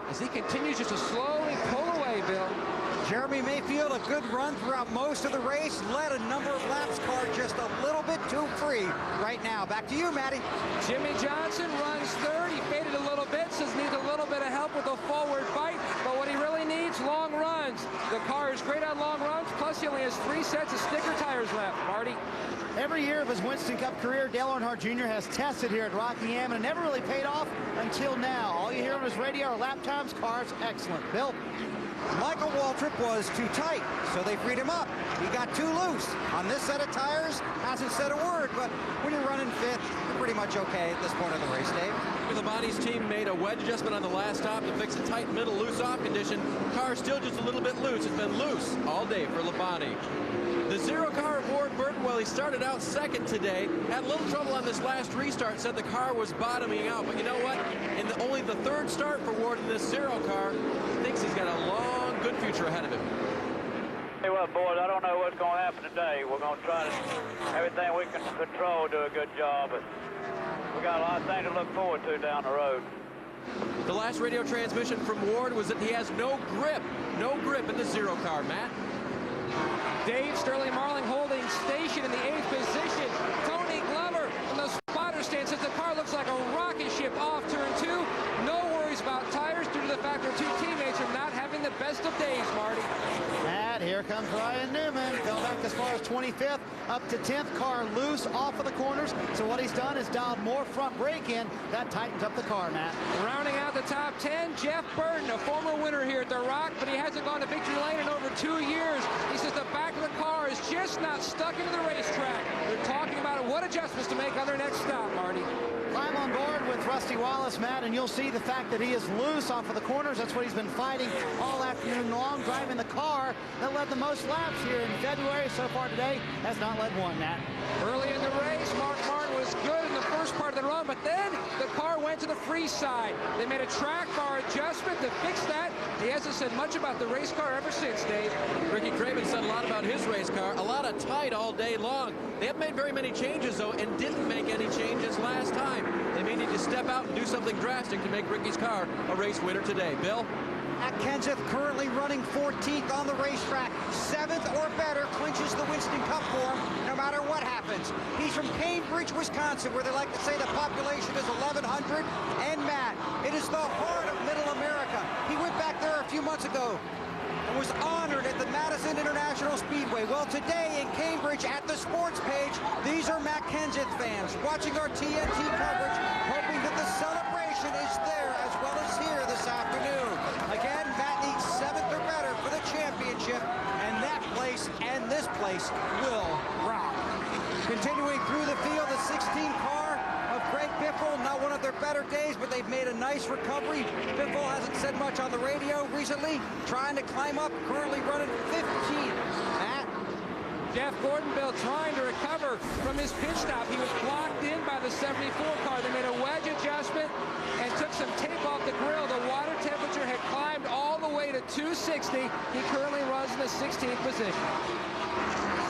as he continues just to slowly pull away, Bill. Jeremy Mayfield, a good run throughout most of the race, led a number of laps, car just a little bit too free right now. Back to you, Matty. Jimmy Johnson runs third. He faded a little bit, says needs a little bit of help with a forward bite, but what he really needs, long runs. The car is great on long runs, plus he only has 3 sets of sticker tires left, Marty. Every year of his Winston Cup career, Dale Earnhardt Jr. has tested here at Rockingham, and it never really paid off until now. All you hear on his radio are lap times, cars excellent. Bill? Michael Waltrip was too tight, so they freed him up. He got too loose. On this set of tires, hasn't said a word, but when you're running 5th, you're pretty much okay at this point of the race, Dave. The Labonte's team made a wedge adjustment on the last stop to fix a tight middle loose-off condition. Car's still just a little bit loose. It's been loose all day for Labonte. The Zero car of Ward Burton, well, he started out second today. Had a little trouble on this last restart, said the car was bottoming out. But you know what? In only the 3rd start for Ward in this Zero car, thinks he's got a long, good future ahead of him. Hey, well, boys, I don't know what's going to happen today. We're going to try to, everything we can control, do a good job. But we got a lot of things to look forward to down the road. The last radio transmission from Ward was that he has no grip in the Zero car, Matt. Dave Sterling Marling holding station in the 8th position. Tony Glover from the spotter stand says the car looks like a rocket ship off turn 2. No worries about tires due to the fact their 2 teammates are not having the best of days, Marty. And here comes Ryan Newman. Going back as far as 25th, up to 10th. Car loose off of the corners. So what he's done is dialed more front brake in. That tightens up the car, Matt. Rounding out the top 10, Jeff Burton, a former winner here at the Rock, but he hasn't gone to victory lane in over 2 years. He says the back of the car is just not stuck into the racetrack. They're talking about what adjustments to make on their next stop, Marty. Climb on board with Rusty Wallace, Matt, and you'll see the fact that he is loose off of the corners. That's what he's been fighting all afternoon long, driving the car that led the most laps here in February. So far today, has not led one, Matt. Early in the race, Mark Martin was good in the first part of the run, but then the car went to the free side. They made a track bar adjustment to fix that. He hasn't said much about the race car ever since, Dave. Ricky Craven said a lot about his race car. A lot of tight all day long. They haven't made very many changes, though, and didn't make any changes last time. They may need to step out and do something drastic to make Ricky's car a race winner today. Bill? Matt Kenseth currently running 14th on the racetrack. 7th or better clinches the Winston Cup for him no matter what happens. He's from Cambridge, Wisconsin, where they like to say the population is 1,100. And Matt, it is the heart of Middle America. He went back there a few months ago and was honored at the Madison International Speedway. Well, today in Cambridge at the sports page, these are Matt Kenseth fans watching our TNT coverage, hoping that the celebration is there as well as here this afternoon. Again, Matt needs 7th or better for the championship, and that place and this place will rock. Continuing through the field, the 16 car of Greg Biffle, not one of their better days, but they've made a nice recovery. Biffle hasn't said much on the radio recently, trying to climb up, currently running 15th. Matt? Jeff Gordon-Bill trying to recover from his pit stop. He was blocked in by the 74 car. They made a wedge adjustment and took some tape off the grill. The water temperature had climbed all the way to 260. He currently runs in the 16th position.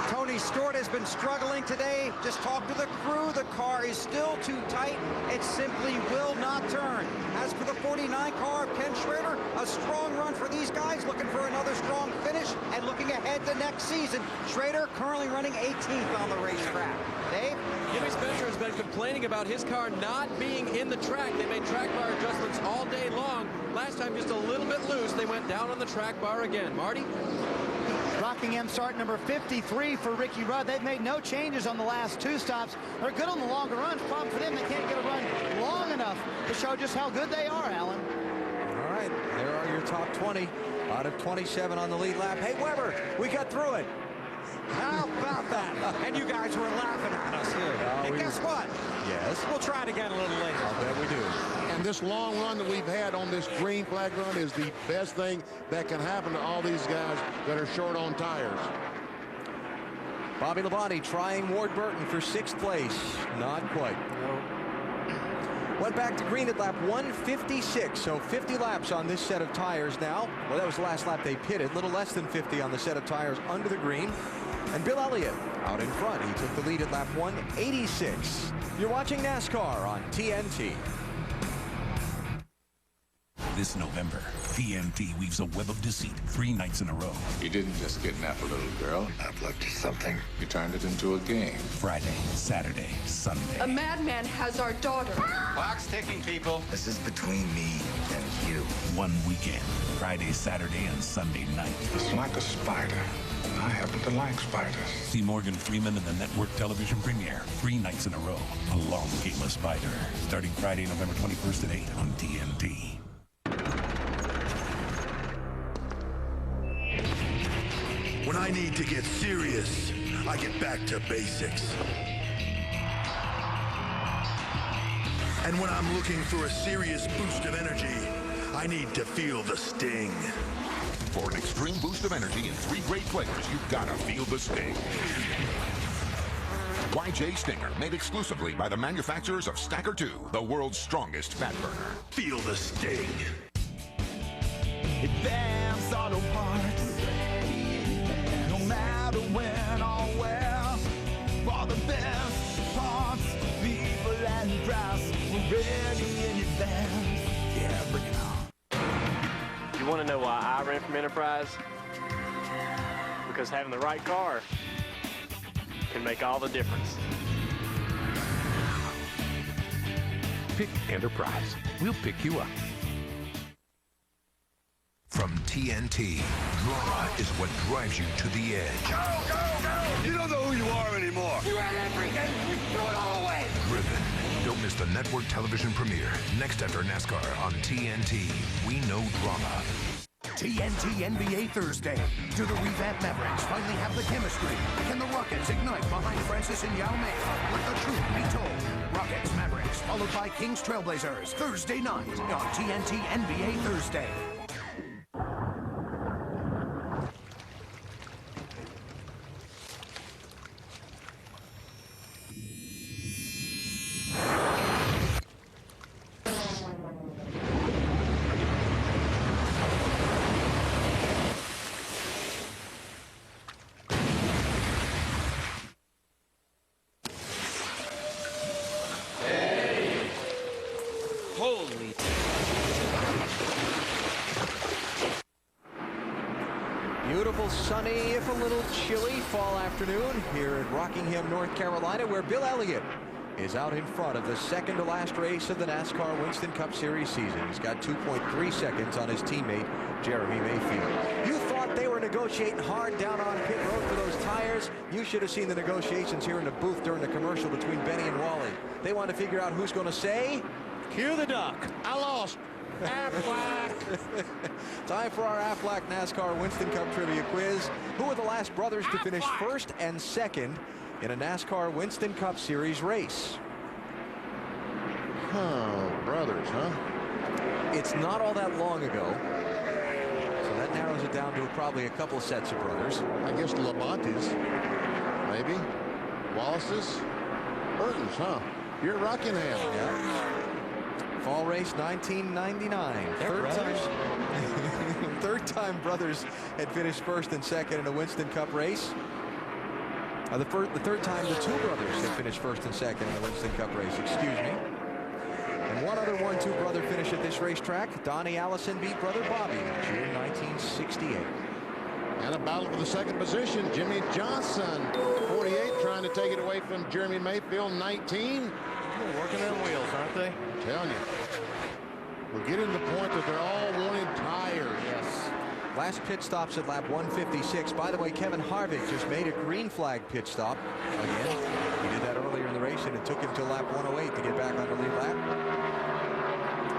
Tony Stewart has been struggling today. Just talk to the crew. The car is still too tight. It simply will not turn. As for the 49 car of Ken Schrader, a strong run for these guys, looking for another strong finish and looking ahead to next season. Schrader currently running 18th on the racetrack. Dave? Jimmy Spencer has been complaining about his car not being in the track. They made track bar adjustments all day long. Last time just a little bit loose. They went down on the track bar again. Marty? Rockingham start number 53 for Ricky Rudd. They've made no changes on the last 2 stops. They're good on the longer runs. Problem for them, they can't get a run long enough to show just how good they are, Alan. All right, there are your top 20 out of 27 on the lead lap. Hey, Weber, we got through it. How about that? And you guys were laughing at us. And guess what? Yes. We'll try it again a little later. I'll bet we do. And this long run that we've had on this green flag run is the best thing that can happen to all these guys that are short on tires. Bobby Labonte trying Ward Burton for 6th place. Not quite. Went back to green at lap 156, so 50 laps on this set of tires now. Well, that was the last lap they pitted. Little less than 50 on the set of tires under the green. And Bill Elliott out in front. He took the lead at lap 186. You're watching NASCAR on TNT. This November, TNT weaves a web of deceit 3 nights in a row. You didn't just kidnap a little girl. I've looked at something. You turned it into a game. Friday, Saturday, Sunday. A madman has our daughter. Clock's ticking, people. This is between me and you. One weekend, Friday, Saturday, and Sunday night. It's like a spider. I happen to like spiders. See Morgan Freeman in the network television premiere 3 nights in a row. A long game of Spider. Starting Friday, November 21st at 8 on TNT. When I need to get serious, I get back to basics. And when I'm looking for a serious boost of energy, I need to feel the sting. For an extreme boost of energy and 3 great flavors, you've gotta feel the sting. YJ Stinger, made exclusively by the manufacturers of Stacker 2, the world's strongest fat burner. Feel the sting. Advance Auto Parts. No matter when or where, for the best parts, people and price, we're ready in advance. Yeah, bring it on. You want to know why I ran from Enterprise? Because having the right car can make all the difference. Pick Enterprise. We'll pick you up. From TNT, drama is what drives you to the edge. Go, go, go! You don't know who you are anymore. You had everything. We threw it all away. Driven. Don't miss the network television premiere next after NASCAR on TNT. We know drama. TNT NBA Thursday. Do the revamped Mavericks finally have the chemistry? Can the Rockets ignite behind Francis and Yao Ming? Let the truth be told. Rockets, Mavericks, followed by Kings Trailblazers. Thursday night on TNT NBA Thursday. Holy. Beautiful, sunny, if a little chilly fall afternoon here at Rockingham, North Carolina, where Bill Elliott is out in front of the second to last race of the NASCAR Winston Cup Series season. He's got 2.3 seconds on his teammate, Jeremy Mayfield. You thought negotiating hard down on pit road for those tires. You should have seen the negotiations here in the booth during the commercial between Benny and Wally. They want to figure out who's going to say, cue the duck. I lost. Aflac. Time for our Aflac NASCAR Winston Cup Trivia Quiz. Who were the last brothers to finish first and second in a NASCAR Winston Cup Series race? Oh, brothers, huh? It's not all that long ago. So that narrows it down to probably a couple sets of brothers. I guess Lamontes, maybe. Wallace's. Burton's, huh? You're at Rockingham. Yeah. Fall race 1999. Third time brothers had finished first and second in a Winston Cup race. The third time the two brothers had finished first and second in a Winston Cup race, excuse me. And one other 1-2 brother finish at this racetrack. Donnie Allison beat brother Bobby in June 1968. And a battle for the second position. Jimmy Johnson, 48, trying to take it away from Jeremy Mayfield, 19. They're working them wheels, aren't they? I'm telling you. We're getting to the point that they're all wanting tires. Yes. Last pit stops at lap 156. By the way, Kevin Harvick just made a green flag pit stop again. He did that earlier in the race, and it took him till lap 108 to get back on the lead lap.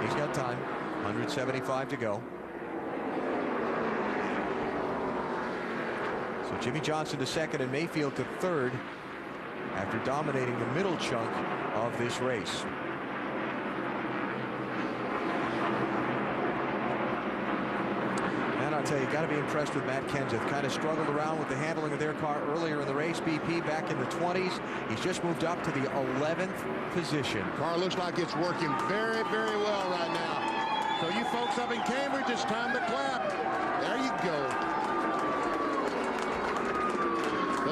He's got time. 175 to go. So Jimmy Johnson to second and Mayfield to third after dominating the middle chunk of this race. And I'll tell you, got to be impressed with Matt Kenseth. Kind of struggled around with the handling of their car earlier in the race. BP back in the 20s. He's just moved up to the 11th position. Car looks like it's working very, very well right now. So you folks up in Cambridge, it's time to clap. There you go.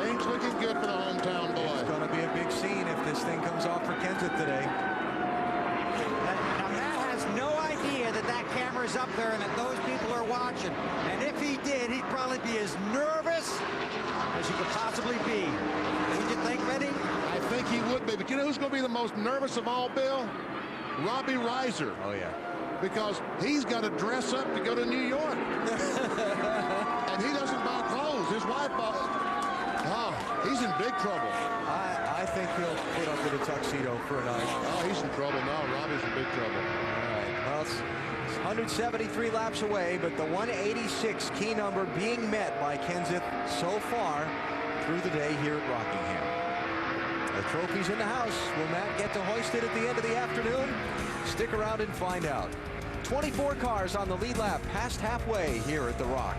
Things looking good for the hometown boy. It's going to be a big scene if this thing comes off for Kenseth today. Now, Matt has no idea that that camera's up there and that those people are watching. And if he did, he'd probably be as nervous as he could possibly be. Would you think, Benny? I think he would be. But you know who's going to be the most nervous of all, Bill? Robbie Reiser. Oh, yeah. Because he's got to dress up to go to New York. And he doesn't buy clothes. His wife buys. Oh, he's in big trouble. I think he'll put up with a tuxedo for a night. Oh, he's in trouble now. Robbie's in big trouble. All right. Well, it's 173 laps away, but the 186 key number being met by Kenseth so far through the day here at Rockingham. The trophy's in the house. Will Matt get to hoist it at the end of the afternoon? Stick around and find out. 24 cars on the lead lap, past halfway here at the Rock.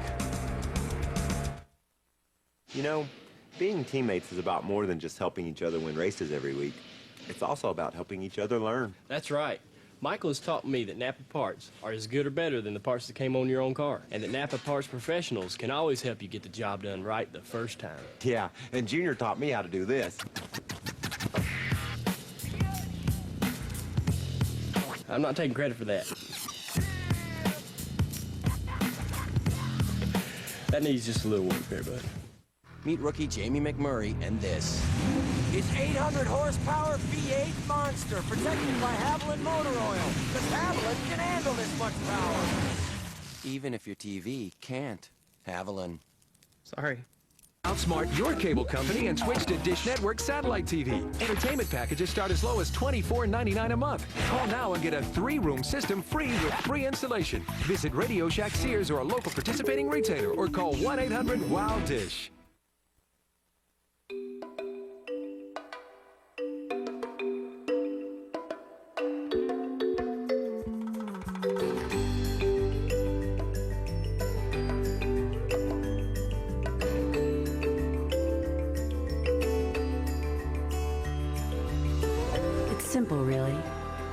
You know, being teammates is about more than just helping each other win races every week. It's also about helping each other learn. That's right. Michael has taught me that Napa parts are as good or better than the parts that came on your own car, and that Napa parts professionals can always help you get the job done right the first time. Yeah, and Junior taught me how to do this. I'm not taking credit for that. That needs just a little work there, bud. Meet rookie Jamie McMurray and this. It's 800 horsepower V8 monster protected by Haviland motor oil. Because Haviland can handle this much power. Even if your TV can't. Haviland. Sorry. Outsmart your cable company and switch to Dish Network Satellite TV. Entertainment packages start as low as $24.99 a month. Call now and get a 3-room system free with free installation. Visit Radio Shack, Sears, or a local participating retailer, or call 1-800-WOW-DISH. Simple, really.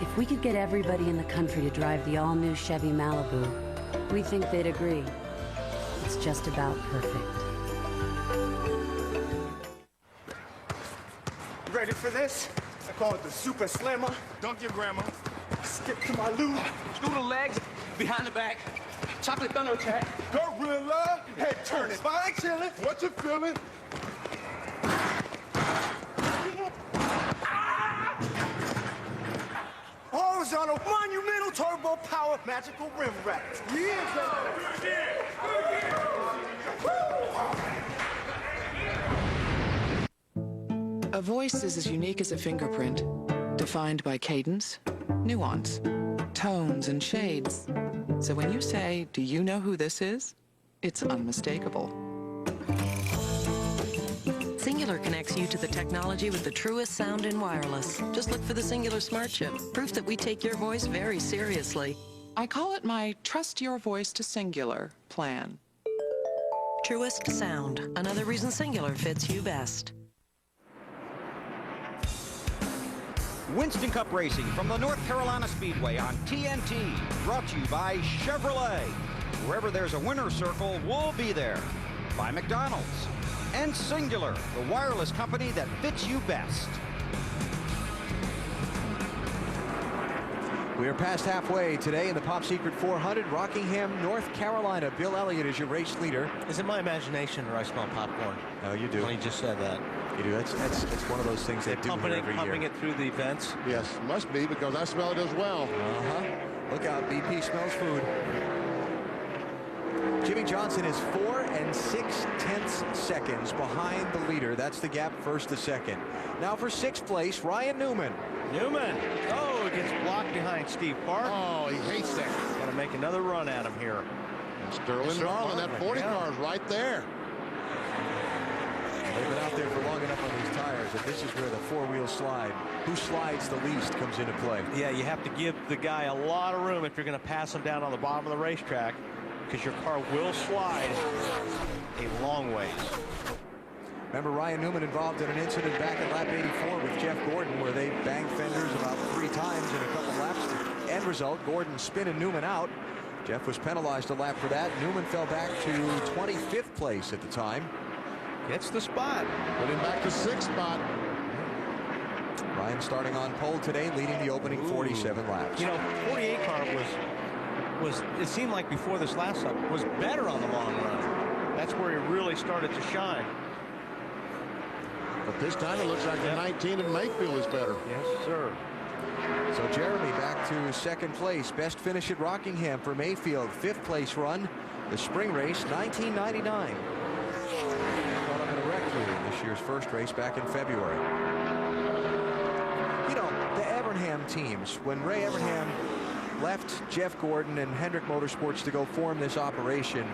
If we could get everybody in the country to drive the all-new Chevy Malibu, we think they'd agree. It's just about perfect. Ready for this? I call it the Super Slammer. Dunk your grandma. Skip to my loo. Through the legs, behind the back. Chocolate thunder attack. Gorilla. Head turning. Spine chilling. What you feeling? Horizontal monumental turbo Turbo Power Magical Rim Racks. A voice is as unique as a fingerprint, defined by cadence, nuance, tones, and shades. So when you say, "Do you know who this is?" it's unmistakable. Cingular connects you to the technology with the truest sound in wireless. Just look for the Cingular Smart Chip, proof that we take your voice very seriously. I call it my Trust Your Voice to Cingular plan. Truest sound. Another reason Cingular fits you best. Winston Cup Racing from the North Carolina Speedway on TNT. Brought to you by Chevrolet. Wherever there's a winner's circle, we'll be there. By McDonald's. And Cingular, the wireless company that fits you best. We are past halfway today in the Pop Secret 400, Rockingham, North Carolina. Bill Elliott is your race leader. Is it my imagination or I smell popcorn? No, you do. When you just said that. You do. It's one of those things they do here every year. Pumping it through the vents? Yes, must be, because I smell it as well. Look out, BP smells food. Jimmy Johnson is 4 6/10 seconds behind the leader. That's the gap first to second. Now for 6th place, Ryan Newman. Oh, he gets blocked behind Steve Park. Oh, he hates that. Got to make another run at him here. And Sterling Marlin, that 40 car is right there. They've been out there for long enough on these tires that this is where the four-wheel slide, who slides the least, comes into play. Yeah, you have to give the guy a lot of room if you're going to pass him down on the bottom of the racetrack, because your car will slide a long ways. Remember Ryan Newman involved in an incident back at lap 84 with Jeff Gordon where they banged fenders about 3 times in a couple laps. The end result, Gordon spinning Newman out. Jeff was penalized a lap for that. Newman fell back to 25th place at the time. Gets the spot. Put him back to 6th spot. Ryan starting on pole today, leading the opening 47 laps. You know, 48 car was it seemed like before this last lap was better on the long run. That's where he really started to shine. But this time it looks like the 19 in Mayfield is better. Yes, sir. So Jeremy back to 2nd place. Best finish at Rockingham for Mayfield. 5th place run. The spring race, 1999. Caught up in a wreck in this year's first race back in February. You know, the Evernham teams, when Ray Evernham left Jeff Gordon and Hendrick Motorsports to go form this operation,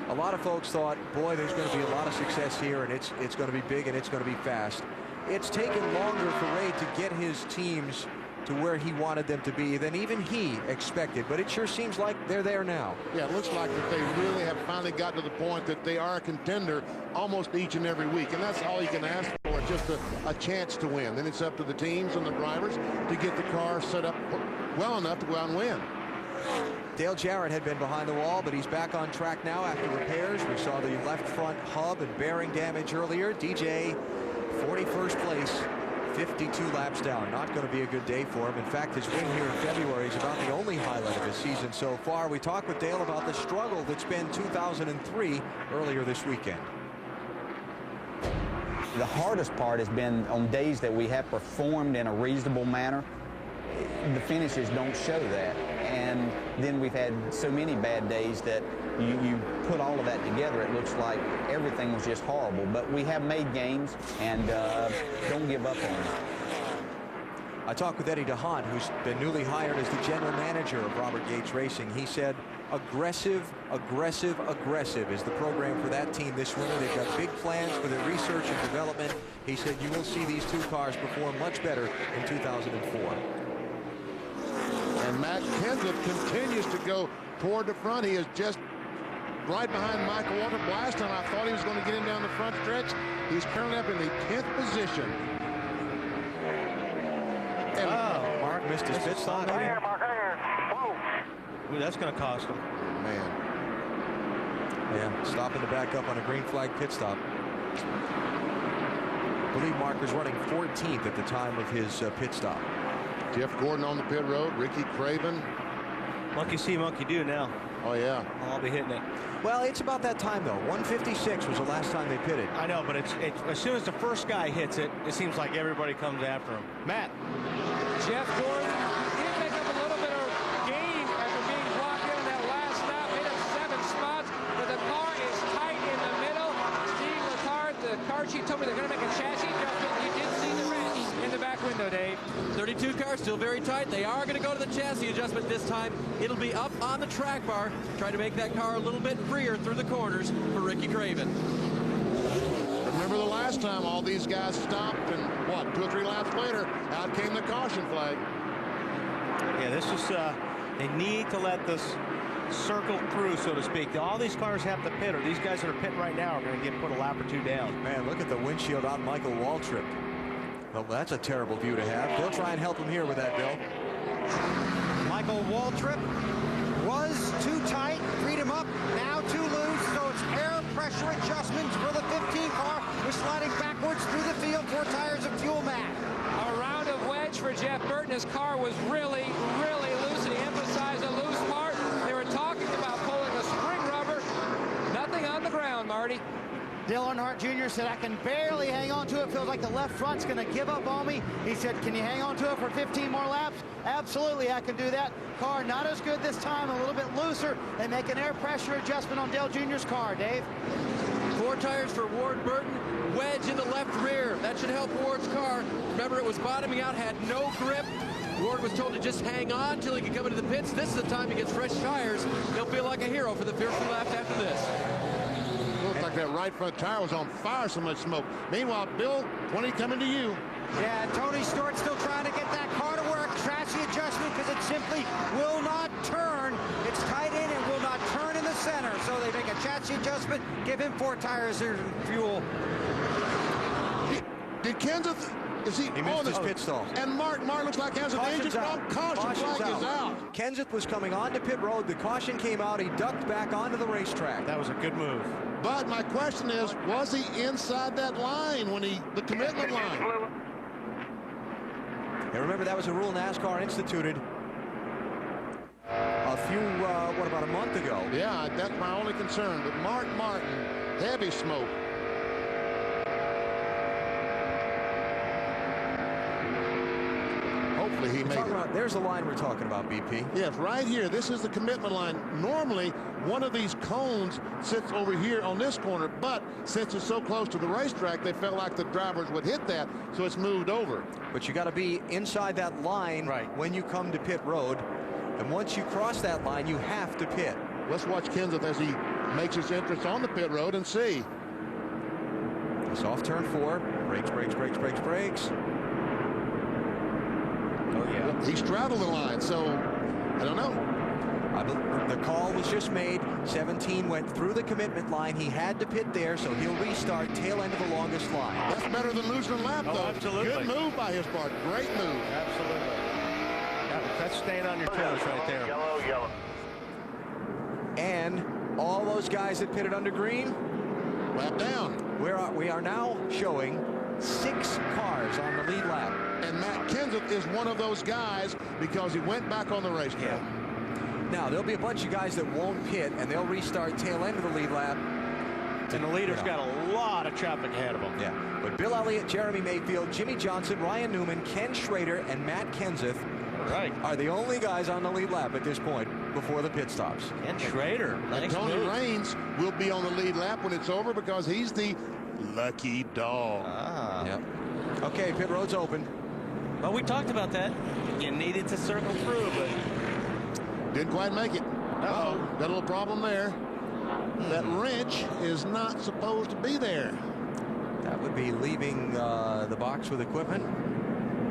a lot of folks thought, boy, there's going to be a lot of success here, and it's going to be big and it's going to be fast. It's taken longer for Ray to get his teams to where he wanted them to be than even he expected, but it sure seems like they're there now. Yeah, it looks like that they really have finally gotten to the point that they are a contender almost each and every week, and that's all you can ask for, just a chance to win. Then it's up to the teams and the drivers to get the car set up well enough to go out and win. Dale Jarrett had been behind the wall, but he's back on track now after repairs. We saw the left front hub and bearing damage earlier. DJ, 41st place, 52 laps down. Not going to be a good day for him. In fact, his win here in February is about the only highlight of his season so far. We talked with Dale about the struggle that's been 2003 earlier this weekend. The hardest part has been on days that we have performed in a reasonable manner. The finishes don't show that. And then we've had so many bad days that you put all of that together, it looks like everything was just horrible. But we have made gains, and don't give up on it. I talked with Eddie DeHaan, who's been newly hired as the general manager of Robert Gates Racing. He said, aggressive, aggressive, aggressive is the program for that team this winter. They've got big plans for their research and development. He said you will see these 2 cars perform much better in 2004. And Matt Kenseth continues to go toward the front. He is just right behind Michael Waltrip. Last time I thought he was going to get him down the front stretch. He's currently up in the 10th position. And Mark missed his pit stop. Ooh, that's going to cost him. Man. Yeah, stopping to back up on a green flag pit stop. I believe Mark was running 14th at the time of his pit stop. Jeff Gordon on the pit road, Ricky Craven. Monkey see, monkey do now. Oh, yeah. I'll be hitting it. Well, it's about that time, though. 156 was the last time they pitted. I know, but it's as soon as the first guy hits it, it seems like everybody comes after him. Matt. Jeff Gordon did make up a little bit of gain at me they're going to make a chassis adjustment. You did see the wrench in the back window, Dave. 32 car still very tight. They are going to go to the chassis adjustment this time. It'll be up on the track bar. Try to make that car a little bit freer through the corners for Ricky Craven. Remember the last time all these guys stopped, and what, 2 or 3 laps later, out came the caution flag. Yeah, this is, they need to let this circle through, so to speak. All these cars have to pit, or these guys that are pitting right now are going to get put a lap or 2 down. Man, look at the windshield on Michael Waltrip. Well, that's a terrible view to have. They'll try and help him here with that, Bill. Michael Waltrip was too tight, freed him up, now too loose, so it's air pressure adjustments for the 15 car. We're sliding backwards through the field, 4 tires of fuel mat. A round of wedge for Jeff Burton. His car was really, really loose, and he emphasized the loose part. They were talking about pulling a spring rubber. Nothing on the ground, Marty. Dale Earnhardt Jr. said, I can barely hang on to it. Feels like the left front's going to give up on me. He said, can you hang on to it for 15 more laps? Absolutely, I can do that. Car not as good this time, a little bit looser. They make an air pressure adjustment on Dale Jr.'s car, Dave. 4 tires for Ward Burton. Wedge in the left rear. That should help Ward's car. Remember, it was bottoming out, had no grip. Ward was told to just hang on until he could come into the pits. This is the time he gets fresh tires. He'll feel like a hero for the few laps after this. Looked like that right front tire was on fire, so much smoke. Meanwhile, Bill, 20 coming to you. Yeah, Tony Stewart still trying to get that car to work. Chassis adjustment because it simply will not turn. It's tight in and will not turn in the center. So they make a chassis adjustment, give him 4 tires of fuel. Did Kenseth, is he missed his pit stall. And Martin looks like he has an engine problem. Caution flag is out. Kenseth was coming onto pit road. The caution came out. He ducked back onto the racetrack. That was a good move. But my question is, was he inside that line when the commitment line? And remember, that was a rule NASCAR instituted a few, about a month ago. Yeah, that's my only concern. But Martin, heavy smoke. Hopefully he made it. There's the line we're talking about, BP. Yes, right here. This is the commitment line. Normally, one of these cones sits over here on this corner, but since it's so close to the racetrack, they felt like the drivers would hit that, so it's moved over. But you got to be inside that line when you come to pit road, and once you cross that line, you have to pit. Let's watch Kenseth as he makes his entrance on the pit road and see. It's off turn 4. Brakes. Oh, yeah. He straddled the line, so I don't know. The call was just made. 17 went through the commitment line. He had to pit there, so he'll restart tail end of the longest line. That's better than losing a lap, though. Absolutely. Good move by his part. Great move. Absolutely. That's staying on your toes right there. Yellow. And all those guys that pitted under green, lap down. We are now showing 6 cars on the lead lap. And Matt Kenseth is one of those guys because he went back on the racetrack. Yeah. Now, there'll be a bunch of guys that won't pit, and they'll restart tail end of the lead lap. And the leader's got a lot of traffic ahead of him. Yeah. But Bill Elliott, Jeremy Mayfield, Jimmy Johnson, Ryan Newman, Ken Schrader, and Matt Kenseth are the only guys on the lead lap at this point before the pit stops. Ken Schrader. And Tony Raines will be on the lead lap when it's over because he's the lucky dog. Yep. Okay, pit road's open. Well, we talked about that. You needed to circle through, but didn't quite make it. Uh-oh. Got a little problem there. That wrench is not supposed to be there. That would be leaving the box with equipment.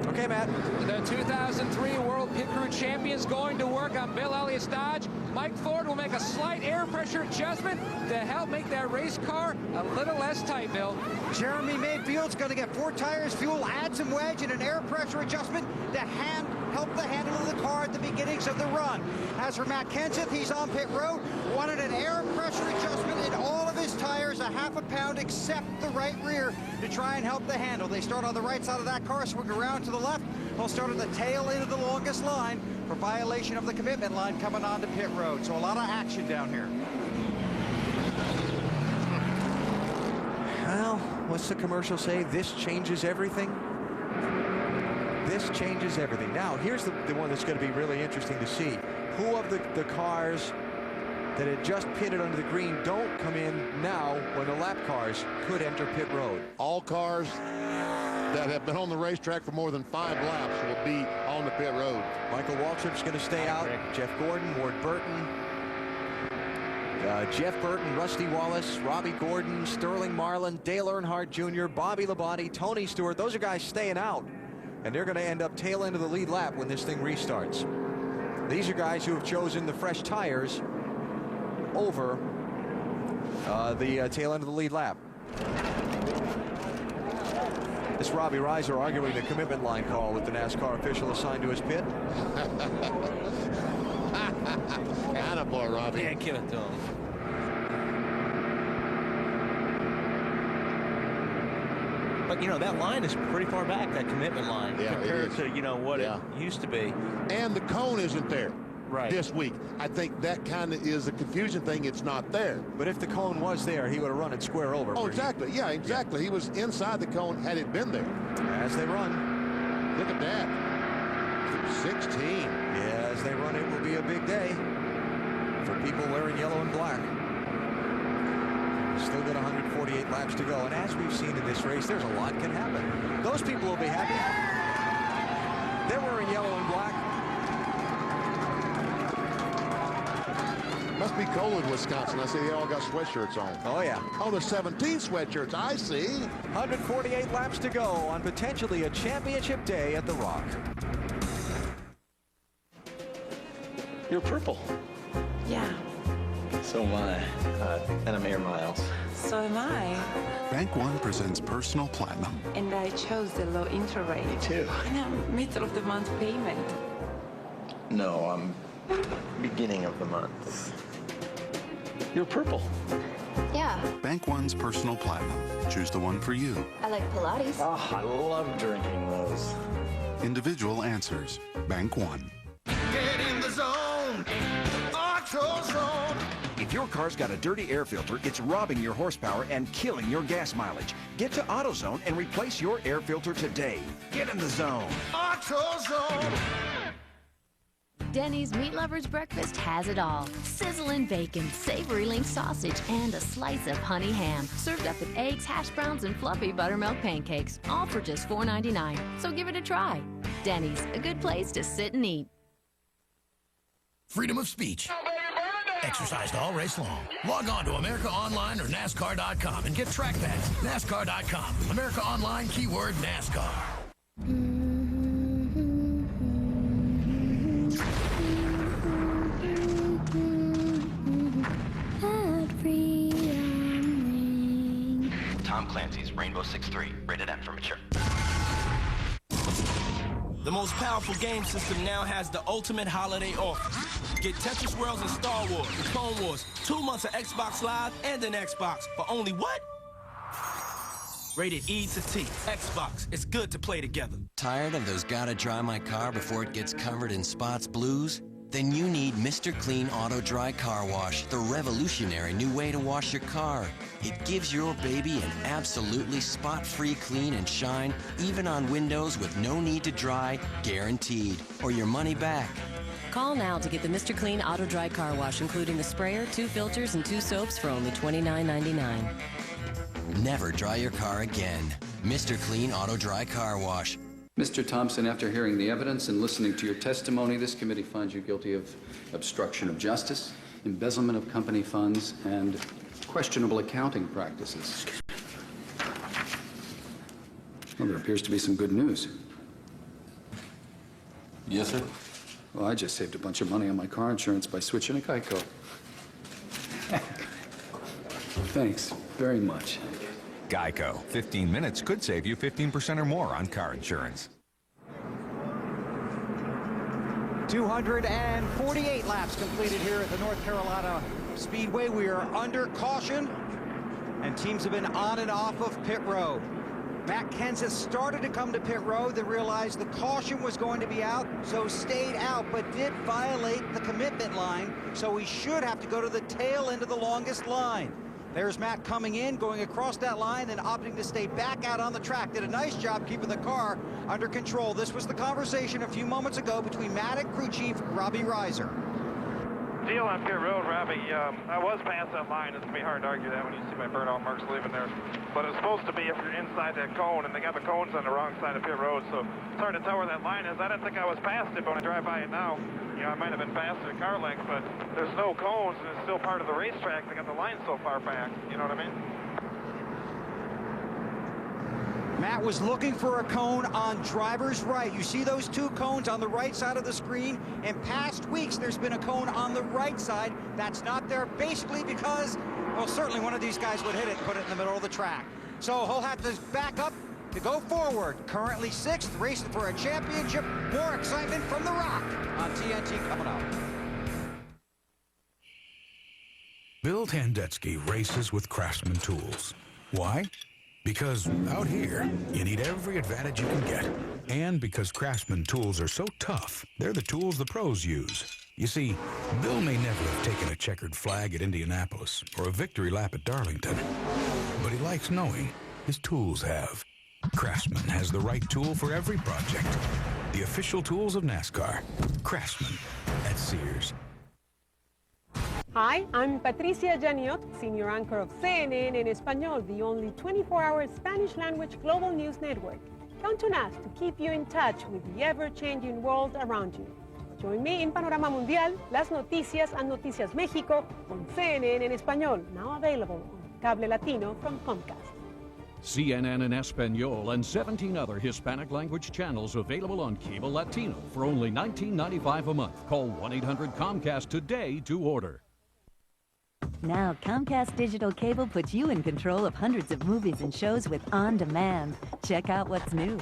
Okay, Matt. The 2003 World Pit Crew Champions going to work on Bill Elliott's Dodge. Mike Ford will make a slight air pressure adjustment to help make that race car a little less tight, Bill. Jeremy Mayfield's going to get 4 tires, fuel, add some wedge, and an air pressure adjustment to help the handle of the car at the beginnings of the run. As for Matt Kenseth, he's on pit road, wanted an air pressure adjustment in all of his tires, a half a pound except the right rear to try and help the handle. They start on the right side of that car, swing around to the left. They'll start at the tail end of the longest line for violation of the commitment line coming onto pit road. So a lot of action down here. Well, what's the commercial say? This changes everything. This changes everything. Now, here's the one that's going to be really interesting to see. Who of the cars that had just pitted under the green don't come in now when the lap cars could enter pit road. All cars that have been on the racetrack for more than 5 laps will be on the pit road. Michael Waltrip's going to stay out. Jeff Gordon, Ward Burton, Jeff Burton, Rusty Wallace, Robbie Gordon, Sterling Marlin, Dale Earnhardt Jr., Bobby Labonte, Tony Stewart. Those are guys staying out, and they're going to end up tail end of the lead lap when this thing restarts. These are guys who have chosen the fresh tires over the tail end of the lead lap. This Robbie Reiser arguing the commitment line call with the NASCAR official assigned to his pit. Attaboy, Robbie. Can't give it to him. But, you know, that line is pretty far back, that commitment line, compared to, you know, what it used to be. And the cone isn't there right this week. I think that kind of is a confusion thing. It's not there. But if the cone was there, he would have run it square over. Oh, exactly. Yeah, exactly. He was inside the cone had it been there. As they run. Look at that. 16. Yeah, as they run, it will be a big day for people wearing yellow and black. Still got 148 laps to go. And as we've seen in this race, there's a lot can happen. Those people will be happy. They're wearing yellow and black. Must be cold in Wisconsin. I see they all got sweatshirts on. Oh, yeah. Oh, the 17 sweatshirts. I see. 148 laps to go on potentially a championship day at the Rock. You're purple. Yeah. So am I. And I'm Air Miles. So am I. Bank One presents Personal Platinum. And I chose the low interest rate. Me too. And I'm middle of the month payment. No, I'm beginning of the month. You're purple. Yeah. Bank One's Personal Platinum. Choose the one for you. I like Pilates. Oh, I love drinking those. Individual answers. Bank One. Get in the zone. AutoZone. If your car's got a dirty air filter, it's robbing your horsepower and killing your gas mileage. Get to AutoZone and replace your air filter today. Get in the zone. AutoZone. Denny's Meat Lovers Breakfast has it all. Sizzling bacon, savory link sausage, and a slice of honey ham. Served up with eggs, hash browns, and fluffy buttermilk pancakes. All for just $4.99. So give it a try. Denny's, a good place to sit and eat. Freedom of speech. Exercised all race long. Log on to America Online or NASCAR.com and get track pads. NASCAR.com. America Online, keyword NASCAR. Tom Clancy's Rainbow Six 3, rated M for mature. The most powerful game system now has the ultimate holiday offer. Get Tetris Worlds and Star Wars and Clone Wars, 2 months of Xbox Live and an Xbox for only what? Rated E to T. Xbox. It's good to play together. Tired of those gotta dry my car before it gets covered in spots blues? Then you need Mr. Clean Auto Dry Car Wash, the revolutionary new way to wash your car. It gives your baby an absolutely spot-free clean and shine, even on windows with no need to dry, guaranteed, or your money back. Call now to get the Mr. Clean Auto Dry Car Wash, including the sprayer, 2 filters, and 2 soaps for only $29.99. Never dry your car again. Mr. Clean Auto Dry Car Wash. Mr. Thompson, after hearing the evidence and listening to your testimony, this committee finds you guilty of obstruction of justice, embezzlement of company funds, and questionable accounting practices. Well, there appears to be some good news. Yes, sir. Well, I just saved a bunch of money on my car insurance by switching to Geico. Thanks very much. Geico. 15 minutes could save you 15% or more on car insurance. 248 laps completed here at the North Carolina Speedway. We are under caution, and teams have been on and off of pit road. Matt Kenseth started to come to pit road, then realized the caution was going to be out, so stayed out, but did violate the commitment line, so he should have to go to the tail end of the longest line. There's Matt coming in, going across that line, then opting to stay back out on the track. Did a nice job keeping the car under control. This was the conversation a few moments ago between Matt and crew chief Robbie Reiser. deal on pit road, Robbie. I was past that line. It's going to be hard to argue that when you see my burnout marks leaving there. But it's supposed to be if you're inside that cone, and they got the cones on the wrong side of pit road, so it's hard to tell where that line is. I didn't think I was past it, but when I drive by it now, you know, I might have been past it at car length, but there's no cones, and it's still part of the racetrack. They got the line so far back. You know what I mean? Matt was looking for a cone on driver's right. You see those two cones on the right side of the screen. In past weeks, there's been a cone on the right side. That's not there basically because, well, certainly one of these guys would hit it and put it in the middle of the track. So he'll have to back up to go forward. Currently 6th, racing for a championship. More excitement from The Rock on TNT coming up. Bill Tandetsky races with Craftsman tools. Why? Because out here, you need every advantage you can get. And because Craftsman tools are so tough, they're the tools the pros use. You see, Bill may never have taken a checkered flag at Indianapolis or a victory lap at Darlington, but he likes knowing his tools have. Craftsman has the right tool for every project. The official tools of NASCAR. Craftsman at Sears. Hi, I'm Patricia Janiot, senior anchor of CNN en Español, the only 24-hour Spanish-language global news network. Count on us to keep you in touch with the ever-changing world around you. Join me in Panorama Mundial, Las Noticias and Noticias México on CNN en Español, now available on Cable Latino from Comcast. CNN in Espanol and 17 other Hispanic language channels available on Cable Latino for only $19.95 a month. Call 1-800-COMCAST today to order. Now, Comcast Digital Cable puts you in control of hundreds of movies and shows with On Demand. Check out what's new.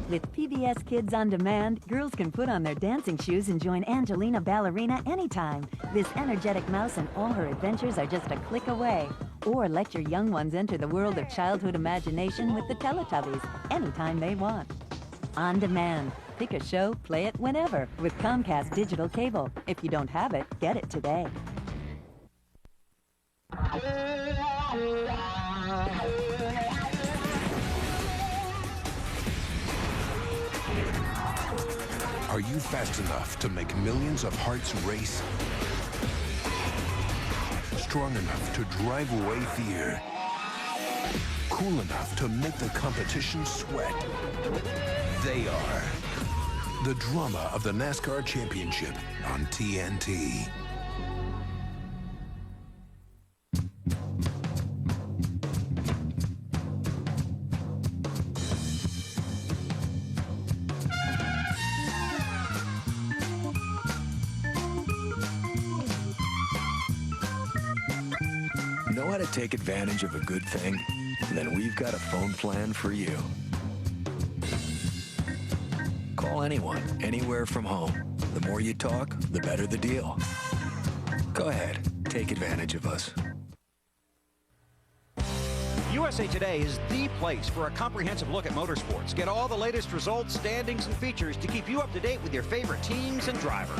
With PBS Kids On Demand, girls can put on their dancing shoes and join Angelina Ballerina anytime. This energetic mouse and all her adventures are just a click away. Or let your young ones enter the world of childhood imagination with the Teletubbies anytime they want. On Demand. Pick a show, play it whenever with Comcast Digital Cable. If you don't have it, get it today. Are you fast enough to make millions of hearts race? Strong enough to drive away fear? Cool enough to make the competition sweat? They are the drama of the NASCAR Championship on TNT. Know how to take advantage of a good thing? Then we've got a phone plan for you. Call anyone, anywhere from home. The more you talk, the better the deal. Go ahead, take advantage of us. USA Today is the place for a comprehensive look at motorsports. Get all the latest results, standings, and features to keep you up to date with your favorite teams and drivers.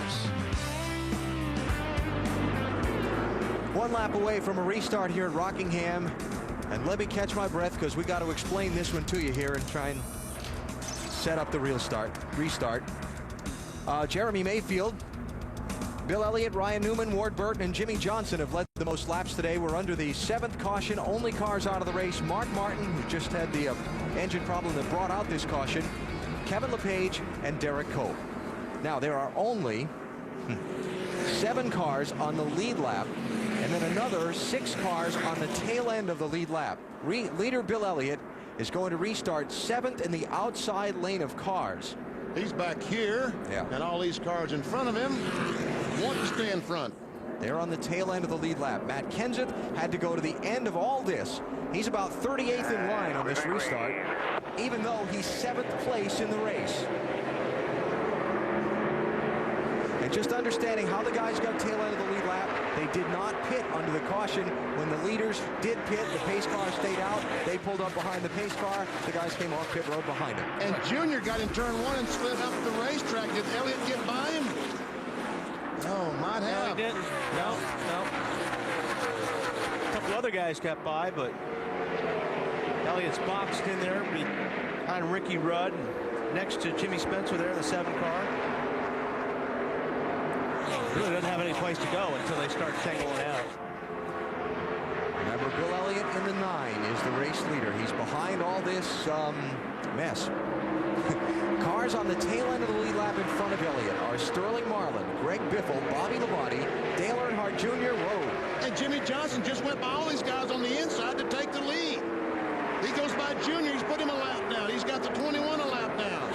One lap away from a restart here at Rockingham. And let me catch my breath because we got to explain this one to you here and try and set up the restart. Jeremy Mayfield, Bill Elliott, Ryan Newman, Ward Burton, and Jimmy Johnson have led the most laps today. We're under the 7th caution. Only cars out of the race. Mark Martin, who just had the engine problem that brought out this caution. Kevin LePage and Derek Cope. Now, there are only 7 cars on the lead lap, and then another 6 cars on the tail end of the lead lap. Leader Bill Elliott is going to restart 7th in the outside lane of cars. He's back here, and all these cars in front of him want to stay in front. They're on the tail end of the lead lap. Matt Kenseth had to go to the end of all this. He's about 38th in line on this restart, even though he's 7th place in the race. And just understanding how the guys got tail end of the lead lap, they did not pit under the caution. When the leaders did pit, the pace car stayed out. They pulled up behind the pace car. The guys came off pit road behind him. And Junior got in turn 1 and slid up the racetrack. Did Elliott get by him? No, might have. No, he didn't. No. A couple other guys got by, but Elliott's boxed in there behind Ricky Rudd, next to Jimmy Spencer there in the 7 car. Really doesn't have any place to go until they start singling out. Remember, Bill Elliott in the 9 is the race leader. He's behind all this mess. Cars on the tail end of the lead lap in front of Elliott are Sterling Marlin, Greg Biffle, Bobby Labonte, Dale Earnhardt Jr. Whoa. And Jimmy Johnson just went by all these guys on the inside to take the lead. He goes by Junior. He's put him a lap down. He's got the 21 a lap down.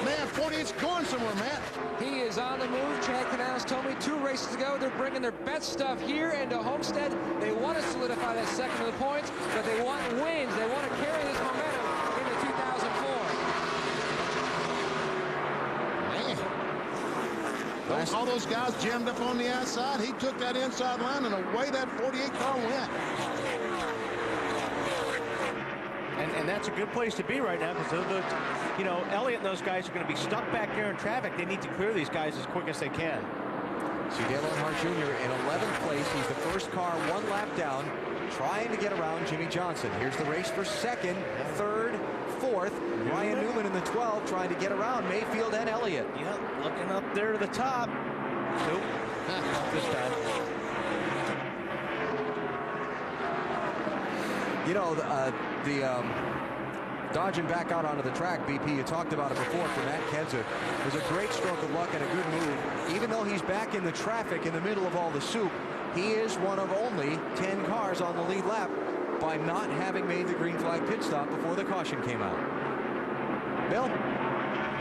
Man, 48's going somewhere, Matt. He is on the move. Chad Canales told me 2 races ago they're bringing their best stuff here into Homestead. They want to solidify that second of the points, but they want wins. They want to carry this momentum into 2004. Man. All those guys jammed up on the outside. He took that inside line, and away that 48 car went. And that's a good place to be right now because, you know, Elliott and those guys are going to be stuck back there in traffic. They need to clear these guys as quick as they can. See Dale Earnhardt Jr. in 11th place. He's the first car 1 lap down, trying to get around Jimmy Johnson. Here's the race for 2nd, 3rd, 4th. Ryan Newman in the 12 trying to get around Mayfield and Elliott. Yep, looking up there to the top. Nope, not this time. You know, dodging back out onto the track, BP, you talked about it before for Matt Kenseth. It was a great stroke of luck and a good move. Even though he's back in the traffic in the middle of all the soup, he is one of only 10 cars on the lead lap by not having made the green flag pit stop before the caution came out. Bill?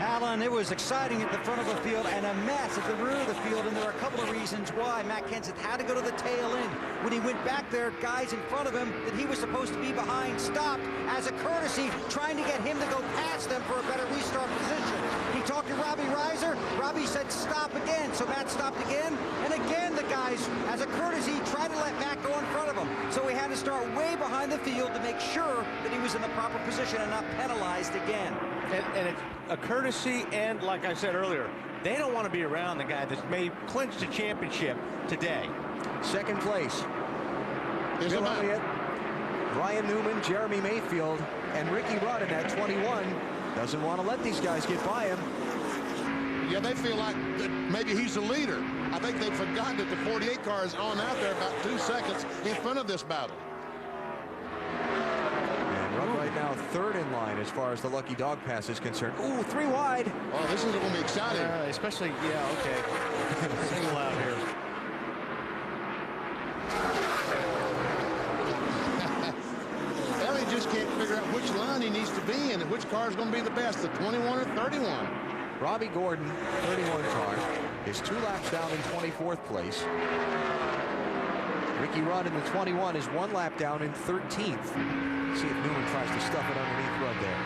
Alan, it was exciting at the front of the field and a mess at the rear of the field, and there are a couple of reasons why Matt Kenseth had to go to the tail end. When he went back there, guys in front of him that he was supposed to be behind stopped as a courtesy, trying to get him to go past them for a better restart position. He talked to Robbie Reiser. Robbie said stop again, so Matt stopped again. And again, the guys, as a courtesy, tried to let Matt go in front of him. So he had to start way behind the field to make sure that he was in the proper position and not penalized again. And it's a courtesy, and like I said earlier, they don't want to be around the guy that's clinched the championship today. 2nd place. Bill Elliott, Ryan Newman, Jeremy Mayfield, and Ricky Rudd in that 21. Doesn't want to let these guys get by him. Yeah, they feel like that maybe he's the leader. I think they've forgotten that the 48 car is on out there about 2 seconds in front of this battle. Right now, 3rd in line as far as the Lucky Dog Pass is concerned. Ooh, 3 wide. Oh, this is going to be exciting. Especially, yeah, okay. Single out here. Elliott just can't figure out which line he needs to be in and which car is going to be the best, the 21 or 31. Robbie Gordon, 31 car, is 2 laps down in 24th place. Ricky Rudd in the 21 is 1 lap down in 13th. See if Newman tries to stuff it underneath Rudd there.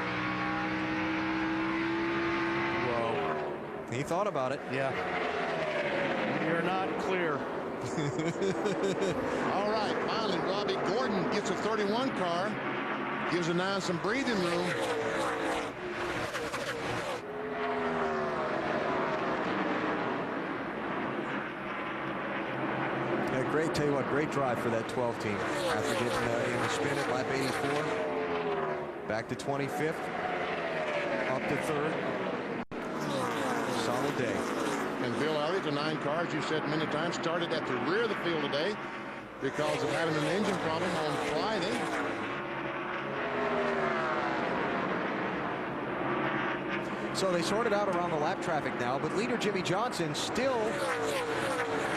Whoa. He thought about it. Yeah. You're not clear. All right, finally, Robbie Gordon gets a 31 car. Gives the 9 some breathing room. Great, tell you what, great drive for that 12 team. After getting in the spin at lap 84, back to 25th, up to 3rd. Solid day. And Bill Elliott, the 9 cars, you said many times, started at the rear of the field today because of having an engine problem on Friday. So they sorted out around the lap traffic now, but leader Jimmy Johnson still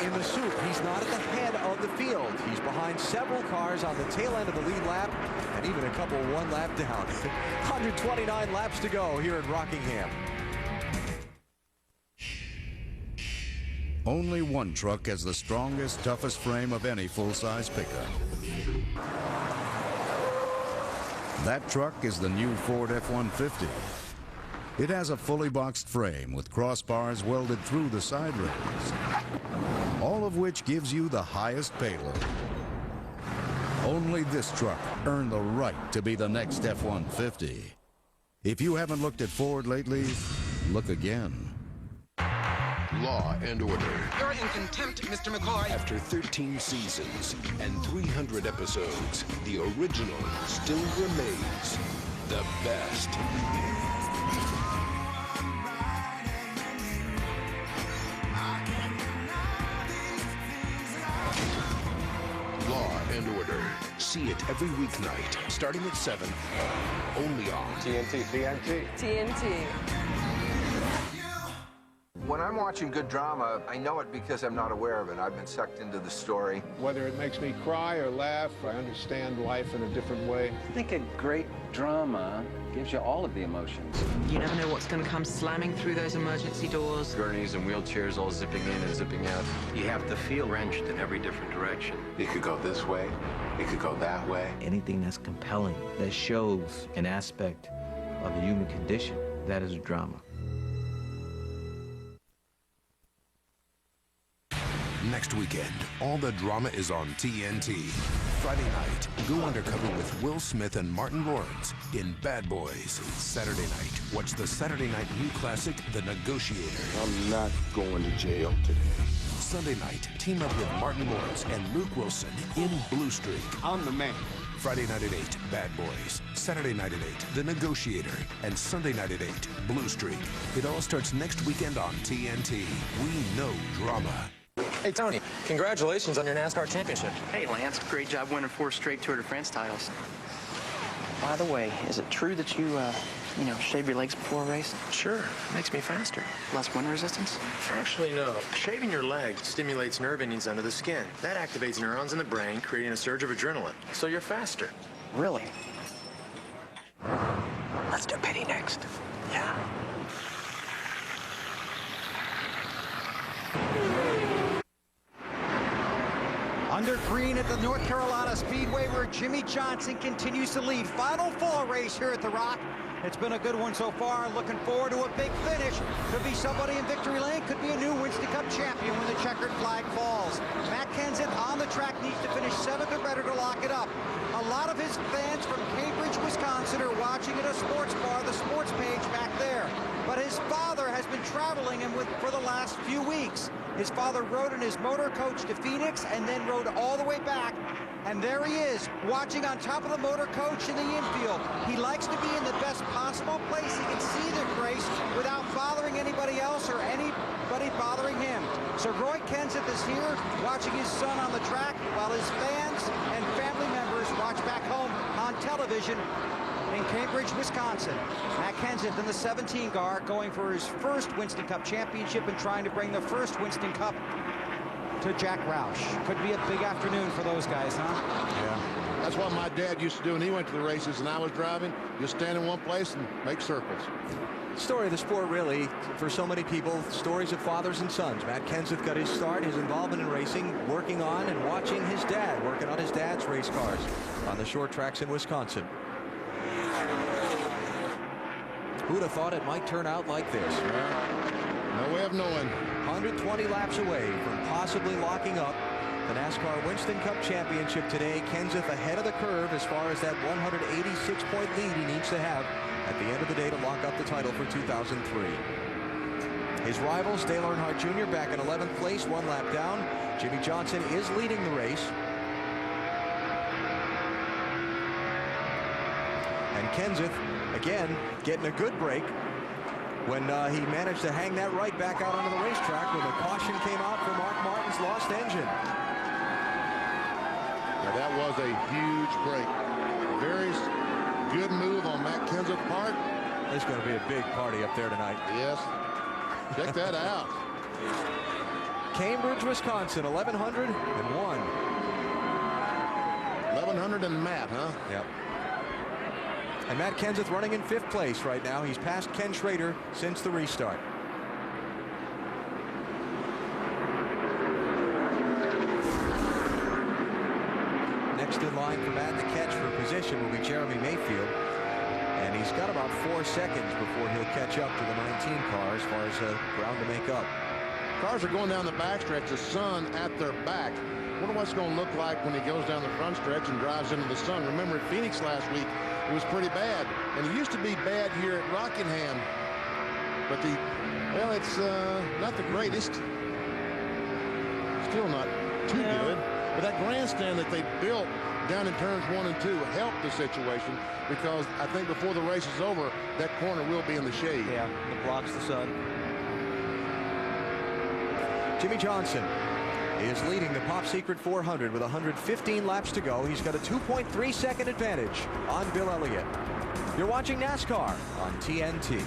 in the soup. He's not at the head of the field. He's behind several cars on the tail end of the lead lap and even a couple 1 lap down. 129 laps to go here in Rockingham. Only one truck has the strongest, toughest frame of any full-size pickup. That truck is the new Ford F-150. It has a fully boxed frame with crossbars welded through the side rails, all of which gives you the highest payload. Only this truck earned the right to be the next F-150. If you haven't looked at Ford lately, look again. Law and Order. You're in contempt, Mr. McCoy. After 13 seasons and 300 episodes, the original still remains the best. See it every weeknight, starting at 7, only on TNT. TNT. When I'm watching good drama, I know it because I'm not aware of it. I've been sucked into the story. Whether it makes me cry or laugh, I understand life in a different way. I think a great drama gives you all of the emotions. You never know what's going to come slamming through those emergency doors. Gurneys and wheelchairs all zipping in and zipping out. You have to feel wrenched in every different direction. It could go this way. It could go that way. Anything that's compelling, that shows an aspect of the human condition, that is drama. Next weekend, all the drama is on TNT. Friday night, go undercover with Will Smith and Martin Lawrence in Bad Boys. Saturday night, watch the Saturday night new classic, The Negotiator. I'm not going to jail today. Sunday night, team up with Martin Lawrence and Luke Wilson in Blue Streak. I'm the man. Friday night at 8, Bad Boys. Saturday night at 8, The Negotiator. And Sunday night at 8, Blue Streak. It all starts next weekend on TNT. We know drama. Hey, Tony, congratulations on your NASCAR championship. Hey, Lance, great job winning 4 straight Tour de France titles. By the way, is it true that you shave your legs before a race? Sure, makes me faster. Less wind resistance? Actually, no. Shaving your legs stimulates nerve endings under the skin. That activates neurons in the brain, creating a surge of adrenaline. So you're faster. Really? Let's do pity next. Yeah. Under green at the North Carolina Speedway, where Jimmie Johnson continues to lead. Final fall race here at the Rock. It's been a good one so far. Looking forward to a big finish. Could be somebody in victory lane. Could be a new Winston Cup champion when the checkered flag falls. Matt Kenseth on the track needs to finish 7th or better to lock it up. A lot of his fans from Cambridge, Wisconsin are watching at a sports bar, the sports page back there. But his father has been traveling him for the last few weeks. His father rode in his motor coach to Phoenix and then rode all the way back. And there he is, watching on top of the motor coach in the infield. He likes to be in the best possible place he can see the race without bothering anybody else or anybody bothering him. So Roy Kenseth is here watching his son on the track while his fans and family members watch back home on television in Cambridge, Wisconsin. Matt Kenseth in the 17 car going for his first Winston Cup championship and trying to bring the first Winston Cup to Jack Roush. Could be a big afternoon for those guys, huh? Yeah. That's what my dad used to do when he went to the races and I was driving. Just stand in one place and make circles. Story of the sport, really, for so many people, stories of fathers and sons. Matt Kenseth got his start, his involvement in racing, working on and watching his dad, working on his dad's race cars on the short tracks in Wisconsin. Who'd have thought it might turn out like this? No way of knowing. 120 laps away from possibly locking up the NASCAR Winston Cup Championship today. Kenseth ahead of the curve as far as that 186-point lead he needs to have at the end of the day to lock up the title for 2003. His rivals, Dale Earnhardt Jr. back in 11th place, 1 lap down. Jimmie Johnson is leading the race. And Kenseth, again, getting a good break when he managed to hang that right back out onto the racetrack when the caution came out for Mark Martin's lost engine. Now that was a huge break. Very good move on Matt Kenseth's part. There's going to be a big party up there tonight. Yes. Check that out. Cambridge, Wisconsin, 1,101. 1,100 and Matt, huh? Yep. And Matt Kenseth running in 5th place right now. He's passed Ken Schrader since the restart. Next in line for Matt to catch for position will be Jeremy Mayfield. And he's got about 4 seconds before he'll catch up to the 19 car as far as ground to make up. Cars are going down the backstretch, the sun at their back. Wonder what's going to look like when he goes down the front stretch and drives into the sun. Remember at Phoenix last week, it was pretty bad. And it used to be bad here at Rockingham. But it's not the greatest. Still not too good. But that grandstand that they built down in turns 1 and 2 helped the situation because I think before the race is over, that corner will be in the shade. Yeah, it blocks the sun. Jimmie Johnson is leading the Pop Secret 400 with 115 laps to go. He's got a 2.3-second advantage on Bill Elliott. You're watching NASCAR on TNT.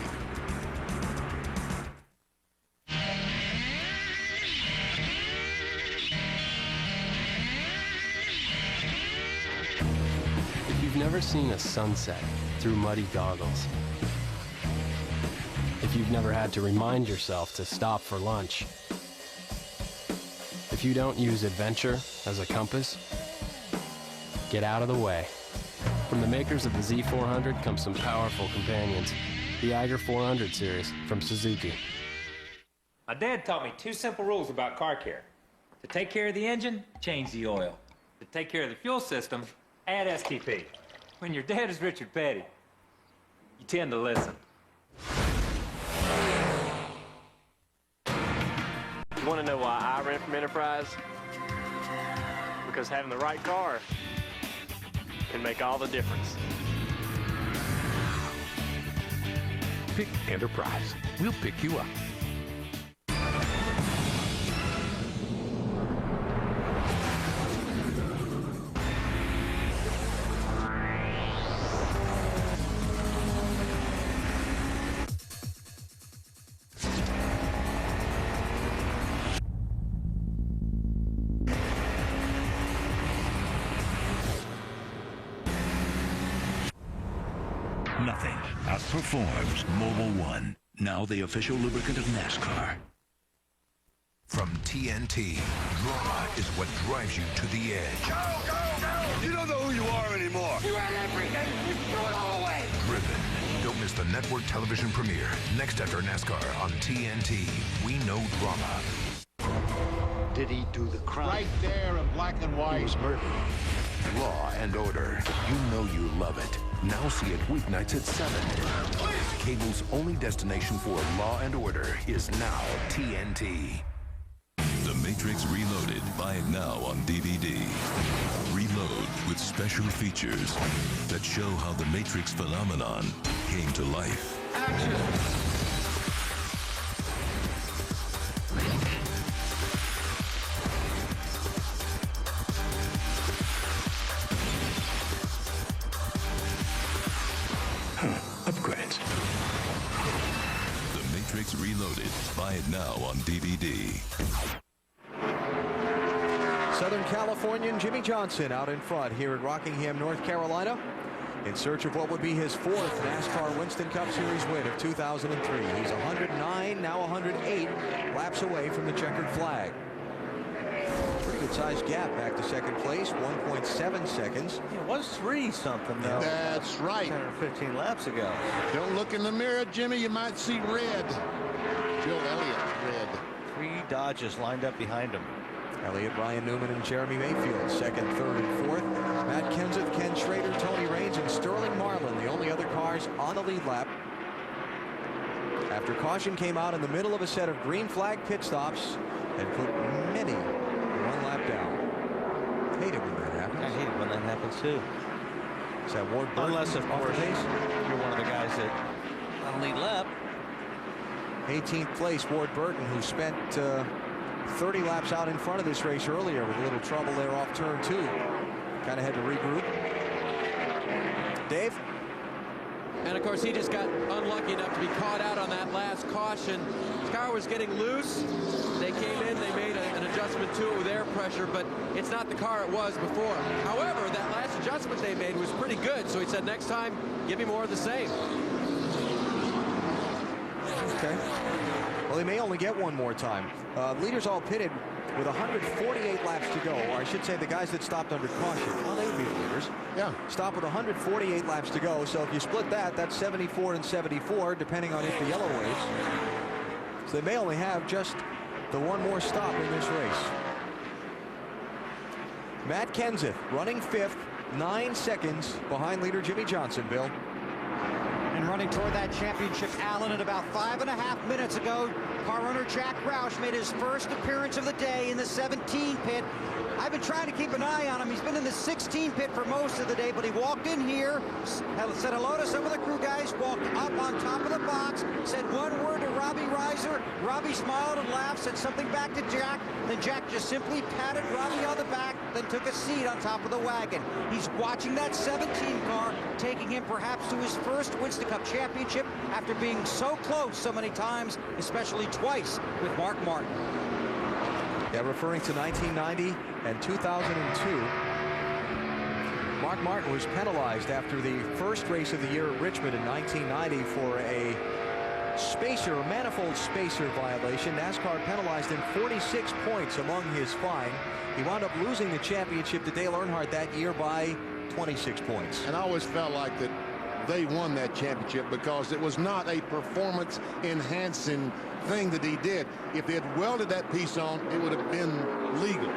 If you've never seen a sunset through muddy goggles, if you've never had to remind yourself to stop for lunch, if you don't use adventure as a compass, get out of the way. From the makers of the Z400 comes some powerful companions. The Eiger 400 series from Suzuki. My dad taught me 2 simple rules about car care. To take care of the engine, change the oil. To take care of the fuel system, add STP. When your dad is Richard Petty, you tend to listen. You want to know why I rent from Enterprise? Because having the right car can make all the difference. Pick Enterprise. We'll pick you up. Nothing outperforms Mobil 1, now the official lubricant of NASCAR. From TNT, drama is what drives you to the edge. Go, go, go! You don't know who you are anymore. You had everything. You threw it all away. Driven. Don't miss the network television premiere next after NASCAR on TNT. We know drama. Did he do the crime? Right there in black and white. He was murdered. Law and Order. You know you love it. Now see it weeknights at 7. Cable's only destination for Law and Order is now TNT. The Matrix Reloaded. Buy it now on DVD. Reload with special features that show how the Matrix phenomenon came to life. Action! Upgrades. The Matrix Reloaded. Buy it now on DVD. Southern Californian Jimmy Johnson out in front here at Rockingham, North Carolina, in search of what would be his 4th NASCAR Winston Cup Series win of 2003. He's 109, now 108 laps away from the checkered flag. Pretty good sized gap back to second place, 1.7 seconds. It was 3-something, though. That's right. 10 or 15 laps ago. Don't look in the mirror, Jimmy. You might see red. Bill Elliott, red. 3 Dodges lined up behind him. Elliott, Ryan Newman, and Jeremy Mayfield, 2nd, 3rd, and 4th. Matt Kenseth, Ken Schrader, Tony Raines, and Sterling Marlin, the only other cars on the lead lap. After caution came out in the middle of a set of green flag pit stops and put many 1 lap down. Hate it when that happens. I hate it when that happens, too. Is that Ward Burton? Unless, of course, you're one of the guys that on the lead lap. 18th place, Ward Burton, who spent 30 laps out in front of this race earlier with a little trouble there off turn 2. Kind of had to regroup. Dave? And of course, he just got unlucky enough to be caught out on that last caution. His car was getting loose. They came in, they made an adjustment to it with air pressure, but it's not the car it was before. However, that last adjustment they made was pretty good, so he said, next time, give me more of the same. Okay. Well, they may only get one more time. Leaders all pitted with 148 laps to go, or I should say the guys that stopped under caution. Well, they would be the leaders. Yeah. Stop with 148 laps to go, so if you split that, that's 74 and 74, depending on if the yellow waves. So they may only have just the one more stop in this race. Matt Kenseth running 5th, 9 seconds behind leader Jimmy Johnson, Bill. And running toward that championship, Allen, at about 5.5 minutes ago, Car owner Jack Roush made his first appearance of the day in the 17 pit. I've been trying to keep an eye on him. He's been in the 16 pit for most of the day, but he walked in here, said hello to some of the crew guys, walked up on top of the box, said one word to Robbie Reiser. Robbie smiled and laughed, said something back to Jack. Then Jack just simply patted Robbie on the back, then took a seat on top of the wagon. He's watching that 17 car, taking him perhaps to his first Winston Cup championship after being so close so many times, especially twice with Mark Martin. Yeah, referring to 1990 and 2002, Mark Martin was penalized after the first race of the year at Richmond in 1990 for a spacer, manifold spacer violation. NASCAR penalized him 46 points among his fine. He wound up losing the championship to Dale Earnhardt that year by 26 points. And I always felt like that they won that championship because it was not a performance enhancing thing that he did. If they had welded that piece on, it would have been legal.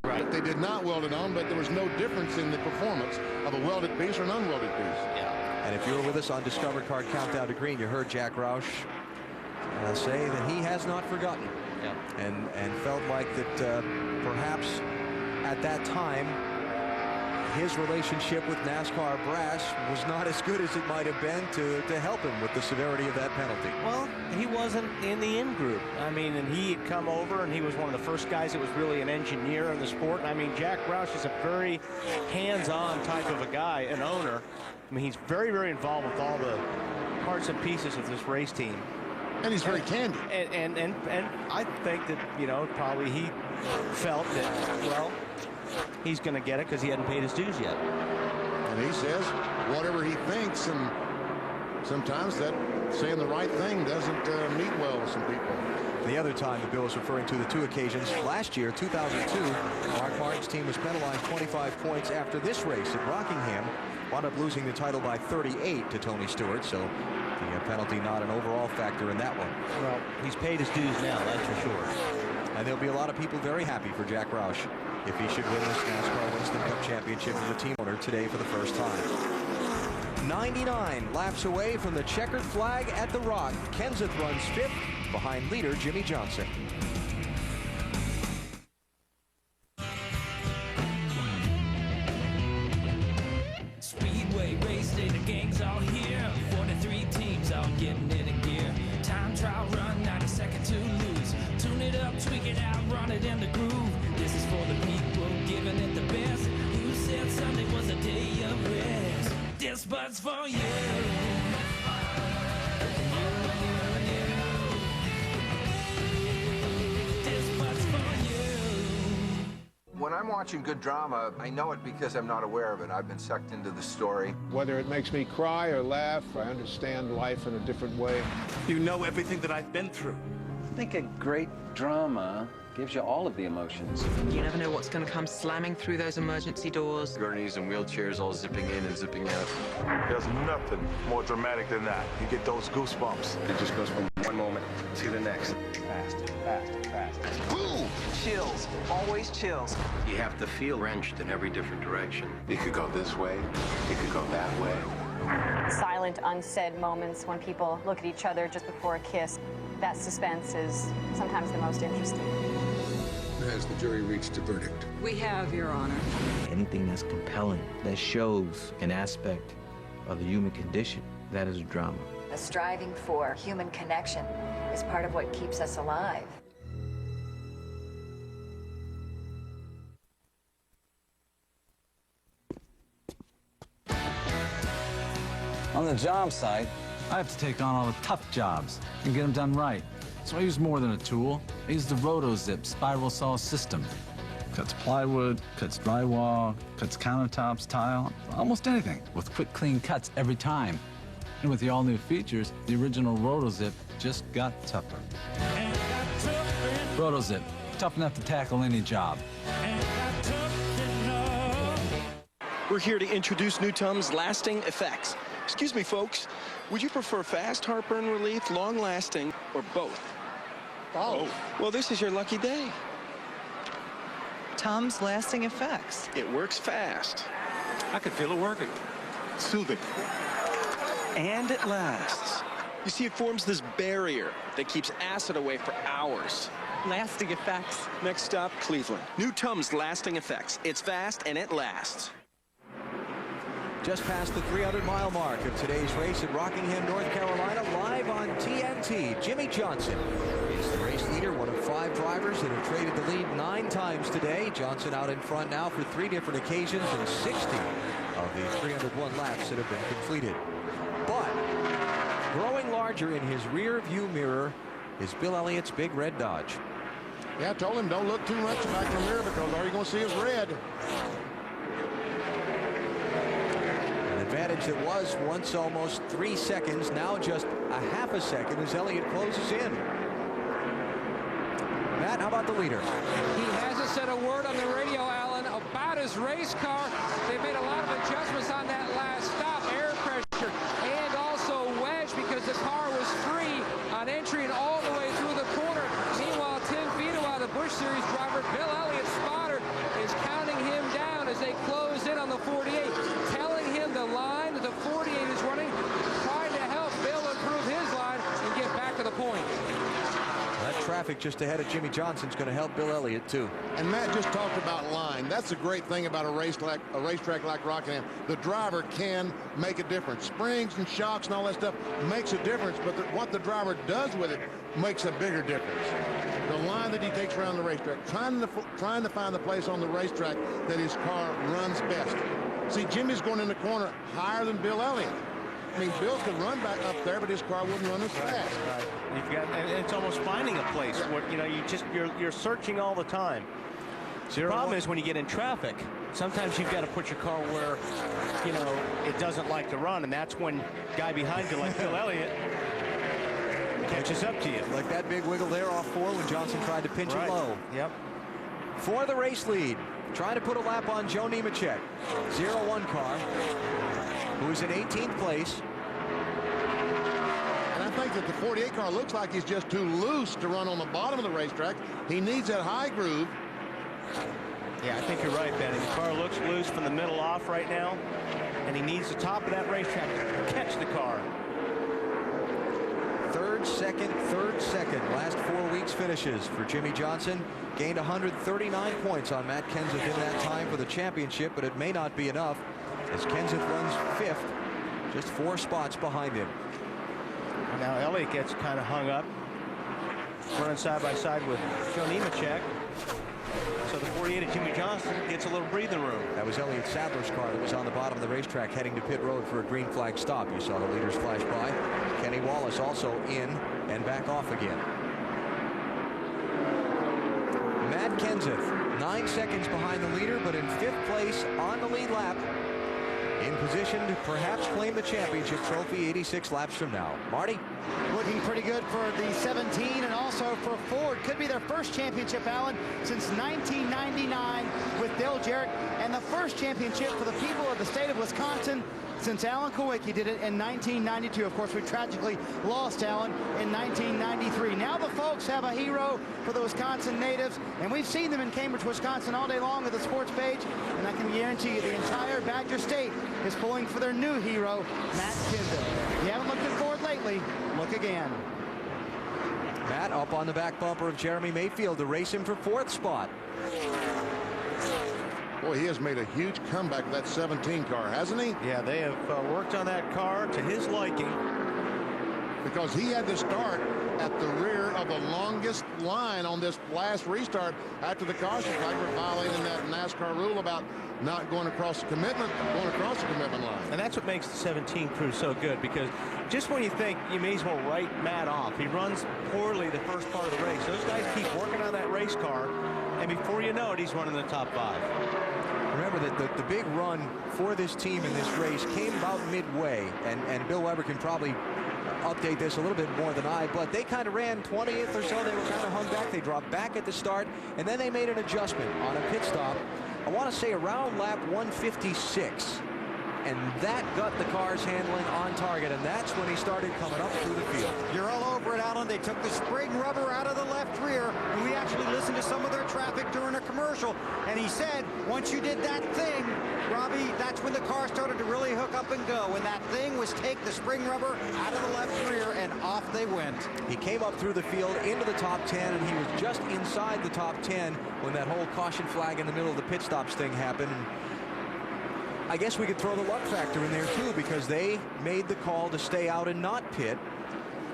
Right. But they did not weld it on, but there was no difference in the performance of a welded piece or an unwelded piece. Yeah. And if you were with us on Discovery Card Countdown to Green, you heard Jack Roush say that he has not forgotten. Yeah. And felt like that perhaps at that time his relationship with NASCAR brass was not as good as it might have been to help him with the severity of that penalty. Well, he wasn't in the in-group. I mean, and he had come over, and he was one of the first guys that was really an engineer in the sport. I mean, Jack Roush is a very hands-on type of a guy, an owner. I mean, he's very, very involved with all the parts and pieces of this race team. And he's very candid. And I think that, you know, probably he felt that, well, he's going to get it because he hadn't paid his dues yet. And he says whatever he thinks, and sometimes that saying the right thing doesn't meet well with some people. The other time the bill is referring to the two occasions. Last year, 2002, Mark Martin's team was penalized 25 points after this race at Rockingham. Wound up losing the title by 38 to Tony Stewart, so the penalty not an overall factor in that one. Well, he's paid his dues now, that's for sure. And there'll be a lot of people very happy for Jack Roush if he should win this NASCAR Winston Cup Championship as a team owner today for the first time. 99 laps away from the checkered flag at the Rock. Kenseth runs fifth behind leader Jimmy Johnson. Speedway race day, the gang's all here. 43 teams all getting it in gear. Time trial run, 90 seconds to lose. Tune it up, tweak it out, run it in the groove. This is for the people giving it the best. Who said Sunday was a day of rest? This but's for you. This but's for you. When I'm watching good drama, I know it because I'm not aware of it. I've been sucked into the story. Whether it makes me cry or laugh, I understand life in a different way. You know everything that I've been through. I think a great drama gives you all of the emotions. You never know what's going to come slamming through those emergency doors. Gurneys and wheelchairs all zipping in and zipping out. There's nothing more dramatic than that. You get those goosebumps. It just goes from one moment to the next. Fast, fast, fast. Boom! Chills. Always chills. You have to feel wrenched in every different direction. It could go this way. It could go that way. Silent, unsaid moments when people look at each other just before a kiss. That suspense is sometimes the most interesting. Has the jury reached a verdict? We have, Your Honor. Anything that's compelling, that shows an aspect of the human condition, that is drama. The striving for human connection is part of what keeps us alive. On the job site, I have to take on all the tough jobs and get them done right. So I use more than a tool. I use the RotoZip spiral saw system. Cuts plywood, cuts drywall, cuts countertops, tile, almost anything, with quick, clean cuts every time. And with the all-new features, the original RotoZip just got tougher. RotoZip, tough enough to tackle any job. We're here to introduce New Tums Lasting Effects. Excuse me, folks. Would you prefer fast heartburn relief, long-lasting, or both? Oh. Well, this is your lucky day. Tums Lasting Effects. It works fast. I could feel it working. Soothing. And it lasts. You see, it forms this barrier that keeps acid away for hours. Lasting effects. Next stop, Cleveland. New Tums Lasting Effects. It's fast and it lasts. Just past the 300-mile mark of today's race at Rockingham, North Carolina, live on TNT. Jimmie Johnson is the race leader, one of 5 drivers that have traded the lead 9 times today. Johnson out in front now for 3 different occasions and 60 of the 301 laps that have been completed. But growing larger in his rear view mirror is Bill Elliott's big red Dodge. Yeah, I told him don't look too much back in the mirror because all you're going to see is red. An advantage that was once almost 3 seconds, now just a half a second as Elliott closes in. Matt, how about the leader? He hasn't said a word on the radio, Alan, about his race car. They made a lot of adjustments on that last stop, air pressure, and also wedge because the car was free on entry and all the way through the corner. Meanwhile, Tim Fedewa, the Busch Series driver, Bill Elliott's spotter, is counting him down as they close in on the 48, telling him the line that the 48 is running, trying to help Bill improve his line and get back to the point. That traffic just ahead of Jimmie Johnson is going to help Bill Elliott, too. And Matt just talked about line. That's the great thing about a racetrack like Rockingham. The driver can make a difference. Springs and shocks and all that stuff makes a difference, but what the driver does with it makes a bigger difference. The line that he takes around the racetrack, trying to find the place on the racetrack that his car runs best. See, Jimmy's going in the corner higher than Bill Elliott. I mean, Bill could run back up there, but his car wouldn't run as fast. Right. You've got, and it's almost finding a place. What, you know, you're searching all the time. The problem is when you get in traffic, sometimes you've got to put your car where, you know, it doesn't like to run, and that's when guy behind you, like Bill Elliott, catches up to you. Like that big wiggle there off 4 when Johnson tried to pinch it low. Yep. For the race lead, trying to put a lap on Joe Nemechek, 0-1 car, who is in 18th place. And I think that the 48 car looks like he's just too loose to run on the bottom of the racetrack. He needs that high groove. Yeah, I think you're right, Benny. The car looks loose from the middle off right now, and he needs the top of that racetrack to catch the car. Third, second. Last 4 weeks finishes for Jimmie Johnson. Gained 139 points on Matt Kenseth in that time for the championship, but it may not be enough as Kenseth runs 5th, just 4 spots behind him. Now Elliott gets kind of hung up, running side by side with Joe Nemechek. So the 48 of Jimmie Johnson gets a little breathing room. That was Elliott Sadler's car that was on the bottom of the racetrack heading to pit road for a green flag stop. You saw the leaders flash by. Kenny Wallace also in and back off again. Matt Kenseth, 9 seconds behind the leader, but in 5th place on the lead lap, in position to perhaps claim the championship trophy 86 laps from now. Marty? Looking pretty good for the 17 and also for Ford. Could be their first championship, Alan, since 1999 with Dale Jarrett, and the first championship for the people of the state of Wisconsin since Alan Kulwicki did it in 1992. Of course, we tragically lost Alan in 1993. Now the folks have a hero for the Wisconsin natives, and we've seen them in Cambridge, Wisconsin all day long at the sports page, and I can guarantee you the entire Badger State is pulling for their new hero, Matt Kenseth. If you haven't looked at Ford lately, look again. Matt up on the back bumper of Jeremy Mayfield to race him for 4th spot. Boy, he has made a huge comeback with that 17 car, hasn't he? Yeah, they have worked on that car to his liking. Because he had to start at the rear of the longest line on this last restart after the caution flag for violating that NASCAR rule about not going across the commitment line. And that's what makes the 17 crew so good, because just when you think you may as well write Matt off, he runs poorly the first part of the race. Those guys keep working on that race car, and before you know it, he's running the top 5. Remember that the big run for this team in this race came about midway, and Bill Weber can probably update this a little bit more than I, but they kind of ran 20th or so. They were kind of hung back. They dropped back at the start, and then they made an adjustment on a pit stop. I want to say around lap 156. and that got the car's handling on target, and that's when he started coming up through the field. You're all over it, Alan. They took the spring rubber out of the left rear, and we actually listened to some of their traffic during a commercial, and he said, once you did that thing, Robbie, that's when the car started to really hook up and go. When that thing was take the spring rubber out of the left rear, and off they went. He came up through the field into the top 10, and he was just inside the top 10 when that whole caution flag in the middle of the pit stops thing happened. And I guess we could throw the luck factor in there too, because they made the call to stay out and not pit.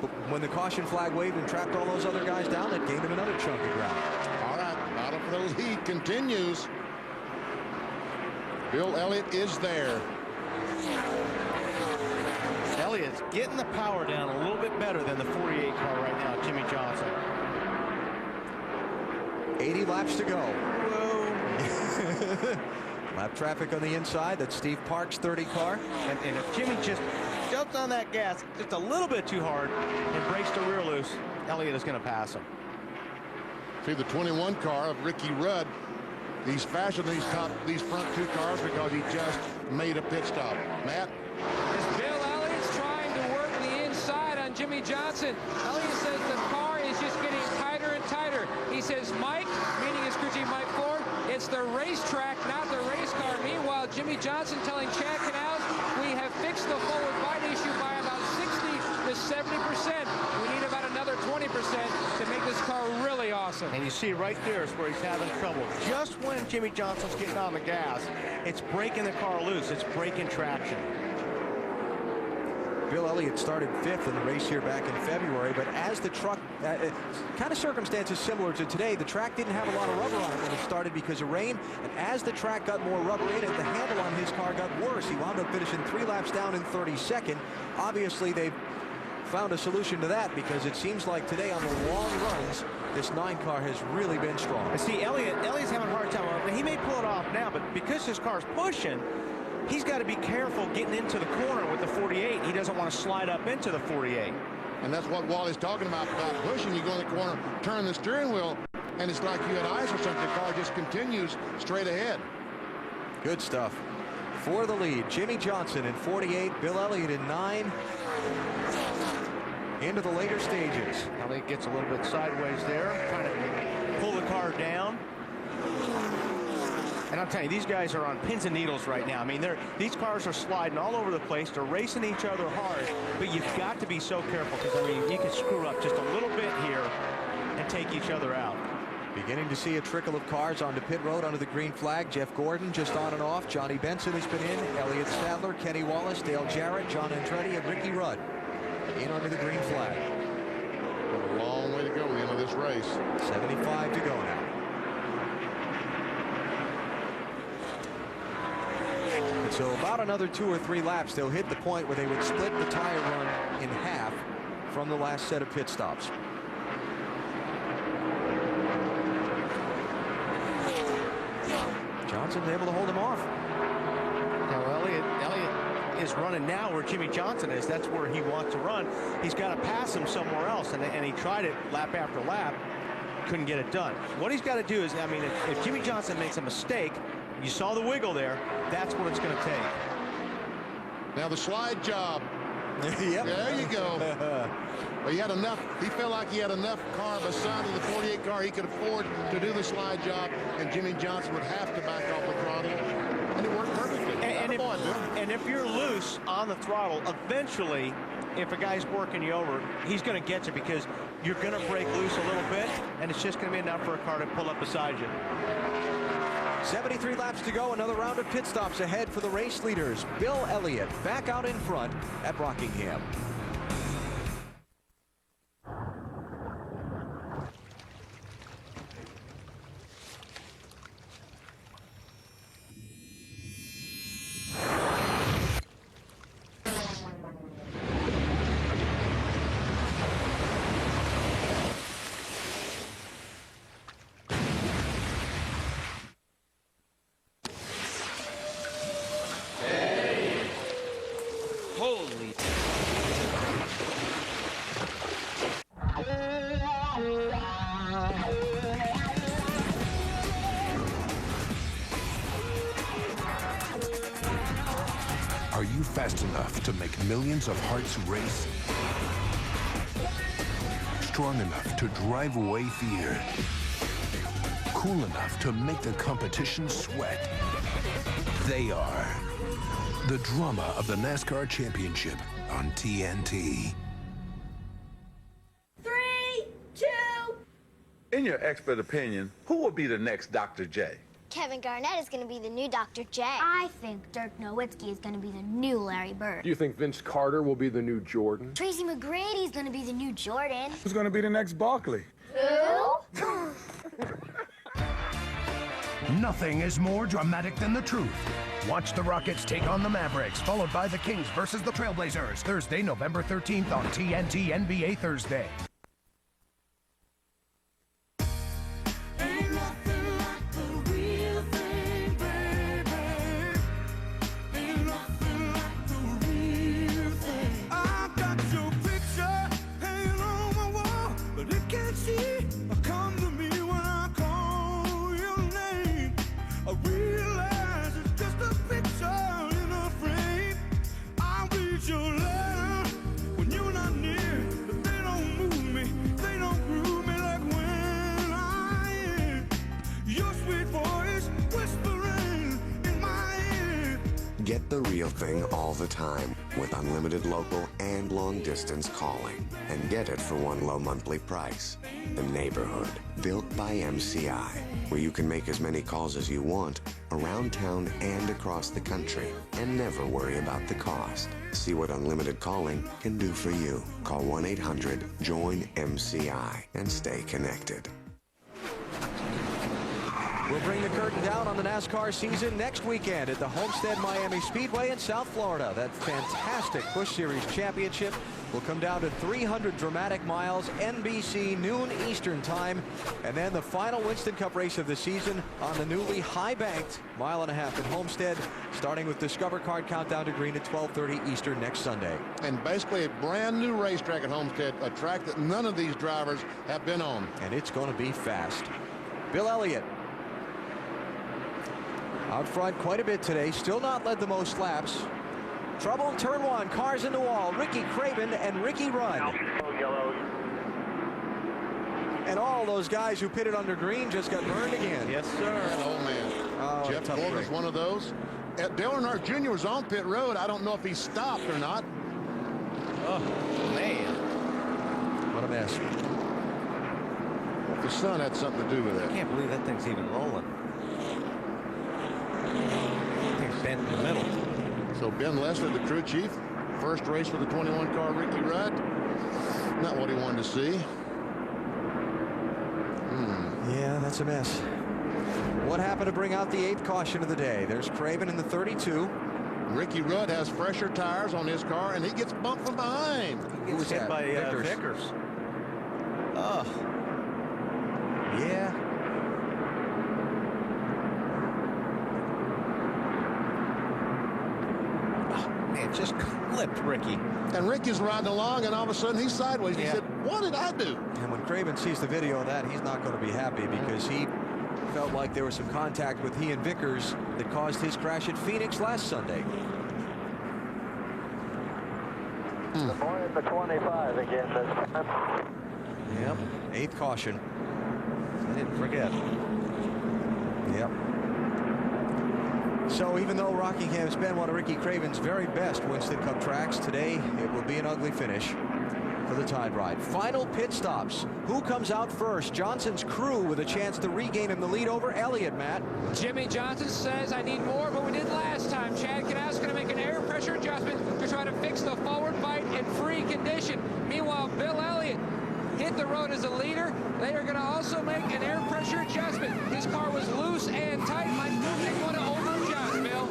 But when the caution flag waved and trapped all those other guys down, it gave him another chunk of ground. All right, battle for those heat continues. Bill Elliott is there. Elliott's getting the power down a little bit better than the 48 car right now, Jimmie Johnson. 80 laps to go. Whoa. Lap traffic on the inside. That's Steve Park's 30 car. And if Jimmy just jumps on that gas just a little bit too hard and breaks the rear loose, Elliott is going to pass him. See the 21 car of Ricky Rudd. He's faster than these front two cars because he just made a pit stop. Matt? As Bill Elliott's trying to work the inside on Jimmie Johnson, Elliott says the car is just getting tighter and tighter. He says, Mike, meaning his crew chief Mike Ford, it's the racetrack, not the race car. Meanwhile, Jimmie Johnson telling Chad Canals, we have fixed the forward bite issue by about 60 to 70%. We need about another 20% to make this car really awesome. And you see right there is where he's having trouble. Just when Jimmie Johnson's getting on the gas, it's breaking the car loose. It's breaking traction. Bill Elliott started 5th in the race here back in February, but as the truck, kind of circumstances similar to today, the track didn't have a lot of rubber on it when it started because of rain, and as the track got more rubber in it, the handle on his car got worse. He wound up finishing 3 laps down in 32nd. Obviously, they've found a solution to that because it seems like today on the long runs, this 9 car has really been strong. I see Elliott's having a hard time. He may pull it off now, but because his car's pushing, he's got to be careful getting into the corner with the 48. He doesn't want to slide up into the 48. And that's what Wally's talking about pushing. You go in the corner, turn the steering wheel, and it's like you had ice or something. The car just continues straight ahead. Good stuff. For the lead, Jimmie Johnson in 48, Bill Elliott in 9. Into the later stages. Elliott gets a little bit sideways there, trying to pull the car down. And I'm telling you, these guys are on pins and needles right now. I mean, these cars are sliding all over the place. They're racing each other hard, but you've got to be so careful because, I mean, you can screw up just a little bit here and take each other out. Beginning to see a trickle of cars onto pit road under the green flag. Jeff Gordon just on and off. Johnny Benson has been in. Elliott Sadler, Kenny Wallace, Dale Jarrett, John Andretti, and Ricky Rudd in under the green flag. A long way to go at the end of this race. 75 to go now. And so about another 2 or 3 laps, they'll hit the point where they would split the tire run in half from the last set of pit stops. Johnson's able to hold him off. Now Elliott is running now where Jimmie Johnson is. That's where he wants to run. He's got to pass him somewhere else, and he tried it lap after lap. Couldn't get it done. What he's got to do is, I mean, if Jimmie Johnson makes a mistake, you saw the wiggle there, that's what it's going to take. Now the slide job. Yep. There you go. Well, he had enough. He felt like he had enough car beside of the 48 car he could afford to do the slide job, and Jimmie Johnson would have to back off the throttle, and it worked perfectly. And if you're loose on the throttle, eventually, if a guy's working you over, he's going to get you because you're going to break loose a little bit, and it's just going to be enough for a car to pull up beside you. 73 laps to go. Another round of pit stops ahead for the race leaders. Bill Elliott back out in front at Rockingham. Holy. Fast enough to make millions of hearts race. Strong enough to drive away fear. Cool enough to make the competition sweat. They are the drama of the NASCAR Championship on TNT. 3, 2. In your expert opinion, who will be the next Dr. J? Kevin Garnett is going to be the new Dr. J. I think Dirk Nowitzki is going to be the new Larry Bird. Do you think Vince Carter will be the new Jordan? Tracy McGrady is going to be the new Jordan. Who's going to be the next Barkley? Who? Nothing is more dramatic than the truth. Watch the Rockets take on the Mavericks, followed by the Kings versus the Trailblazers, Thursday, November 13th on TNT NBA Thursday. Get the real thing all the time with unlimited local and long-distance calling. And get it for one low monthly price. The Neighborhood, built by MCI, where you can make as many calls as you want around town and across the country and never worry about the cost. See what unlimited calling can do for you. Call 1-800-JOIN-MCI and stay connected. We'll bring the curtain down on the NASCAR season next weekend at the Homestead Miami Speedway in South Florida. That fantastic Busch Series championship will come down to 300 dramatic miles, NBC, noon Eastern time. And then the final Winston Cup race of the season on the newly high-banked mile-and-a-half at Homestead, starting with Discover Card Countdown to Green at 12:30 Eastern next Sunday. And basically a brand new racetrack at Homestead, a track that none of these drivers have been on. And it's going to be fast. Bill Elliott out front quite a bit today, still not led the most laps. Trouble in turn one, cars in the wall. Ricky Craven and Ricky Rudd. And all those guys who pitted under green just got burned again. Yes, sir. Oh, man. Oh, Jeff Gordon was one of those. Dale Earnhardt Jr. was on pit road. I don't know if he stopped or not. Oh, man. What a mess. The sun had something to do with it. I can't believe that thing's even rolling. It's bent in the middle. So Ben Lester, the crew chief, first race for the 21 car Ricky Rudd. Not what he wanted to see. Yeah, that's a mess. What happened to bring out the 8th caution of the day? There's Craven in the 32. Ricky Rudd has fresher tires on his car, and he gets bumped from behind. He was hit by Vickers. Oh. Yeah. Man, just clipped Ricky. And Ricky's riding along, and all of a sudden he's sideways. He said, what did I do? And when Craven sees the video of that, he's not going to be happy because he felt like there was some contact with he and Vickers that caused his crash at Phoenix last Sunday. The boy at the 25 again this time. Yep, 8th caution. I didn't forget. Yep. So even though Rockingham's been one of Ricky Craven's very best Winston Cup tracks, today it will be an ugly finish for the Tide Ride. Final pit stops. Who comes out first? Johnson's crew with a chance to regain him the lead over Elliott, Matt. Jimmy Johnson says, I need more, but we did last time. Chad Knaus going to make an air pressure adjustment to try to fix the forward bite in free condition. Meanwhile, Bill Elliott hit the road as a leader. They are going to also make an air pressure adjustment. His car was loose and tight. Might want to over-adjust, Bill.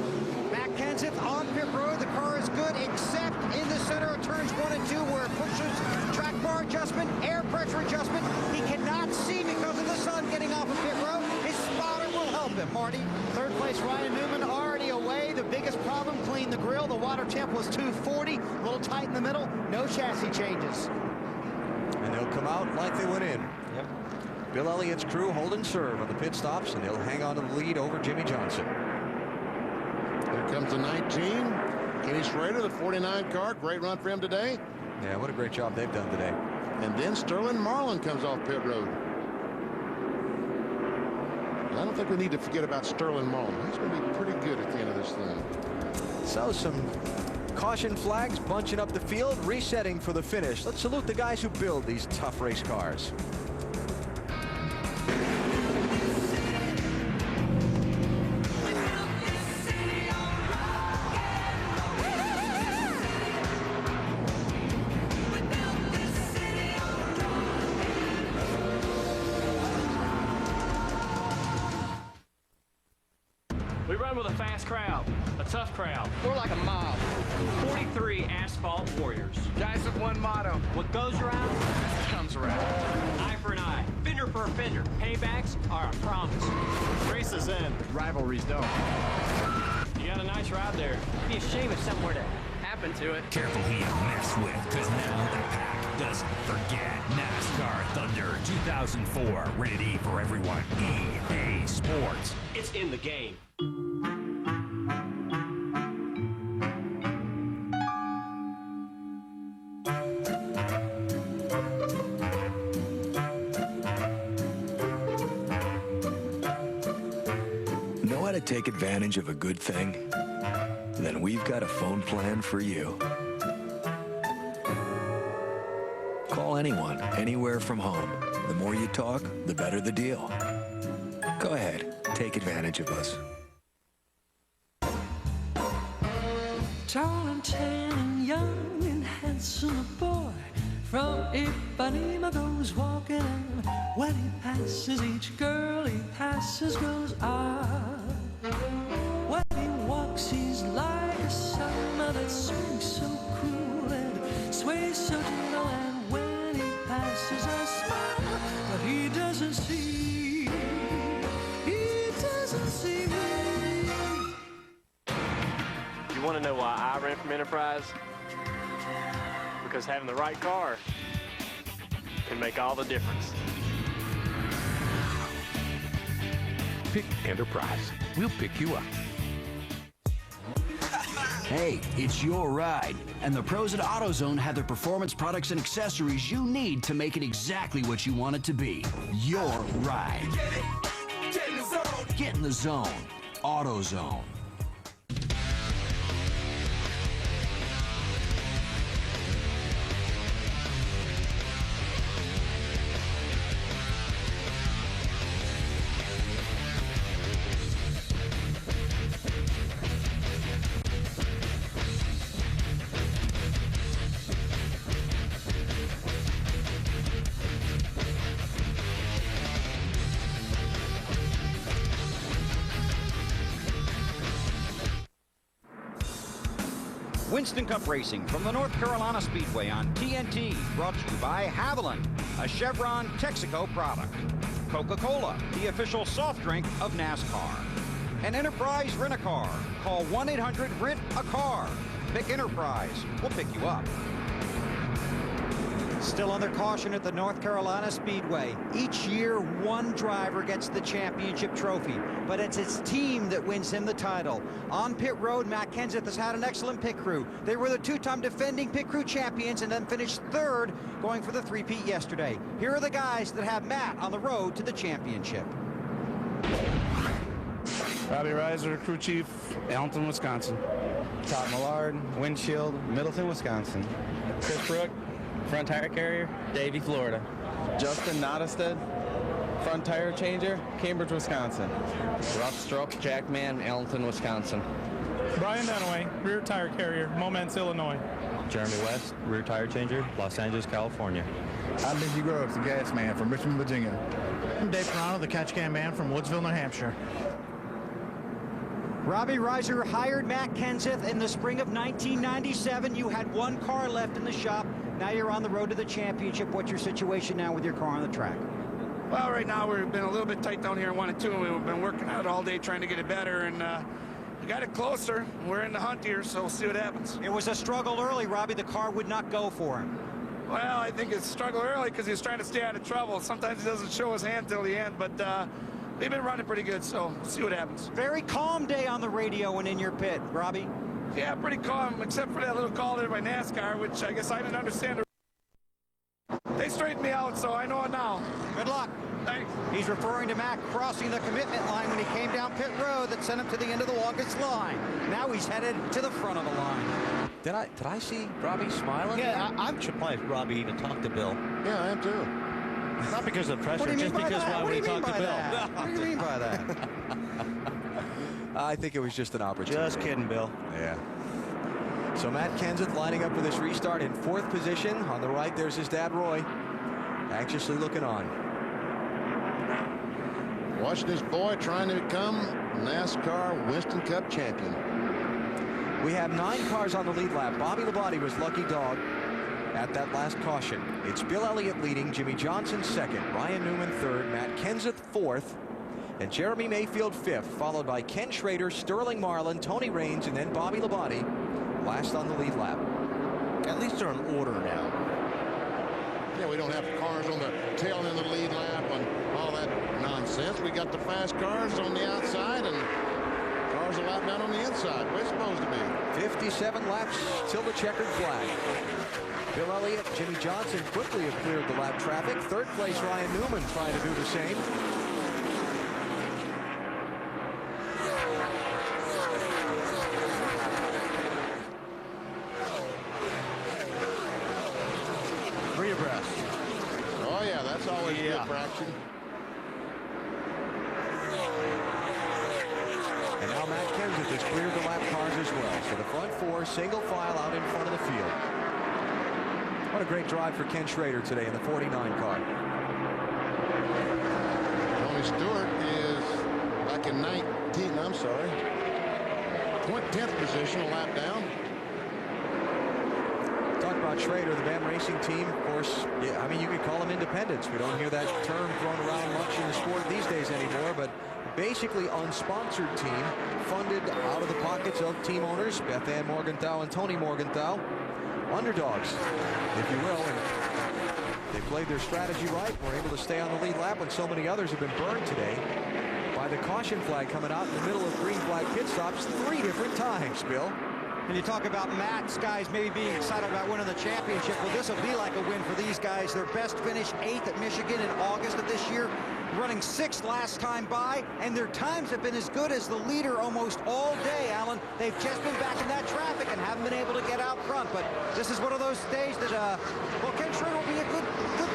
Matt Kenseth on pit road. The car is good, except in the center of turns 1 and 2, where it pushes track bar adjustment, air pressure adjustment. He cannot see because of the sun getting off of pit road. His spotter will help him, Marty. Third place, Ryan Newman already away. The biggest problem, clean the grill. The water temp was 240, a little tight in the middle. No chassis changes. And they'll come out like they went in. Yep. Bill Elliott's crew holding serve on the pit stops, and they'll hang on to the lead over Jimmy Johnson. Here comes the 19. Kenny Schrader, the 49 car, great run for him today. Yeah, what a great job they've done today. And then Sterling Marlin comes off pit road. I don't think we need to forget about Sterling Marlin. He's going to be pretty good at the end of this thing. So some caution flags bunching up the field, resetting for the finish. Let's salute the guys who build these tough race cars. We run with a fast crowd, a tough crowd. More like a mob. 43 asphalt warriors. Guys with one motto. What goes around, comes around. Eye for an eye, fender for a fender. Paybacks are a promise. Races end, rivalries don't. You got a nice ride there. It'd be a shame if something were to happen to it. Careful who you mess with, because now the pack doesn't forget. NASCAR Thunder 2004, rated E for everyone. EA Sports. It's in the game. Know how to take advantage of a good thing? Then we've got a phone plan for you. Call anyone, anywhere from home. The more you talk, the better the deal. Go ahead, take advantage of us. Tall and tan and young and handsome a boy from Ipanema goes walking, and when he passes each girl he passes goes when he walks he's like a summer that swings so cool and sways so gentle, and when he passes I smile, but he doesn't see me. You want to know why I ran from Enterprise? Because having the right car can make all the difference. Pick Enterprise. We'll pick you up. Hey, it's your ride. And the pros at AutoZone have the performance products and accessories you need to make it exactly what you want it to be. Your ride. Get in the zone. Get in the zone. AutoZone. Winston Cup Racing from the North Carolina Speedway on TNT, brought to you by Haviland, a Chevron Texaco product. Coca-Cola, the official soft drink of NASCAR. And Enterprise Rent-A-Car. Call 1-800-RENT-A-CAR. Pick Enterprise. We'll pick you up. Still under caution at the North Carolina Speedway. Each year, one driver gets the championship trophy, but it's his team that wins him the title. On pit road, Matt Kenseth has had an excellent pit crew. They were the two-time defending pit crew champions and then finished third, going for the three-peat yesterday. Here are the guys that have Matt on the road to the championship. Robbie Reiser, crew chief, Allenton, Wisconsin. Todd Millard, Windshield, Middleton, Wisconsin. Chris Brook, front tire carrier, Davie, Florida. Justin Nottestead, front tire changer, Cambridge, Wisconsin. Ross Stroke, Jackman, Allenton, Wisconsin. Brian Dunaway, rear tire carrier, Momence, Illinois. Jeremy West, rear tire changer, Los Angeles, California. I'm Benji Groves, the gas man from Richmond, Virginia. I'm Dave Toronto, the catch can man from Woodsville, New Hampshire. Robbie Reiser hired Matt Kenseth in the spring of 1997. You had one car left in the shop. Now you're on the road to the championship. What's your situation now with your car on the track? Well, right now we've been a little bit tight down here in 1 and 2, and we've been working out all day trying to get it better, and we got it closer. We're in the hunt here, so we'll see what happens. It was a struggle early, Robbie. The car would not go for him. Well, I think it's a struggle early because he was trying to stay out of trouble. Sometimes he doesn't show his hand till the end, but we've been running pretty good, so we'll see what happens. Very calm day on the radio and in your pit, Robbie. Yeah, pretty calm, except for that little call there by NASCAR, which I guess I didn't understand. They straightened me out, so I know it now. Good luck. Thanks. He's referring to Matt crossing the commitment line when he came down pit road that sent him to the end of the longest line. Now he's headed to the front of the line. Did I see Robbie smiling? Yeah, I'm surprised Robbie even talked to Bill. Yeah, I am too. Not because of pressure, just because why would he talk to Bill? What do you mean by that? I think it was just an opportunity. Just kidding, Bill. Yeah. So Matt Kenseth lining up for this restart in 4th position. On the right, there's his dad, Roy, anxiously looking on. Watching this boy trying to become NASCAR Winston Cup champion. We have 9 cars on the lead lap. Bobby Labonte was lucky dog at that last caution. It's Bill Elliott leading, Jimmy Johnson 2nd, Ryan Newman 3rd, Matt Kenseth 4th, and Jeremy Mayfield 5th, followed by Ken Schrader, Sterling Marlin, Tony Raines, and then Bobby Labonte last on the lead lap. At least they're in order now. Yeah, we don't have cars on the tail end of the lead lap and all that nonsense. We got the fast cars on the outside and cars a lap down on the inside. Where it's supposed to be. 57 laps till the checkered flag. Bill Elliott, Jimmy Johnson quickly have cleared the lap traffic. 3rd place, Ryan Newman trying to do the same. Oh, yeah, that's always good for action. And now Matt Kenseth has cleared the lap cars as well. So the front 4 single file out in front of the field. What a great drive for Ken Schrader today in the 49 car. Tony Stewart is back in 10th position, a lap down. Talk about Schrader, the BAM Racing team, of course. Yeah, I mean, you could call them independents. We don't hear that term thrown around much in the sport these days anymore, but basically unsponsored team, funded out of the pockets of team owners, Beth Ann Morgenthau and Tony Morgenthau. Underdogs, if you will. And they played their strategy right, were able to stay on the lead lap when so many others have been burned today by the caution flag coming out in the middle of green flag pit stops 3 different times, Bill. And you talk about Matt's guys maybe being excited about winning the championship. Well, this will be like a win for these guys. Their best finish 8th at Michigan in August of this year, running 6th last time by, and their times have been as good as the leader almost all day, Alan. They've just been back in that traffic and haven't been able to get out front. But this is one of those days that, well, Ken Schrader will be a good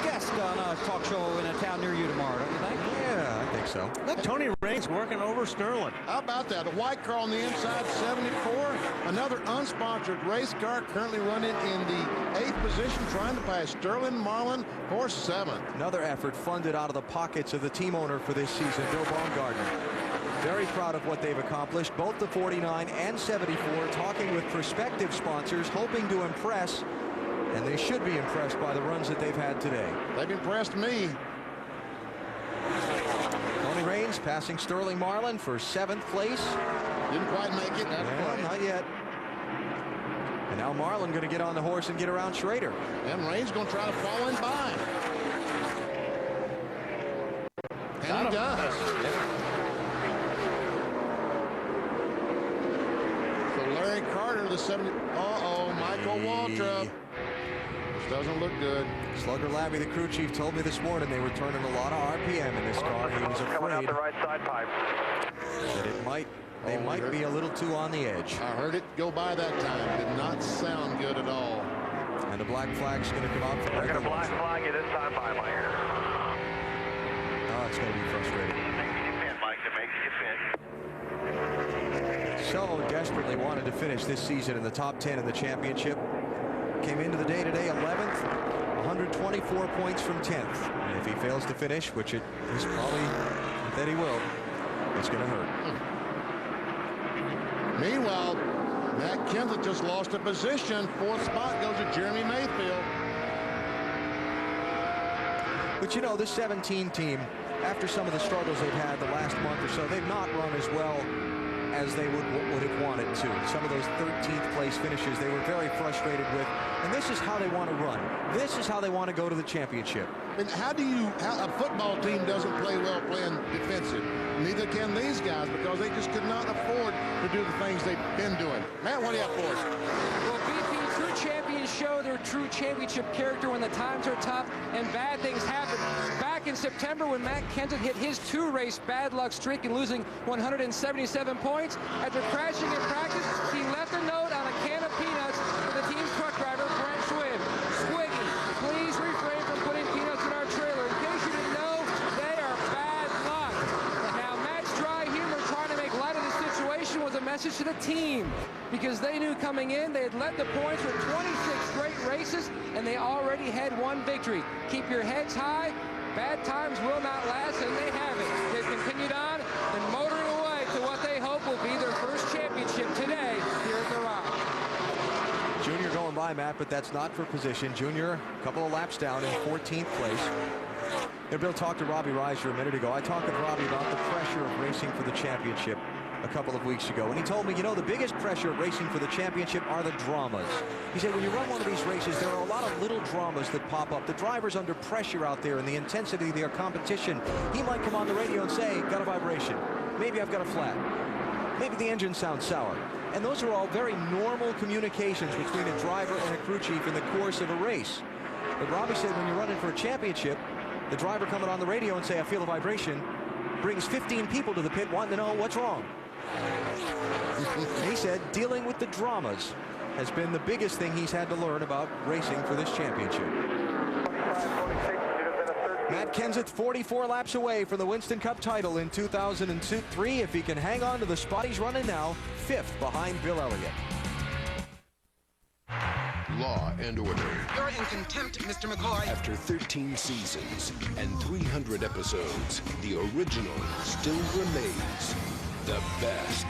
guest on a talk show in a town near you tomorrow, don't you think? Yeah, I think so. Look, Tony Raines working over Sterling. How about that? A white car on the inside, 74. Another unsponsored race car currently running in the 8th position, trying to pass Sterling Marlin for 7th. Another effort funded out of the pockets of the team owner for this season, Bill Baumgartner. Very proud of what they've accomplished, both the 49 and 74, talking with prospective sponsors, hoping to impress, and they should be impressed by the runs that they've had today. They've impressed me. Tony Raines passing Sterling Marlin for 7th place. Didn't quite make it. Not yet. And now Marlin going to get on the horse and get around Schrader. And Raines going to try to fall in by. And he does. So Larry Carter, the 70. Michael Waltrip. This doesn't look good. Slugger Labby, the crew chief, told me this morning they were turning a lot of RPM in this car. He was afraid the right side pipe. that they might be a little too on the edge. I heard it go by that time. Did not sound good at all. And the black flag's going to come out. They're going to black flag you this time, I hear. Oh, it's going to be frustrating. So desperately wanted to finish this season in the top 10 in the championship. Came into the day today 11th, 124 points from 10th. And if he fails to finish, which it is probably that he will, it's going to hurt. Meanwhile, Matt Kenseth just lost a position. 4th spot goes to Jeremy Mayfield. But you know, this 17 team, after some of the struggles they've had the last month or so, they've not run as well as they would have wanted to. Some of those 13th place finishes they were very frustrated with, and this is how they want to run. This is how they want to go to the championship. And how a football team doesn't play well playing defensive? Neither can these guys, because they just could not afford to do the things they've been doing. Matt, what do you have for us? Well, BP, true champions show their true championship character when the times are tough and bad things happen. Back in September, when Matt Kenseth hit his 2-race bad luck streak and losing 177 points, after crashing in practice, he left a note on a can of peanuts for the team's truck driver, Brent Schwinn. Squiggy, please refrain from putting peanuts in our trailer. In case you didn't know, they are bad luck. Now, Matt's dry humor trying to make light of the situation was a message to the team, because they knew coming in they had led the points for 26 straight races, and they already had one victory. Keep your heads high. Bad times will not last, and they have it. They've continued on and motoring away to what they hope will be their first championship today here at the Rock. Junior going by, Matt, but that's not for position. Junior, a couple of laps down in 14th place. And Bill talked to Robbie Reiser a minute ago. I talked with Robbie about the pressure of racing for the championship a couple of weeks ago, and he told me, you know, the biggest pressure of racing for the championship are the dramas. He said when you run one of these races, there are a lot of little dramas that pop up. The driver's under pressure out there and the intensity of their competition. He might come on the radio and say, got a vibration. Maybe I've got a flat. Maybe the engine sounds sour. And those are all very normal communications between a driver and a crew chief in the course of a race. But Robbie said when you're running for a championship, the driver coming on the radio and say, I feel a vibration, brings 15 people to the pit wanting to know what's wrong. He said dealing with the dramas has been the biggest thing he's had to learn about racing for this championship. Matt Kenseth 44 laps away from the Winston Cup title in 2003. If he can hang on to the spot he's running now, 5th behind Bill Elliott. Law and Order. You're in contempt, Mr. McCoy. After 13 seasons and 300 episodes, the original still remains the best.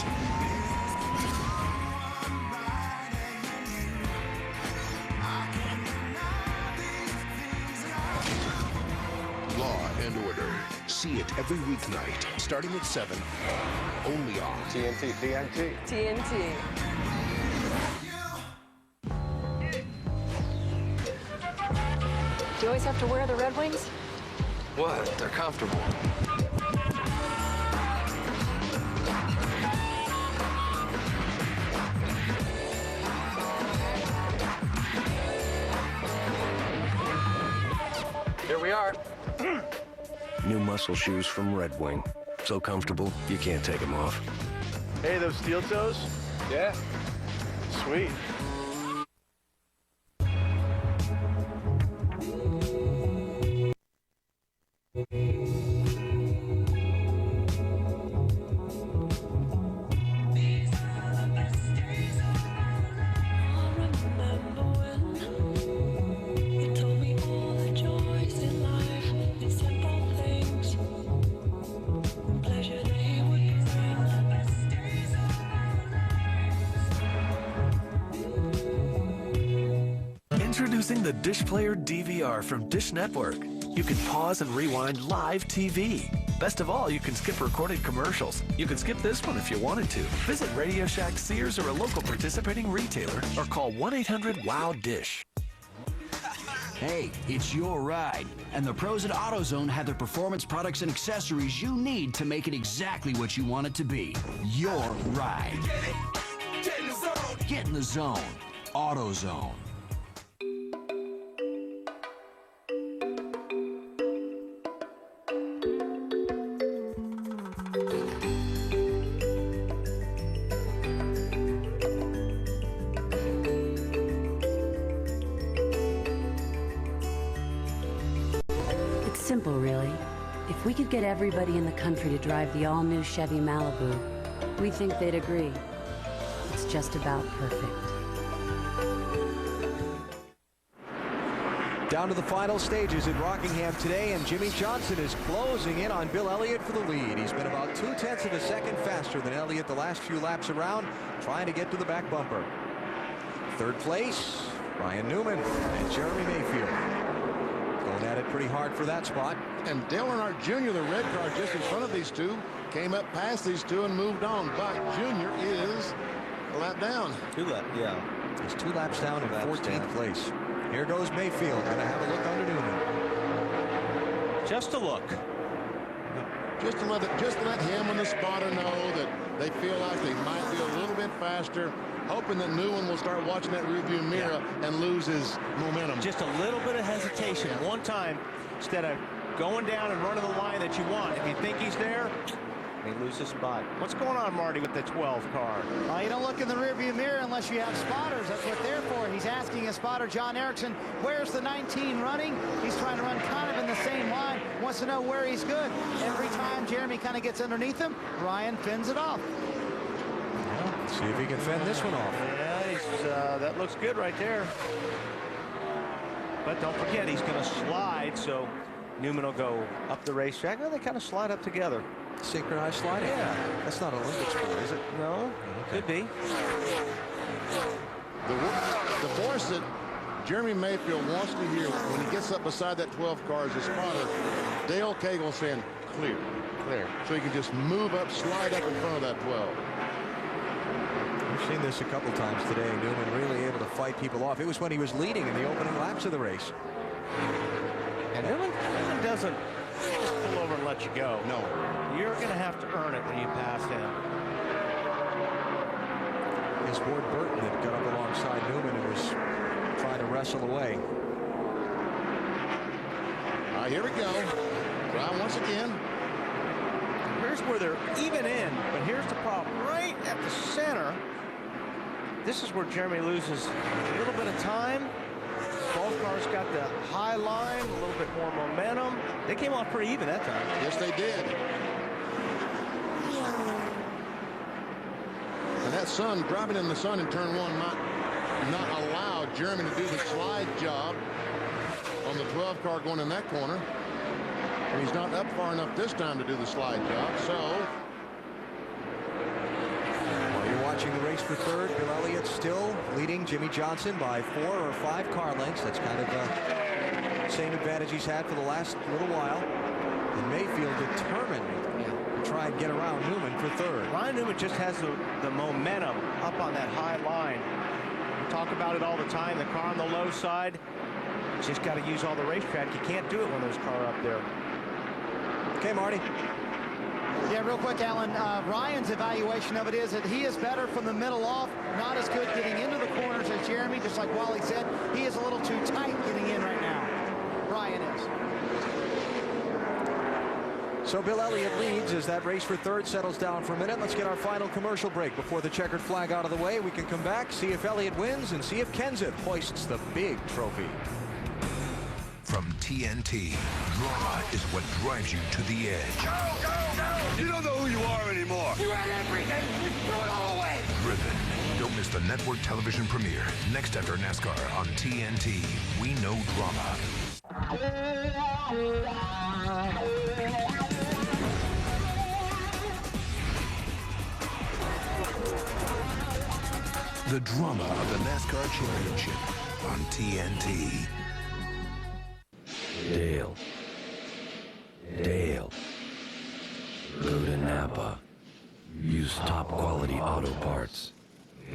Law and Order. See it every weeknight, starting at 7, only on TNT. TNT. TNT. Do you always have to wear the Red Wings? What? They're comfortable. Here we are. New muscle shoes from Red Wing. So comfortable, you can't take them off. Hey, those steel toes? Yeah. Sweet. Introducing the Dish Player DVR from Dish Network. You can pause and rewind live TV. Best of all, you can skip recorded commercials. You can skip this one if you wanted to. Visit Radio Shack, Sears, or a local participating retailer, or call 1-800-WOW-DISH. Hey, it's your ride. And the pros at AutoZone have the performance products and accessories you need to make it exactly what you want it to be. Your ride. Get in the zone. Get in the zone. AutoZone. Simple, really. If we could get everybody in the country to drive the all-new Chevy Malibu, we think they'd agree. It's just about perfect. Down to the final stages in Rockingham today, and Jimmy Johnson is closing in on Bill Elliott for the lead. He's been about 0.2 of a second faster than Elliott the last few laps around, trying to get to the back bumper. Third place, Ryan Newman and Jeremy Mayfield. Going at it pretty hard for that spot. And Dale Earnhardt Jr., the red car just in front of these two, came up past these two and moved on. Buck Jr. is a lap down. Yeah. He's 2 laps down in 14th place. Here goes Mayfield. Going to have a look under Newman. Just a look. Just to let him and the spotter know that they feel like they might be a little bit faster, hoping that Newman will start watching that rearview mirror and lose his momentum. Just a little bit of hesitation. One time, instead of going down and running the line that you want, if you think he's there, he loses his spot. What's going on, Marty, with the 12 car? You don't look in the rearview mirror unless you have spotters. That's what they're for. He's asking his spotter, John Erickson, where's the 19 running? He's trying to run kind of in the same line, wants to know where he's good. Every time Jeremy kind of gets underneath him, Ryan fends it off. Well, let's see if he can fend this one off. Yeah, that looks good right there. But don't forget, he's going to slide, so Newman will go up the racetrack. Well, they kind of slide up together. Synchronized sliding? Yeah. That's not Olympic sport, is it? No, could be. The voice that Jeremy Mayfield wants to hear when he gets up beside that 12 car is his spotter, Dale Cagle, saying, clear, clear. So he can just move up, slide up in front of that 12. We've seen this a couple times today. Newman really able to fight people off. It was when he was leading in the opening laps of the race. And Newman doesn't just pull over and let you go. No. You're going to have to earn it when you pass him. It's Ward Burton that got up alongside Newman and was trying to wrestle away. All right, here we go. Try once again. Here's where they're even in, but here's the problem. Right at the center, this is where Jeremy loses a little bit of time. 12 cars got the high line, a little bit more momentum. They came off pretty even that time. Yes, they did. And that sun, driving in the sun in turn 1, not allow Jeremy to do the slide job on the 12 car going in that corner. And he's not up far enough this time to do the slide job, so. While you're watching the race for third, Bill Elliott still leading Jimmy Johnson by 4 or 5 car lengths. That's kind of the same advantage he's had for the last little while. And Mayfield determined to try and get around Newman for third. Ryan Newman just has the momentum up on that high line. We talk about it all the time. The car on the low side, just got to use all the racetrack. You can't do it when there's a car up there. Okay, Marty. Yeah, real quick, Alan. Ryan's evaluation of it is that he is better from the middle off, not as good getting into the corners as Jeremy. Just like Wally said, he is a little too tight getting in right now. Ryan is. So Bill Elliott leads as that race for third settles down for a minute. Let's get our final commercial break before the checkered flag out of the way. We can come back, see if Elliott wins, and see if Kenseth hoists the big trophy. From TNT, drama is what drives you to the edge. Go, go, go! You don't know who you are anymore. You had everything. You threw it all away. Driven. Don't miss the network television premiere next after NASCAR on TNT. We know drama. The drama of the NASCAR Championship on TNT. Dale. Go to Napa. Use top quality auto parts.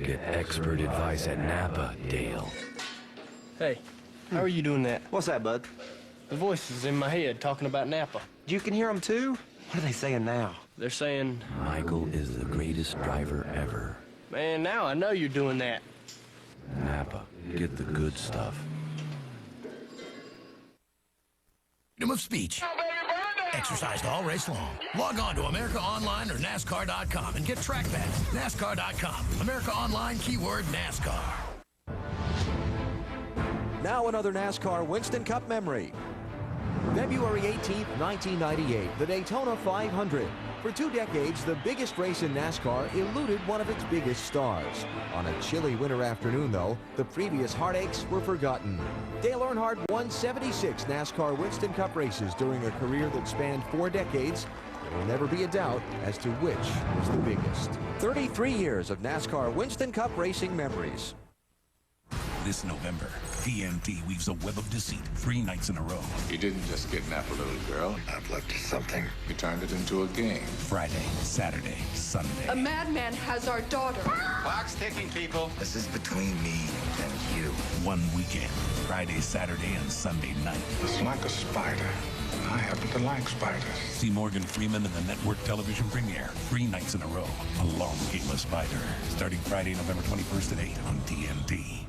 Get expert advice at Napa, Dale. Hey, how are you doing that? What's that, bud? The voices in my head talking about Napa. You can hear them too? What are they saying now? They're saying, Michael is the greatest driver ever. man, now I know you're doing that. Napa, get the good stuff. Freedom of speech. Exercised all race long. Log on to America Online or NASCAR.com and get track pads. NASCAR.com. America Online, keyword NASCAR. Now another NASCAR Winston Cup memory. February 18th, 1998, the Daytona 500. For 2 decades, the biggest race in NASCAR eluded one of its biggest stars. On a chilly winter afternoon, though, the previous heartaches were forgotten. Dale Earnhardt won 76 NASCAR Winston Cup races during a career that spanned 4 decades. There will never be a doubt as to which was the biggest. 33 years of NASCAR Winston Cup racing memories. This November, TNT weaves a web of deceit 3 nights in a row. You didn't just kidnap a little girl. I've left something. You turned it into a game. Friday, Saturday, Sunday. A madman has our daughter. Clock's ticking, people. This is between me and you. One weekend. Friday, Saturday, and Sunday night. It's like a spider. I happen to like spiders. See Morgan Freeman in the network television premiere 3 nights in a row. A long game of Spider. Starting Friday, November 21st at 8 on TNT.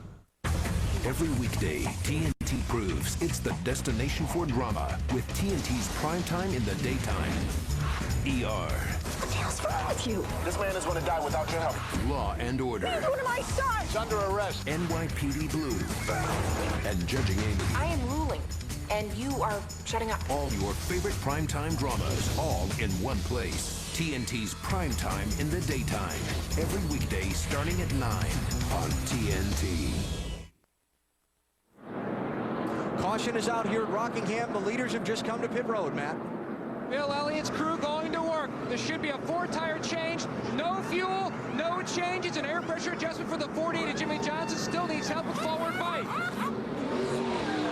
Every weekday, TNT proves it's the destination for drama with TNT's primetime in the daytime. ER. What the hell's wrong with you? This man is going to die without your help. Law and Order. He's one of my sons. He's under arrest. NYPD Blue. And Judging Amy. I am ruling, and you are shutting up. All your favorite primetime dramas, all in one place. TNT's primetime in the daytime. Every weekday starting at 9 on TNT. Caution is out here at Rockingham. The leaders have just come to pit road, Matt. Bill Elliott's crew going to work. There should be a 4-tire change. No fuel, no changes. An air pressure adjustment for the 48 of Jimmy Johnson. Still needs help with forward bite.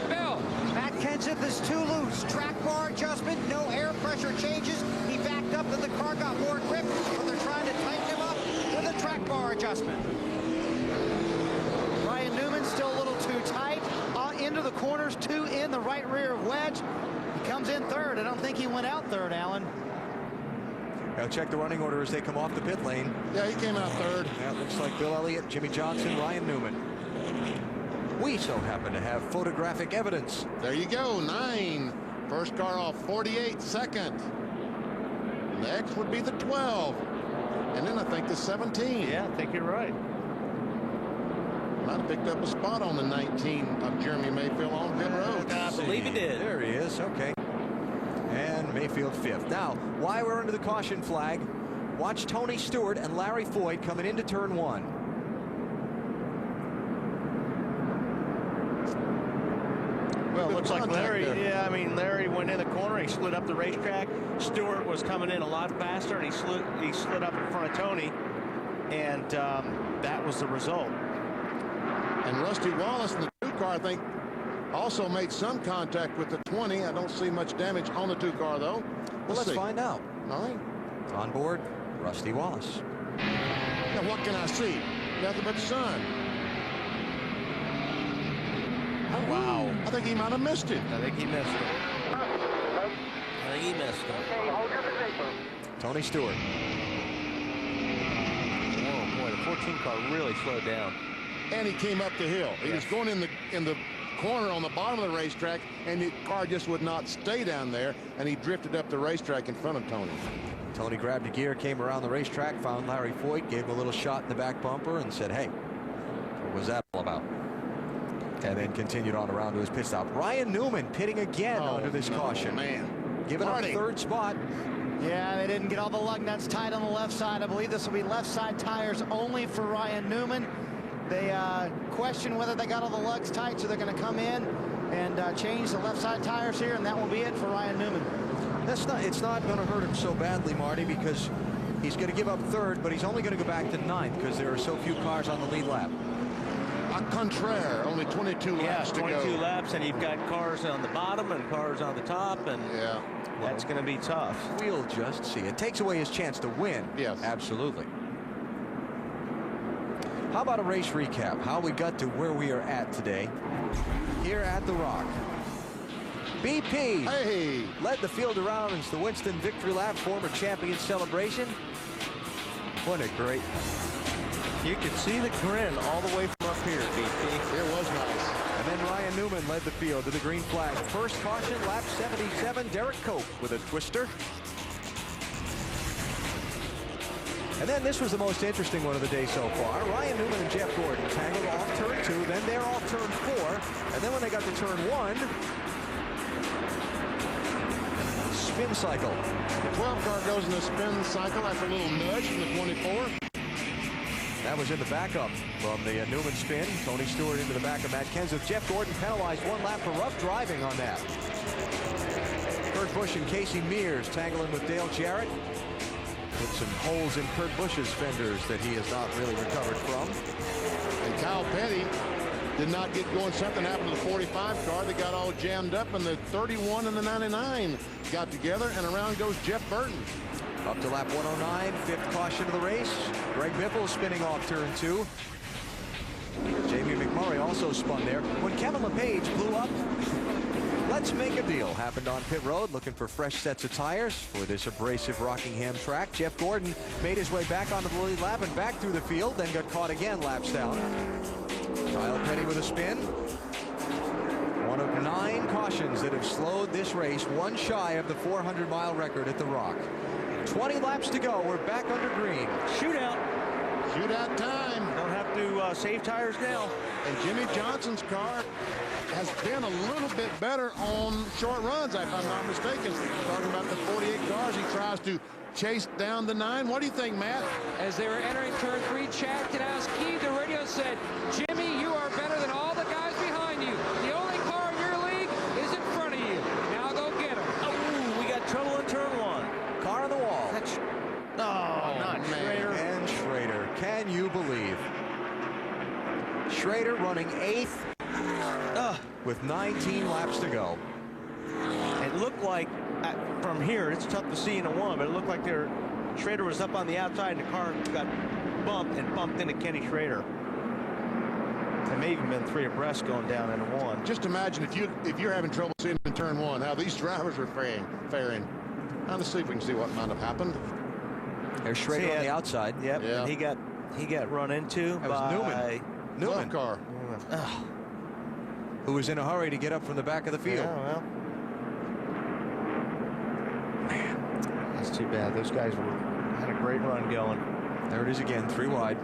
Bill. Matt Kenseth is too loose. Track bar adjustment, no air pressure changes. He backed up and the car got more grip, but they're trying to tighten him up with a track bar adjustment. Ryan Newman still a little too tight. Into the corners, 2 in the right rear of Wedge. He comes in third. I don't think he went out third, Alan. Now check the running order as they come off the pit lane. Yeah, he came out third. Yeah, looks like Bill Elliott, Jimmy Johnson, Ryan Newman. We so happen to have photographic evidence. There you go, 9. First car off, 48 second. Next would be the 12. And then I think the 17. Yeah, I think you're right. Might have picked up a spot on the 19 of Jeremy Mayfield on pit road. I believe he did. There he is. Okay. And Mayfield 5th. Now, while we're under the caution flag, watch Tony Stewart and Larry Foyt coming into turn 1. Well, it looks like Larry, yeah, I mean, Larry went in the corner. He slid up the racetrack. Stewart was coming in a lot faster, and he slid up in front of Tony, and that was the result. And Rusty Wallace in the 2 car, I think, also made some contact with the 20. I don't see much damage on the 2 car, though. Let's find out. All right. On board, Rusty Wallace. Now, what can I see? Nothing but sun. Oh, wow. I think he might have missed it. I think he missed it. Okay, hold your position. Tony Stewart. Oh, boy, the 14 car really slowed down. And he came up the hill. He was going in the corner on the bottom of the racetrack, and the car just would not stay down there, and he drifted up the racetrack in front of Tony. Tony grabbed a gear, came around the racetrack, found Larry Foyt, gave him a little shot in the back bumper, and said, hey, what was that all about? And then continued on around to his pit stop. Ryan Newman pitting again under this caution. Man. Giving up 3rd spot. Yeah, they didn't get all the lug nuts tight on the left side. I believe this will be left side tires only for Ryan Newman. They question whether they got all the lugs tight, so they're going to come in and change the left side tires here, and that will be it for Ryan Newman. It's not going to hurt him so badly, Marty, because he's going to give up 3rd, but he's only going to go back to 9th because there are so few cars on the lead lap. A contraire, only 22 laps to go. 22 laps, and you've got cars on the bottom and cars on the top, and that's going to be tough. We'll just see. It takes away his chance to win. Yes. Absolutely. How about a race recap? How we got to where we are at today here at the Rock. BP led the field around as the Winston victory lap, former champion celebration. What a great. You could see the grin all the way from up here, BP. It was nice. And then Ryan Newman led the field to the green flag. First caution, lap 77, Derek Cope with a twister. And then this was the most interesting one of the day so far. Ryan Newman and Jeff Gordon tangled off turn 2, then they're off turn 4, and then when they got to turn 1, spin cycle. The 12 car goes in a spin cycle after a little nudge from the 24. That was in the backup from the Newman spin. Tony Stewart into the back of Matt Kenseth. Jeff Gordon penalized 1 lap for rough driving on that. Kurt Busch and Casey Mears tangling with Dale Jarrett. Put some holes in Kurt Busch's fenders that he has not really recovered from. And Kyle Petty did not get going. Something happened to the 45 car. They got all jammed up, and the 31 and the 99 got together, and around goes Jeff Burton. Up to lap 109, fifth caution of the race. Greg Biffle spinning off turn 2. Jamie McMurray also spun there. When Kevin LePage blew up, let's make a deal happened on pit road, looking for fresh sets of tires for this abrasive Rockingham track. Jeff Gordon made his way back onto the lead lap and back through the field, then got caught again laps down. Kyle Petty with a spin. One of 9 cautions that have slowed this race, one shy of the 400-mile record at the Rock. 20 laps to go. We're back under green. Shootout. Shootout time. Don't have to save tires now. And Jimmy Johnson's car has been a little bit better on short runs, if I'm not mistaken. Talking about the 48 cars, he tries to chase down the 9. What do you think, Matt? As they were entering turn 3, Chad Kanowski, the radio said, Jimmy, you are better than all the guys behind you. The only car in your league is in front of you. Now go get him. Oh, we got trouble in turn 1. Car on the wall. Not Schrader. And Schrader. Can you believe? Schrader running 8th with 19 laps to go. It looked like, from here, it's tough to see in a 1, but it looked like Schrader was up on the outside and the car got bumped into Kenny Schrader. There may even been 3 abreast going down in a 1. Just imagine if you're having trouble seeing in turn 1, how these drivers are faring. Now let's see if we can see what might have happened. There's Schrader on the outside. Yep, yeah. And he got run into by Newman car. Who was in a hurry to get up from the back of the field. Yeah, well. Man, that's too bad. Those guys had a great run going. There it is again, 3 wide.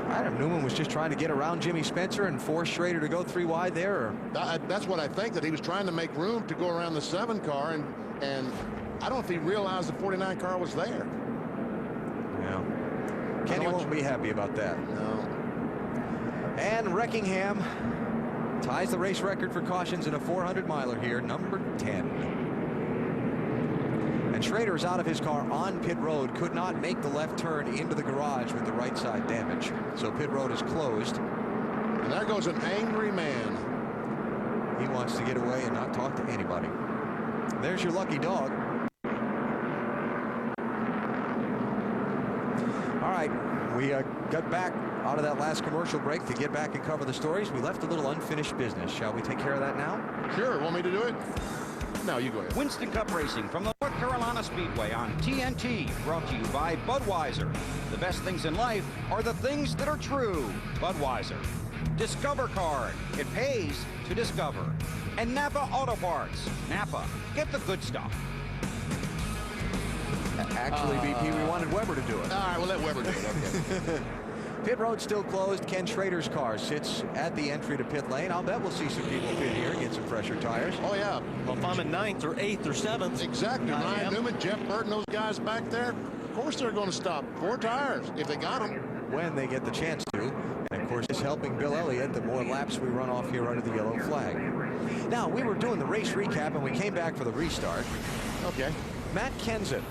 Adam Newman was just trying to get around Jimmy Spencer and force Schrader to go 3 wide there. Or? That's what I think, that he was trying to make room to go around the 7 car, and I don't know if he realized the 49 car was there. Yeah. Kenny won't be happy about that. No. And Rockingham ties the race record for cautions in a 400-miler here, number 10. And Schrader is out of his car on pit road, could not make the left turn into the garage with the right side damage. So pit road is closed. And there goes an angry man. He wants to get away and not talk to anybody. There's your lucky dog. All right, we got back out of that last commercial break to get back and cover the stories. We left a little unfinished business. Shall we take care of that now? Sure. Want me to do it? No, you go ahead. Winston Cup Racing from the North Carolina Speedway on TNT, brought to you by Budweiser. The best things in life are the things that are true. Budweiser. Discover Card. It pays to discover. And Napa Auto Parts. Napa. Get the good stuff. Actually, BP, we wanted Weber to do it. All right, we'll let Weber do it. Okay. Pit road still closed. Ken Schrader's car sits at the entry to pit lane. I'll bet we'll see some people pit here and get some fresher tires. Oh, yeah. Well, if I'm in 9th or 8th or 7th. Exactly. Ryan Newman, Jeff Burton, those guys back there, of course they're going to stop. 4 tires if they got them. When they get the chance to. And, of course, it's helping Bill Elliott the more laps we run off here under the yellow flag. Now, we were doing the race recap, and we came back for the restart. Okay. Matt Kenseth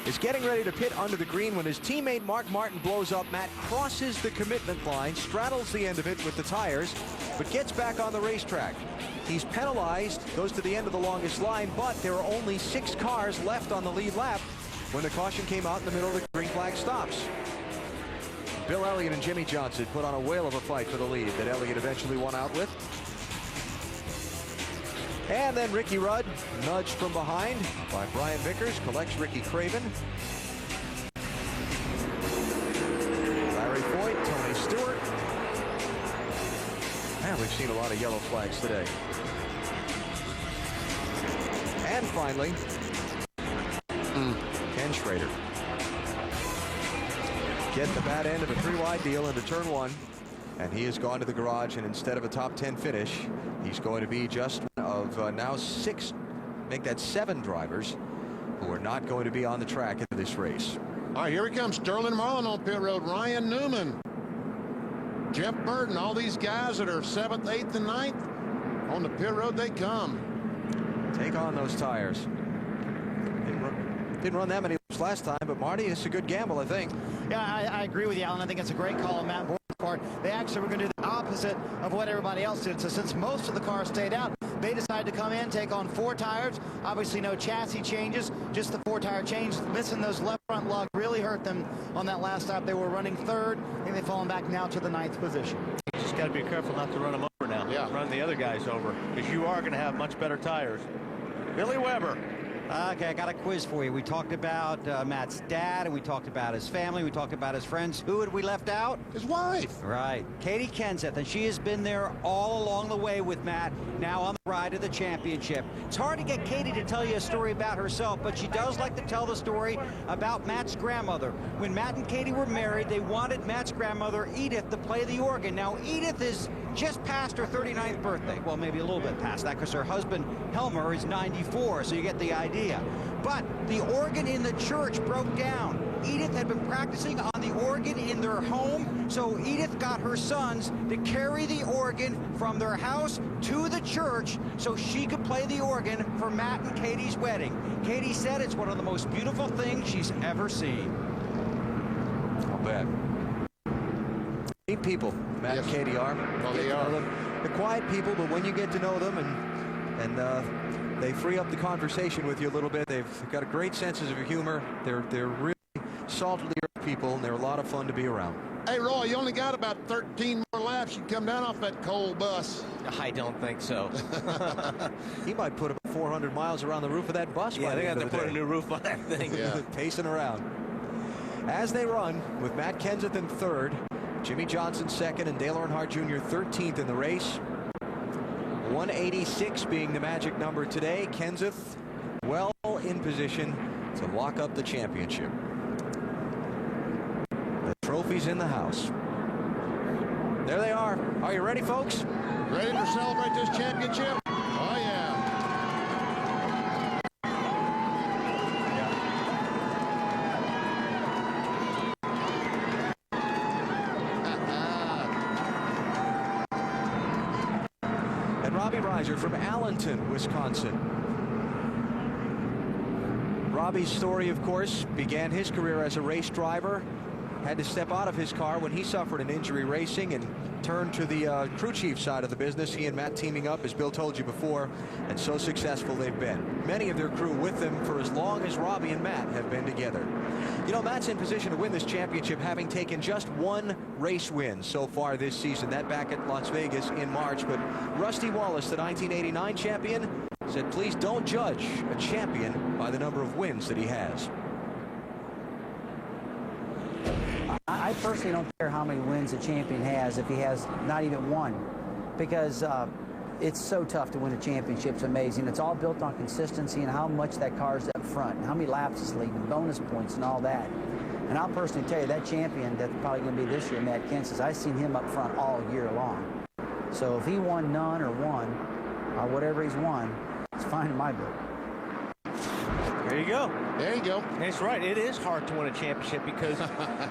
is getting ready to pit under the green when his teammate Mark Martin blows up. Matt crosses the commitment line, straddles the end of it with the tires, but gets back on the racetrack. He's penalized, goes to the end of the longest line, but there are only 6 cars left on the lead lap when the caution came out in the middle of the green flag stops. Bill Elliott and Jimmy Johnson put on a whale of a fight for the lead that Elliott eventually won out with. And then Ricky Rudd, nudged from behind by Brian Vickers, collects Ricky Craven. Larry Foyt, Tony Stewart. Man, we've seen a lot of yellow flags today. And finally, Ken Schrader. Get the bad end of a 3-wide deal into turn 1. And he has gone to the garage, and instead of a top 10 finish, he's going to be just one of now 6, make that 7 drivers who are not going to be on the track in this race. All right, here he comes. Sterling Marlin on pit road. Ryan Newman. Jeff Burton. All these guys that are 7th, 8th, and 9th. On the pit road they come. Take on those tires. Didn't run that many last time, but Marty, it's a good gamble, I think. Yeah, I agree with you, Alan. I think it's a great call on Matt Borg's part. They actually were going to do the opposite of what everybody else did. So since most of the cars stayed out, they decided to come in, take on 4 tires. Obviously no chassis changes, just the 4-tire change. Missing those left front lugs really hurt them on that last stop. They were running 3rd, and they've fallen back now to the 9th position. You just got to be careful not to run them over now. Yeah. Run the other guys over, because you are going to have much better tires. Billy Weber. Okay, I got a quiz for you. We talked about Matt's dad, and we talked about his family. We talked about his friends. Who had we left out? His wife. Right. Katie Kenseth, and she has been there all along the way with Matt, now on the ride to the championship. It's hard to get Katie to tell you a story about herself, but she does like to tell the story about Matt's grandmother. When Matt and Katie were married, they wanted Matt's grandmother, Edith, to play the organ. Now, Edith is just past her 39th birthday. Well, maybe a little bit past that, because her husband, Helmer, is 94, so you get the idea. But the organ in the church broke down. Edith had been practicing on the organ in their home, so Edith got her sons to carry the organ from their house to the church so she could play the organ for Matt and Katie's wedding. Katie said it's one of the most beautiful things she's ever seen. I'll bet. Neat people, Matt and Katie are. Well, they are. The quiet people, but when you get to know them and they free up the conversation with you a little bit. They've got a great sense of humor. They're really salt of the earth people, and they're a lot of fun to be around. Hey, Roy, you only got about 13 more laps. You can come down off that coal bus. I don't think so. He might put about 400 miles around the roof of that bus. Yeah, by they the got end to of the put day. a new roof on that thing. Yeah. Pacing around. As they run, with Matt Kenseth in 3rd, Jimmy Johnson 2nd, and Dale Earnhardt Jr. 13th in the race. 186 being the magic number today. Kenseth well in position to lock up the championship. The trophy's in the house. There they are. Are you ready, folks? Ready to celebrate this championship? Oh, yeah. Robbie Reiser from Allenton, Wisconsin. Robbie's story, of course, began his career as a race driver. Had to step out of his car when he suffered an injury racing and turned to the crew chief side of the business. He and Matt teaming up, as Bill told you before, and so successful they've been. Many of their crew with them for as long as Robbie and Matt have been together. You know, Matt's in position to win this championship, having taken just 1 race win so far this season. That back at Las Vegas in March. But Rusty Wallace, the 1989 champion, said, please don't judge a champion by the number of wins that he has. I personally don't care how many wins a champion has if he has not even one, because it's so tough to win a championship. It's amazing. It's all built on consistency and how much that car's up front, and how many laps it's leading, bonus points and all that. And I'll personally tell you, that champion that's probably going to be this year, Matt Kenseth, I've seen him up front all year long. So if he won none or one, or whatever he's won, it's fine in my book. There you go. There you go. That's right. It is hard to win a championship because,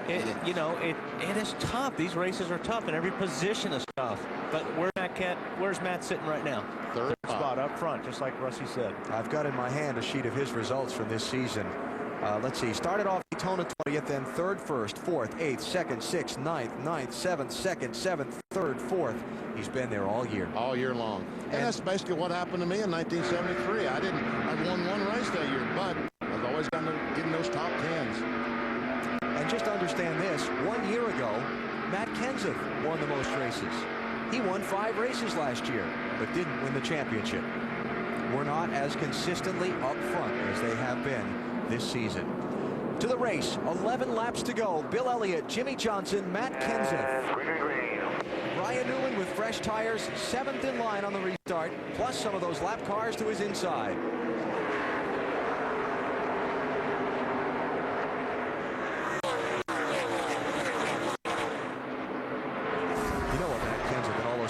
it is tough. These races are tough, and every position is tough. But where's Matt sitting right now? Third spot up front, just like Rusty said. I've got in my hand a sheet of his results from this season. Let's see. Started off Daytona 20th, then 3rd, 1st, 4th, 8th, 2nd, 6th, 9th, 9th, 7th, 2nd, 7th, 3rd, 4th. He's been there all year. All year long. And that's basically what happened to me in 1973. I won 1 race that year, but I was always getting those top 10s. And just understand this, 1 year ago, Matt Kenseth won the most races. He won 5 races last year, but didn't win the championship. We're not as consistently up front as they have been this season. To the race, 11 laps to go. Bill Elliott, Jimmy Johnson, Matt Kenseth. Ryan Newman with fresh tires, 7th in line on the restart, plus some of those lap cars to his inside.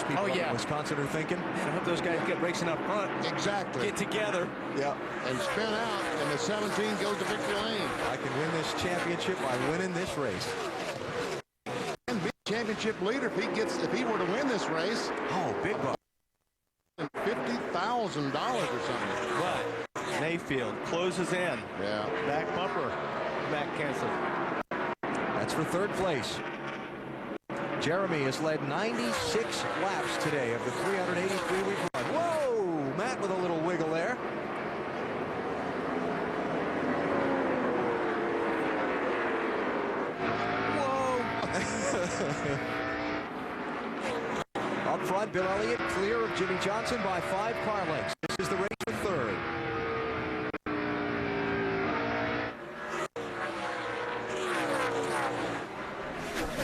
People in Wisconsin are thinking. Man, I hope those guys get racing up front. Exactly. Get together. Yeah. And spin out, and the 17 goes to victory lane. I can win this championship by winning this race. And be championship leader if he were to win this race. Oh, big buck. $50,000 or something. But Mayfield closes in. Yeah. Back bumper. Matt Kenseth. That's for third place. Jeremy has led 96 laps today of the 383-week run. Whoa! Matt with a little wiggle there. Up front, Bill Elliott clear of Jimmy Johnson by 5 car lengths. This is the race for third.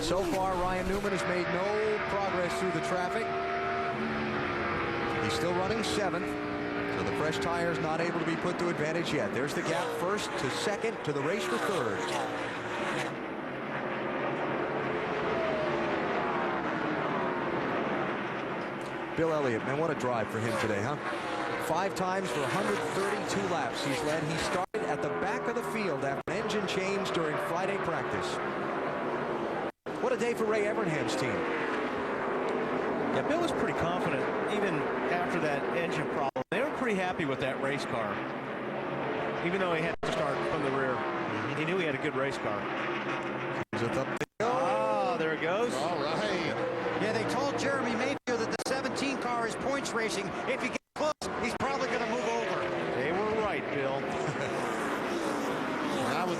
So far, Ryan Newman has made no progress through the traffic. He's still running 7th, so the fresh tire is not able to be put to advantage yet. There's the gap first to second to the race for third. Bill Elliott, man, what a drive for him today, huh? 5 times for 132 laps he's led. He started at the back of the field after an engine change during Friday practice. What a day for Ray Evernham's team. Yeah, Bill was pretty confident even after that engine problem. They were pretty happy with that race car. Even though he had to start from the rear. He knew he had a good race car. Oh, there it goes. All right. Yeah, they told Jeremy Mayfield that the 17 car is points racing. If you get close, he's probably going to move over. They were right, Bill. And I would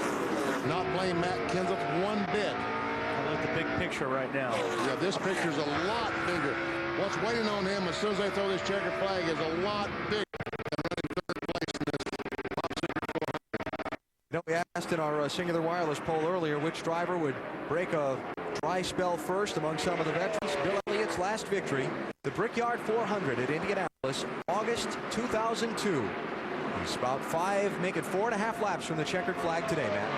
not blame Matt Kenseth one bit. I look at the big picture right now. Yeah, this picture's a lot bigger. What's waiting on him as soon as they throw this checkered flag is a lot bigger than running third place in this Top Secret 400. You know, we asked in our Singular Wireless poll earlier which driver would break a dry spell first among some of the veterans. Bill Elliott's last victory, the Brickyard 400 at Indianapolis, August 2002. He's about 5, make it 4.5 laps from the checkered flag today, Matt.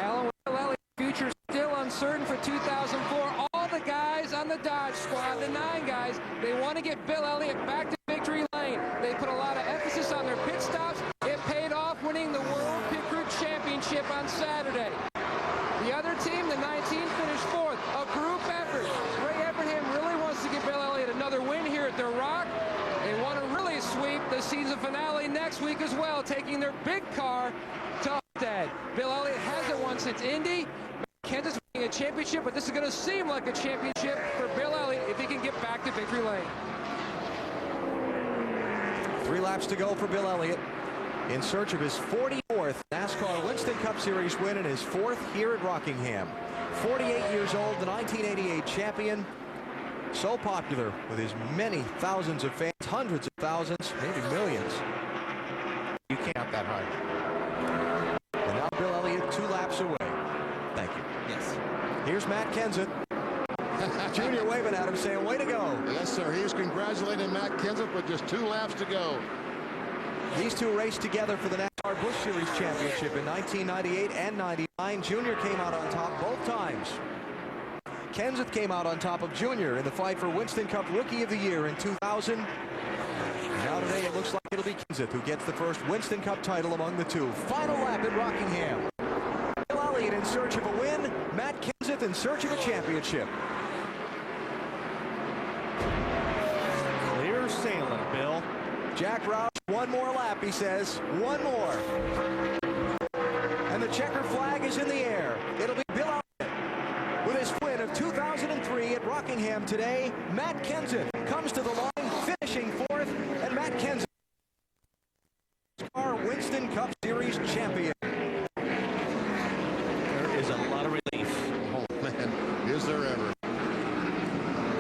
Alan, Bill Elliott's future still uncertain for 2004. All the guys on the Dodge squad, the 9 guys, they want to get Bill Elliott back to victory lane. They put a lot of emphasis on their pit stops. It paid off winning the World Pit Crew Championship on Saturday. The other team, the 19, finished 4th. A group effort. Ray Evernham really wants to give Bill Elliott another win here at the Rock. They want to really sweep the season finale next week as well, taking their big car to Dad. Bill Elliott hasn't won since Indy. Kansas winning a championship, but this is going to seem like a championship for Bill Elliott if he can get back to victory lane. 3 laps to go for Bill Elliott in search of his 44th NASCAR Winston Cup Series win and his 4th here at Rockingham. 48 years old, the 1988 champion. So popular with his many thousands of fans, hundreds of thousands, maybe millions. You can't that high. And now Bill Elliott 2 laps away. Thank you. Yes. Here's Matt Kenseth. Junior waving at him saying, way to go. Yes, sir. He's congratulating Matt Kenseth with just 2 laps to go. These 2 raced together for the NASCAR Busch Series Championship in 1998 and 99. Junior came out on top both times. Kenseth came out on top of Junior in the fight for Winston Cup Rookie of the Year in 2000. Now today it looks like it'll be Kenseth who gets the first Winston Cup title among the 2. Final lap at Rockingham. Bill Elliott in search of a win. Matt Kenseth in search of a championship. Clear sailing, Bill. Jack Roush, 1 more lap, he says. 1 more. And the checker flag is in the air. It'll be Bill Elliott with his win of 2003 at Rockingham today. Matt Kenseth comes to the line, finishing 4th, and Matt Kenseth, our Winston Cup Series champion. There is a lot of relief. Oh, man, is there ever.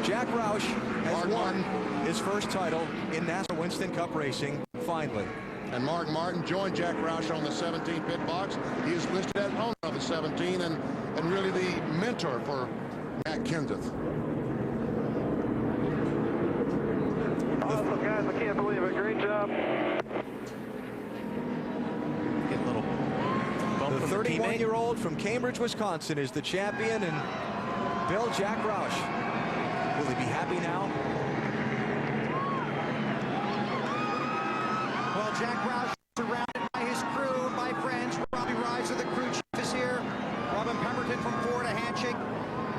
Jack Roush has won his first title in NASCAR Winston Cup racing, finally. And Mark Martin joined Jack Roush on the 17 pit box. He is listed as owner of the 17 and really the mentor for Matt Kenseth. Awesome, guys. I can't believe it. Great job. Get a little bump The from the 31-year-old from Cambridge, Wisconsin is the champion, and Bill Jack Roush. Will he be happy now? Well, Jack Roush surrounded by his crew, by friends. Robbie Reiser, the crew chief, is here. Robin Pemberton from Ford, a handshake.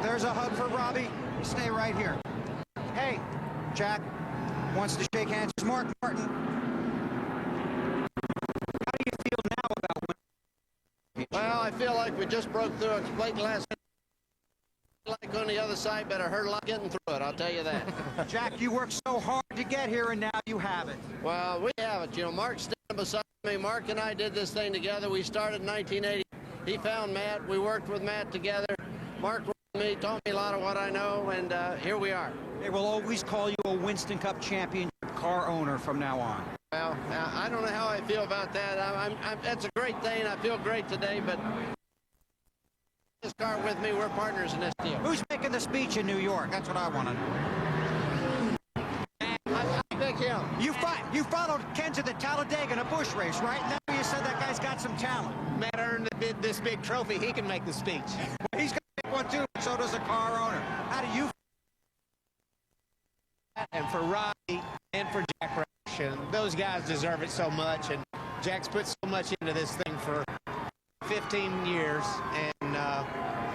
There's a hug for Robbie. Stay right here. Hey, Jack wants to shake hands. Mark Martin. How do you feel now about winning? I feel like we just broke through a plate last night. Like on the other side, but I heard a lot getting through it, I'll tell you that. Jack, you worked so hard to get here, and now you have it. Well, we have it. You know, Mark's standing beside me. Mark and I did this thing together. We started in 1980. He found Matt. We worked with Matt together. Mark worked with me, taught me a lot of what I know, and here we are. They will always call you a Winston Cup championship car owner from now on. Well, I don't know how I feel about that. That's a great thing. I feel great today, but this car with me, we're partners in this deal. Who's making the speech in New York? That's what I want to know. I pick him. You followed Kenseth at Talladega in a Busch race, right? And then you said that guy's got some talent. Matt earned this big trophy. He can make the speech. Well, he's got to make one too, so does a car owner. How do you feel? And for Robbie and for Jack Roush, and those guys deserve it so much. And Jack's put so much into this thing for 15 years, and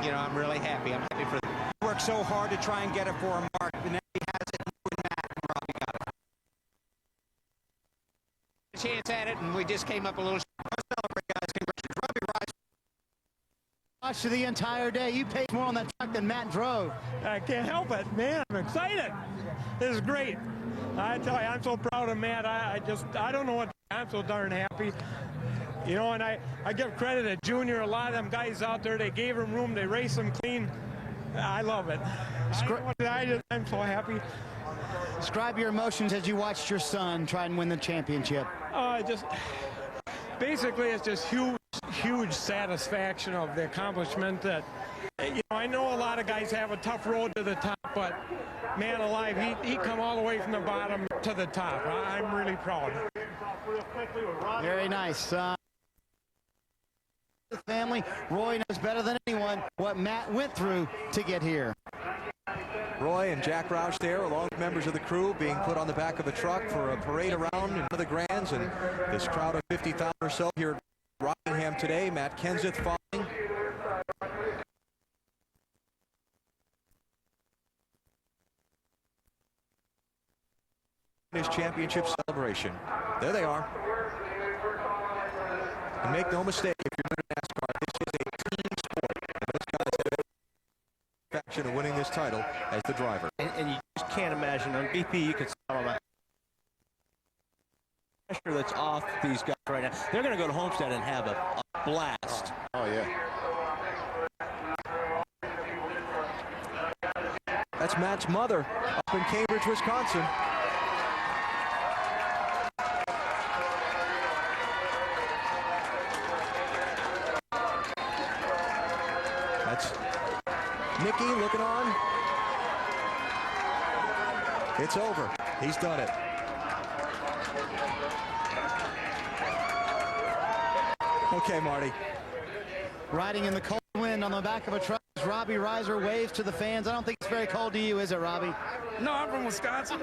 you know, I'm really happy. I'm happy for them. He worked so hard to try and get it for him, Mark, and then he has it, and Matt and Robbie got it. A chance at it, and we just came up a little. Celebrate, guys. Congratulations, Robbie Rice. Watched the entire day. You paid more on that truck than Matt drove. I can't help it, man. I'm excited. This is great. I tell you, I'm so proud of Matt. I don't know what. I'm so darn happy. You know, and I give credit to Junior. A lot of them guys out there, they gave him room. They raced him clean. I love it. I'm so happy. Describe your emotions as you watched your son try and win the championship. Basically, it's just huge satisfaction of the accomplishment that, you know, I know a lot of guys have a tough road to the top, but man alive, he come all the way from the bottom to the top. I'm really proud. Very nice. The family, Roy knows better than anyone what Matt went through to get here. Roy and Jack Roush there, along with members of the crew, being put on the back of a truck for a parade around in the Grands, and this crowd of 50,000 or so here at Rockingham today. Matt Kenseth following. His championship celebration. There they are. And make no mistake, if you're new to NASCAR, this is a team sport. And those guys have a faction of winning this title as the driver. And you just can't imagine. On BP, you could tell them pressure that's off these guys right now. They're going to go to Homestead and have a blast. Oh, yeah. That's Matt's mother up in Cambridge, Wisconsin. That's Nicky looking on. It's over. He's done it. Okay, Marty. Riding in the cold wind on the back of a truck, Robbie Reiser waves to the fans. I don't think it's very cold to you, is it, Robbie? No, I'm from Wisconsin.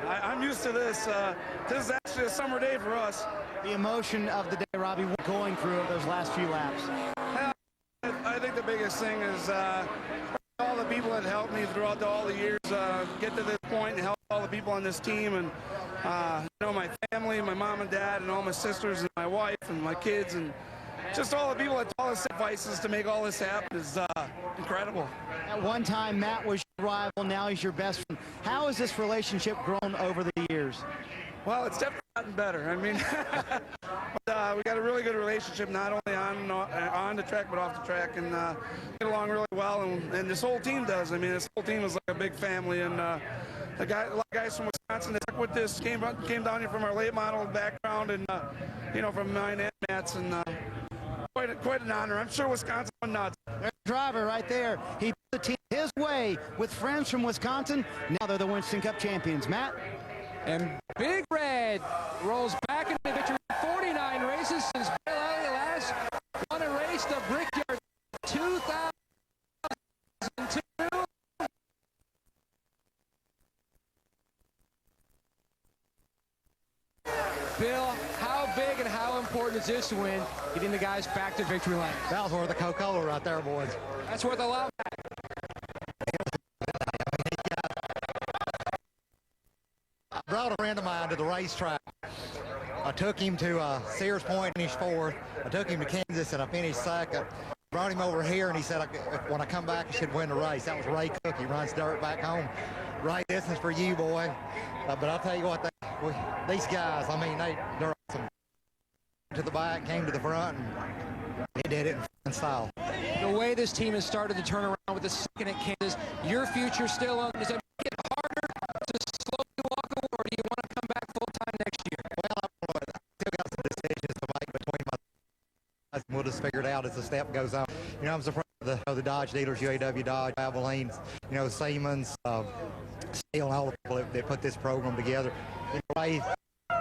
I'm used to this. This is actually a summer day for us. The emotion of the day, Robbie, going through those last few laps. I think the biggest thing is all the people that helped me throughout all the years get to this point and help all the people on this team, and you know, my family, my mom and dad, and all my sisters and my wife and my kids, and just all the people that all the sacrifices to make all this happen is incredible. At one time, Matt was your rival. Now he's your best friend. How has this relationship grown over the years? Well, it's definitely gotten better. I mean, but, we got a really good relationship, not only on the track, but off the track, and get along really well, and this whole team does. I mean, this whole team is like a big family, and a lot of guys from Wisconsin that stuck with this came down here from our late model background, and you know, from mine and Matt's, and quite an honor. I'm sure Wisconsin went nuts. There's a driver right there. He put the team his way with friends from Wisconsin. Now they're the Winston Cup champions. Matt? And Big Red rolls back into victory. 49 races since Bill Elliott last won a race, the Brickyard 2002. Bill, how big and how important is this win, getting the guys back to victory lane? That was worth a Coca-Cola right there, boys. That's worth a lot. Brought a friend of mine to the racetrack I took him to Sears Point, finished 4th. I took him to Kansas, and I finished 2nd. Brought him over here, and he said, when I come back, I should win the race. That was Ray Cook. He runs dirt back home. Right distance for you, boy. But I'll tell you what, these guys, I mean, they're awesome. To the back, came to the front, and he did it in style. The way this team has started to turn around with the second at Kansas, your future still on. Does it make it harder to slowly walk away, or do you want to come back full-time next year? Well, I still got some decisions to make between my. We'll just figure it out as the step goes on. You know, I'm surprised the Dodge dealers, UAW Dodge, Abilene, you know, Siemens, Steel, and all the people that put this program together. You know, Ray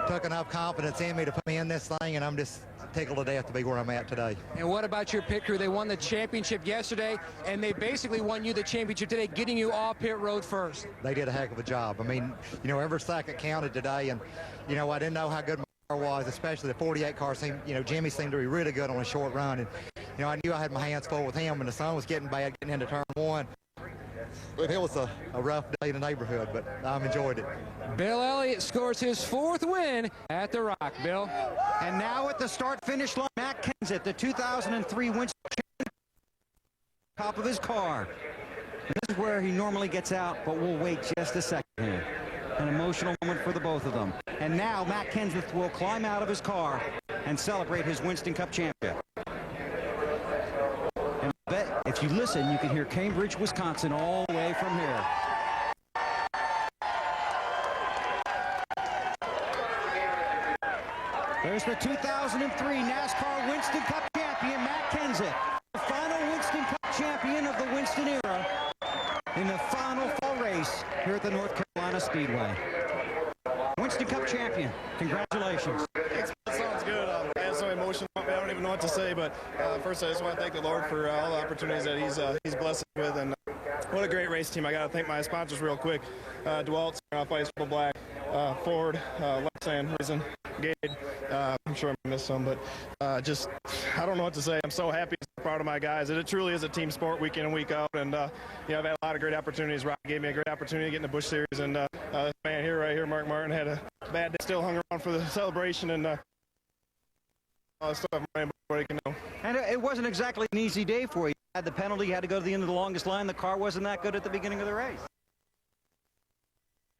took enough confidence in me to put me in this thing, and I'm just tickled to death to be where I'm at today. And what about your pit crew? They won the championship yesterday, and they basically won you the championship today, getting you off pit road first. They did a heck of a job. I mean, you know, every second counted today, and, you know, I didn't know how good my car was, especially the 48 car. You know, Jimmy seemed to be really good on a short run, and, you know, I knew I had my hands full with him, and the sun was getting bad getting into turn 1. But it was a rough day in the neighborhood, but I enjoyed it. Bill Elliott scores his 4th win at the Rock, Bill. And now at the start-finish line, Matt Kenseth, the 2003 Winston champion, top of his car. And this is where he normally gets out, but we'll wait just a second here. An emotional moment for the both of them. And now Matt Kenseth will climb out of his car and celebrate his Winston Cup champion. And I bet if you listen, you can hear Cambridge, Wisconsin all the way from here. There's the 2003 NASCAR Winston Cup champion, Matt Kenseth, the final Winston Cup champion of the Winston era in the final fall race here at the North Carolina Speedway. Winston Cup champion, congratulations. That sounds good. I have so emotional. I don't even know what to say, but first I just want to thank the Lord for all the opportunities that He's blessed me with, and what a great race team. I got to thank my sponsors real quick. DeWalt, Ice Black, Ford, Lexan, Reason, Gade. I'm sure I missed some, but just I don't know what to say. I'm so happy and proud of my guys. It truly is a team sport week in and week out, and you know, I've had a lot of great opportunities. Rob gave me a great opportunity to get in the Busch Series, and this man here, right here, Mark Martin, had a bad day, still hung around for the celebration, and I still have my everybody can know. And it wasn't exactly an easy day for you. You had the penalty, you had to go to the end of the longest line. The car wasn't that good at the beginning of the race.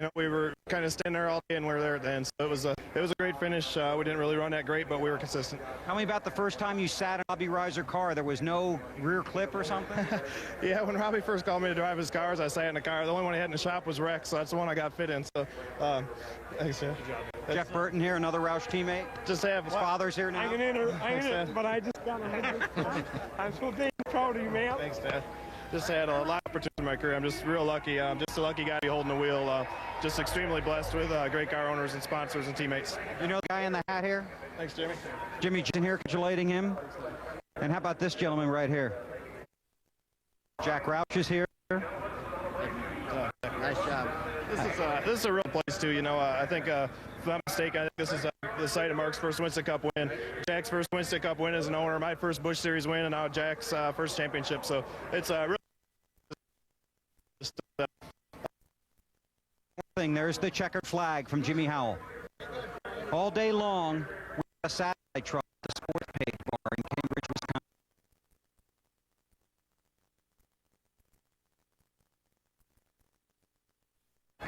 You know, we were kind of standing there all day, and we were there at the end. So it was a great finish. We didn't really run that great, but we were consistent. Tell me about the first time you sat in Robbie Reiser there was no rear clip or something? Yeah, when Robbie first called me to drive his cars, I sat in the car. The only one he had in the shop was Rex, so that's the one I got fit in. So, thanks, yeah. Jeff Burton here, another Roush teammate. Just have his father's here now. Hanging in, but I just got a I'm so damn proud of you, man. Thanks, Dad. Just had a lot of opportunities in my career. I'm just real lucky. I'm just a lucky guy to be holding the wheel. Just extremely blessed with great car owners and sponsors and teammates. You know the guy in the hat here? Thanks, Jimmy. Jimmy Johnson here, congratulating him. And how about this gentleman right here? Jack Roush is here. Nice job. This is a real place too. You know, I think if I'm not mistaken, I think this is the site of Mark's first Winston Cup win, Jack's first Winston Cup win as an owner, my first Busch Series win, and now Jack's first championship. So it's really thing. There's the checkered flag from Jimmy Howell. All day long, we have a satellite truck at the Sports Page Bar in Cambridge, Wisconsin.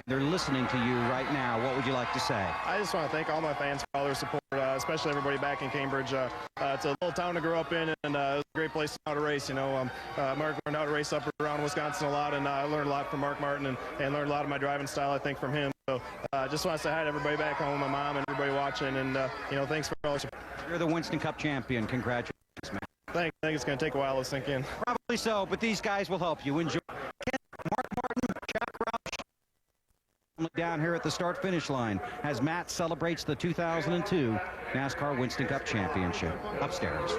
They're listening to you right now. What would you like to say? I just want to thank all my fans for all their support, especially everybody back in Cambridge. It's a little town to grow up in, and it was a great place to race. You know, Mark learned how to race up around Wisconsin a lot, and I learned a lot from Mark Martin and learned a lot of my driving style, I think, from him. So I just want to say hi to everybody back home, my mom and everybody watching, and, you know, thanks for all your support. You're the Winston Cup champion. Congratulations, man. I think it's going to take a while to sink in. Probably so, but these guys will help you. Enjoy. Mark Martin, Jack Roush, down here at the start-finish line as Matt celebrates the 2002 NASCAR Winston Cup Championship. Upstairs.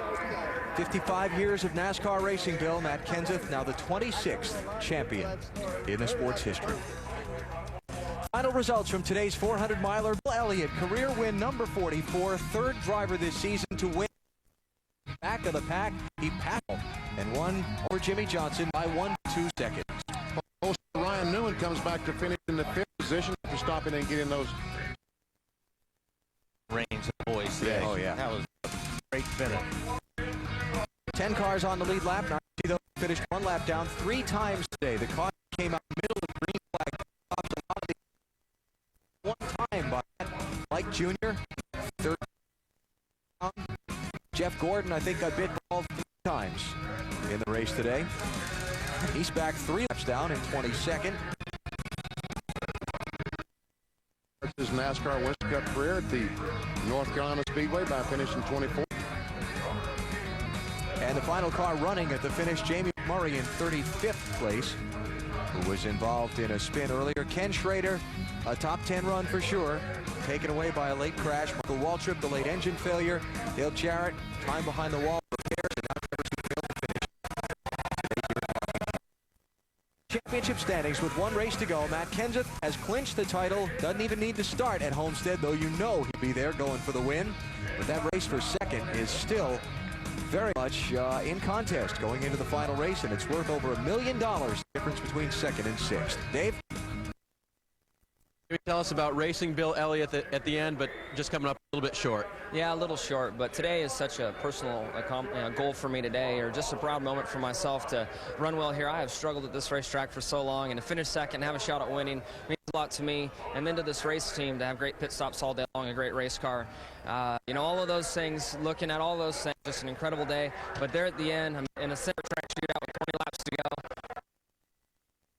55 years of NASCAR racing, Bill. Matt Kenseth, now the 26th champion in the sport's history. Final results from today's 400-miler. Bill Elliott, career win number 44, third driver this season to win. Back of the pack, he passed and won over Jimmy Johnson by 1-2 seconds. Ryan Newman comes back to finish in the 5th position after stopping and getting those reins of the boys today. Oh, yeah. That was a great finish. 10 cars on the lead lap. Now, though, finished one lap down 3 times today. The car came out middle of green flag. One time by Mike Jr. Third. Jeff Gordon, I think, got bit all 3 times in the race today. He's back 3 laps down in 22nd. His NASCAR Winston Cup career at the North Carolina Speedway by finishing 24th. And the final car running at the finish, Jamie Murray in 35th place, who was involved in a spin earlier. Ken Schrader, a top 10 run for sure, taken away by a late crash. Michael Waltrip, the late engine failure. Dale Jarrett, time behind the wall, repairs, and now drivers who failed to finish. Championship standings with 1 race to go. Matt Kenseth has clinched the title. Doesn't even need to start at Homestead, though you know he'd be there going for the win. But that race for second is still very much in contest going into the final race, and it's worth over $1 million difference between 2nd and 6th. Dave? Maybe tell us about racing Bill Elliott at the end, but just coming up a little bit short. Yeah, a little short, but today is such a personal goal for me today, or just a proud moment for myself to run well here. I have struggled at this racetrack for so long, and to finish second, have a shot at winning means a lot to me. And then to this race team to have great pit stops all day long, a great race car. You know, all of those things, looking at all those things, just an incredible day. But there at the end, I'm in a center track shootout with 20 laps to go.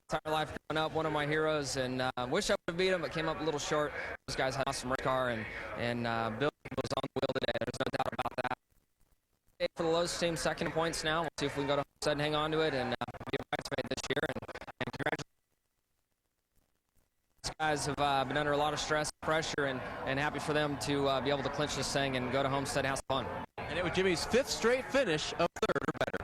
Entire life growing up, one of my heroes, and wish I would have beat him, but came up a little short. Those guys had an awesome race car, and Bill was on the wheel today. There's no doubt about that. For the Lowe's team, second in points now. We'll see if we can go to Homestead and hang on to it and be a bridesmaid this year. And congratulations. These guys have been under a lot of stress and pressure, and happy for them to be able to clinch this thing and go to Homestead and have some fun. And it was Jimmy's 5th straight finish of 3rd or better.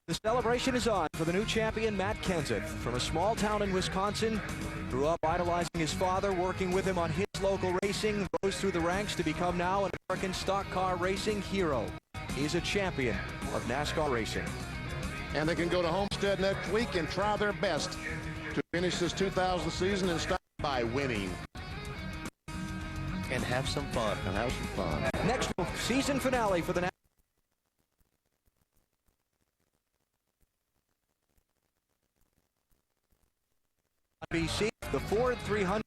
The celebration is on for the new champion, Matt Kenseth. From a small town in Wisconsin, grew up idolizing his father, working with him on his local racing, rose through the ranks to become now an American stock car racing hero. He's a champion of NASCAR racing. And they can go to Homestead next week and try their best to finish this 2000 season and start by winning. And have some fun. Next season finale for the BC, the Ford 300.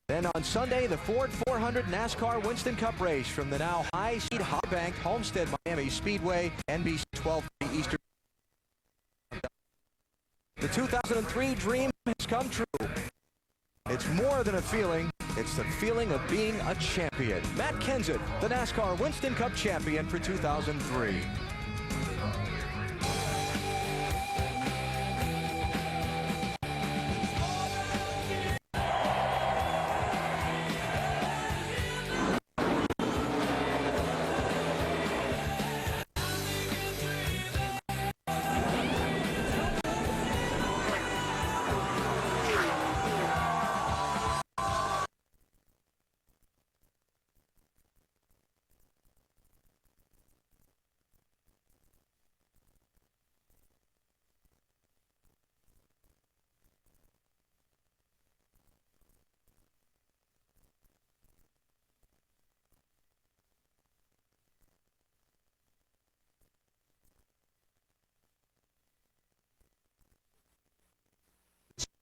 Then on Sunday, the Ford 400 NASCAR Winston Cup race from the now high-speed high-banked Homestead Miami Speedway, NBC 12 Eastern. The 2003 dream has come true. It's more than a feeling. It's the feeling of being a champion. Matt Kenseth, the NASCAR Winston Cup champion for 2003.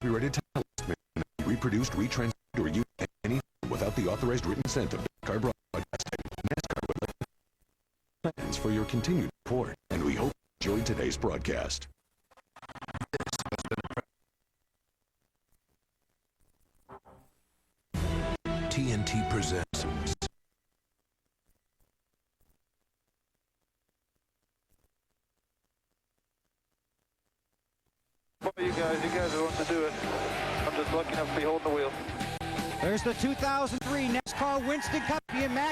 Copyrighted talent may be reproduced, retransmitted, or used any without the authorized written consent of NASCAR Broadcasting. NASCAR would like plans for your continued support, and we hope you enjoyed today's broadcast. TNT presents. You guys are wanting to do it. I'm just lucky enough to be holding the wheel. There's the 2003 NASCAR Winston Cup champion, Matt